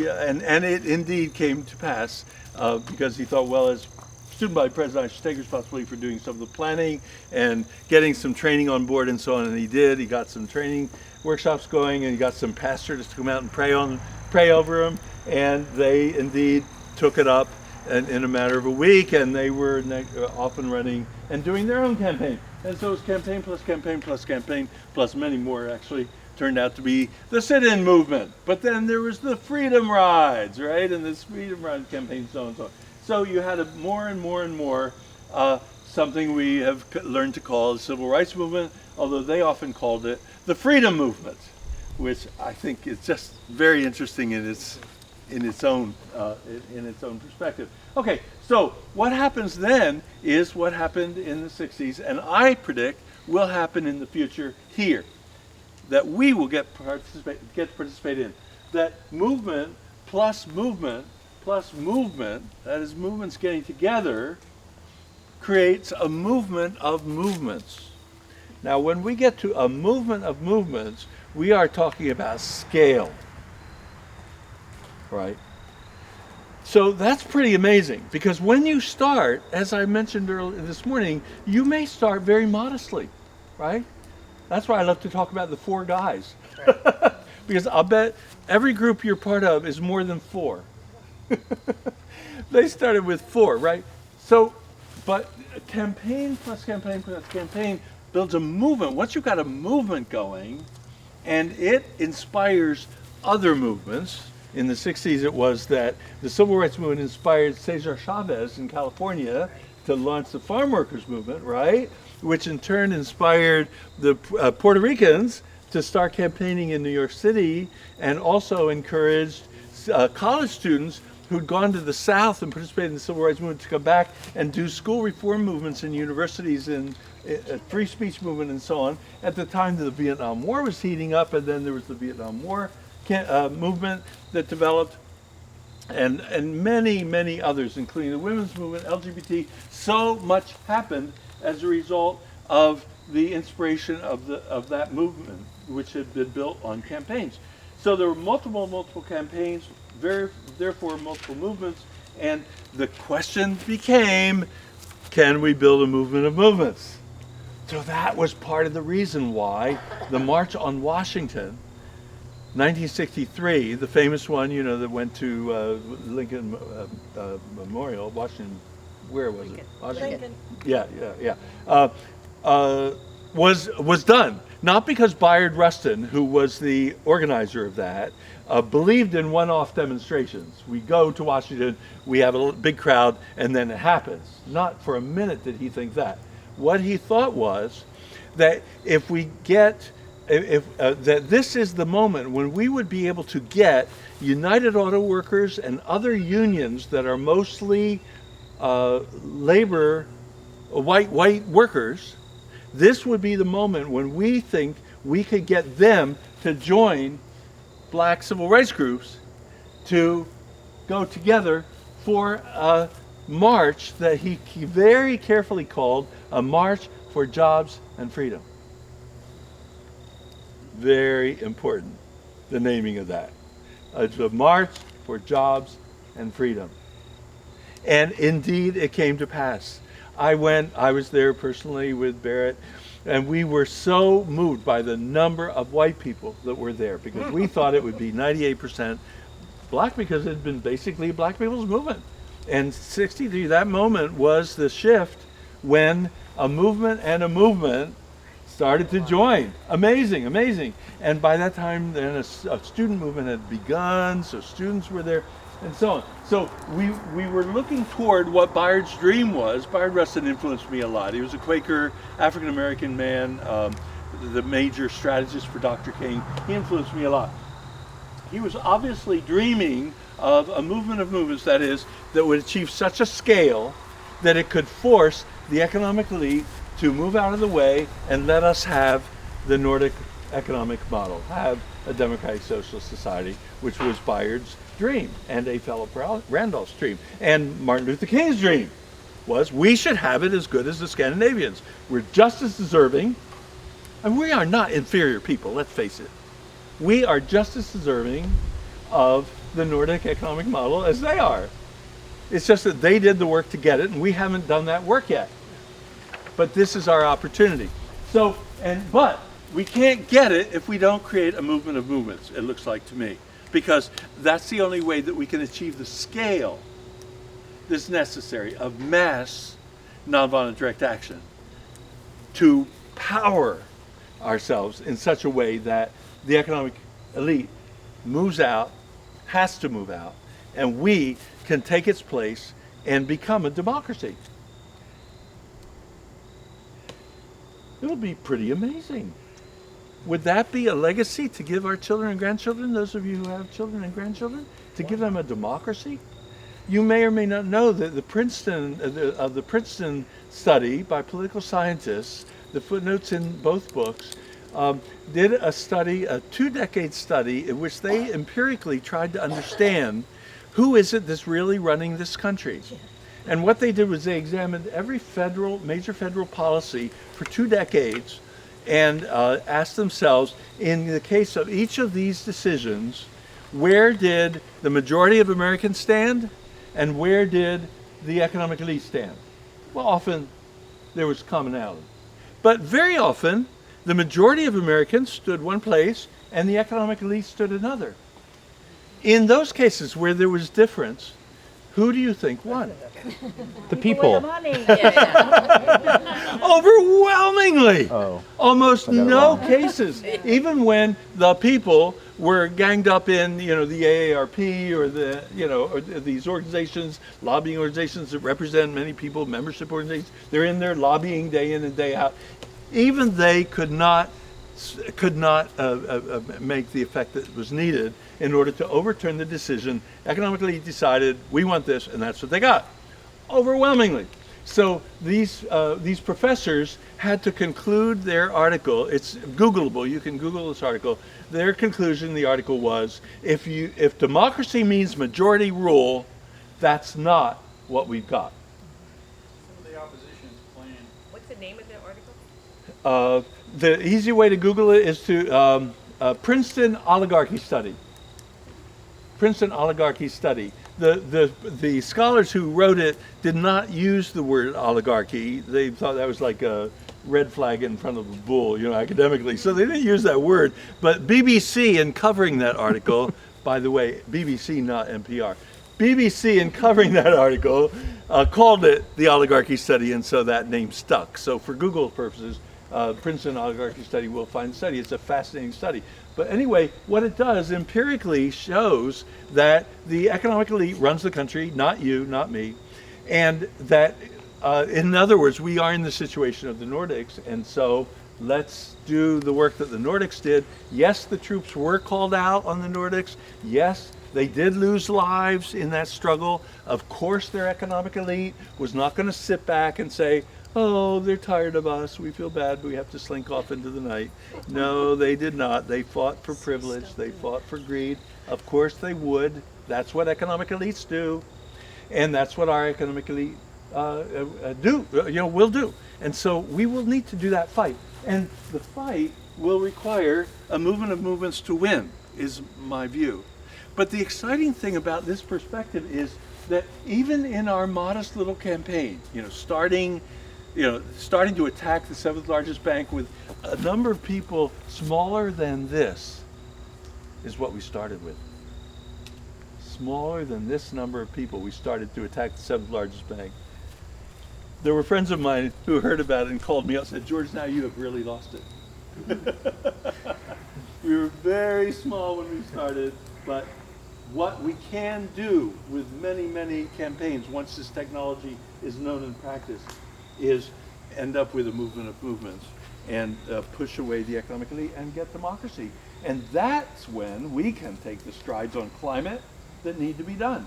Speaker 1: and it indeed came to pass, because he thought, well, as student body president, I should take responsibility for doing some of the planning and getting some training on board and so on. And he did. He got some training workshops going, and he got some pastors to come out and pray over him. And they indeed took it up in a matter of a week, and they were off and running and doing their own campaign. And so it was campaign plus campaign plus campaign plus many more actually turned out to be the sit-in movement. But then there was the freedom rides, right? And this freedom ride campaign, so and so. So you had more and more and more something we have learned to call the civil rights movement, although they often called it the freedom movement, which I think is just very interesting in its own perspective. Okay, so what happens then is what happened in the 60s, and I predict will happen in the future here, that we will get to participate in. That movement plus movement, that is movements getting together, creates a movement of movements. Now when we get to a movement of movements, We are talking about scale, right? So that's pretty amazing, because when you start, as I mentioned earlier this morning, you may start very modestly, right? That's why I love to talk about the 4 guys. Because I'll bet every group you're part of is more than 4. They started with 4, right? So, but campaign plus campaign plus campaign builds a movement. Once you've got a movement going, and it inspires other movements. In the 60s, it was that the civil rights movement inspired Cesar Chavez in California to launch the farm workers movement, right? Which in turn inspired the Puerto Ricans to start campaigning in New York City, and also encouraged college students who'd gone to the South and participated in the civil rights movement to come back and do school reform movements in universities and free speech movement and so on. At the time the Vietnam War was heating up, and then there was the Vietnam War movement that developed, and many others, including the women's movement, LGBT. So much happened as a result of the inspiration of that movement, which had been built on campaigns. So there were multiple campaigns, therefore multiple movements, and the question became, can we build a movement of movements? So that was part of the reason why the March on Washington, 1963, the famous one, you know, that went to Lincoln Memorial, Washington, where was it? Washington.
Speaker 15: Lincoln.
Speaker 1: Was done. Not because Bayard Rustin, who was the organizer of that, believed in one-off demonstrations. We go to Washington, we have a big crowd, and then it happens. Not for a minute did he think that. What he thought was that if we get, that this is the moment when we would be able to get United Auto Workers and other unions that are mostly labor, white workers. This would be the moment when we think we could get them to join black civil rights groups to go together for a march that he very carefully called a march for jobs and freedom. Very important, the naming of that. It's a march for jobs and freedom. And indeed, it came to pass. I was there personally with Barrett, and we were so moved by the number of white people that were there, because we thought it would be 98% black, because it had been basically black people's movement. And 63, that moment was the shift when a movement and a movement started to join. Amazing. And by that time, then a student movement had begun, so students were there, and so on. So we were looking toward what Bayard's dream was. Bayard Rustin influenced me a lot. He was a Quaker, African-American man, the major strategist for Dr. King. He influenced me a lot. He was obviously dreaming of a movement of movements, that would achieve such a scale that it could force the economic elite to move out of the way and let us have the Nordic economic model, have a democratic socialist society, which was Bayard's dream and A. Philip Randolph's dream. And Martin Luther King's dream was we should have it as good as the Scandinavians. We're just as deserving, and we are not inferior people, let's face it. We are just as deserving of the Nordic economic model as they are. It's just that they did the work to get it, and we haven't done that work yet. But this is our opportunity. But we can't get it if we don't create a movement of movements, it looks like to me. Because that's the only way that we can achieve the scale that's necessary of mass nonviolent direct action to power ourselves in such a way that the economic elite moves out, has to move out, and we can take its place and become a democracy. It'll be pretty amazing. Would that be a legacy to give our children and grandchildren, those of you who have children and grandchildren, to give them a democracy? You may or may not know that the Princeton study by political scientists, the footnotes in both books, did a study, a 2-decade study, in which they empirically tried to understand who is it that's really running this country. And what they did was they examined every major federal policy for 2 decades and ask themselves, in the case of each of these decisions, where did the majority of Americans stand, and where did the economic elite stand? Well, often there was commonality. But very often, the majority of Americans stood one place, and the economic elite stood another. In those cases where there was difference, who do you think won?
Speaker 14: The people.
Speaker 1: Overwhelmingly!
Speaker 14: Oh.
Speaker 1: Almost
Speaker 14: I got it
Speaker 1: no
Speaker 14: wrong.
Speaker 1: cases. Even when the people were ganged up in, the AARP or or these organizations, lobbying organizations that represent many people, membership organizations, they're in there lobbying day in and day out. Even they could not make the effect that was needed in order to overturn the decision. Economically decided, we want this, and that's what they got, overwhelmingly. So these professors had to conclude their article. It's Googleable. You can Google this article. Their conclusion in the article was, if democracy means majority rule, that's not what we've got.
Speaker 5: The opposition's plan.
Speaker 2: What's the name of the article?
Speaker 1: The easy way to Google it is to Princeton Oligarchy Study. Princeton Oligarchy Study. The scholars who wrote it did not use the word oligarchy. They thought that was like a red flag in front of a bull, academically. So they didn't use that word. But BBC, in covering that article, by the way, BBC, not NPR. BBC, in covering that article, called it the Oligarchy Study, and so that name stuck. So for Google purposes, Princeton Oligarchy Study will find the study. It's a fascinating study. But anyway, what it does empirically shows that the economic elite runs the country, not you, not me, and that, in other words, we are in the situation of the Nordics, and so let's do the work that the Nordics did. Yes, the troops were called out on the Nordics. Yes, they did lose lives in that struggle. Of course, their economic elite was not going to sit back and say, oh, they're tired of us, we feel bad, but we have to slink off into the night. No, they did not. They fought for privilege. They fought for greed. Of course they would. That's what economic elites do. And that's what our economic elite will do. And so we will need to do that fight. And the fight will require a movement of movements to win, is my view. But the exciting thing about this perspective is that even in our modest little campaign, starting to attack the seventh largest bank with a number of people smaller than this is what we started with. Smaller than this number of people, we started to attack the seventh largest bank. There were friends of mine who heard about it and called me up and said, George, now you have really lost it. We were very small when we started, but what we can do with many, many campaigns once this technology is known in practice is end up with a movement of movements and push away the economic elite and get democracy. And that's when we can take the strides on climate that need to be done.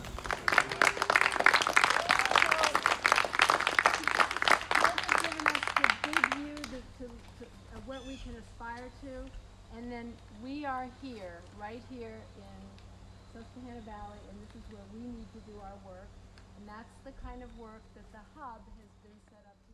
Speaker 8: Of what we can aspire to, and then we are here, right here in Susquehanna Valley, and this is where we need to do our work, and that's the kind of work that the hub has been set up to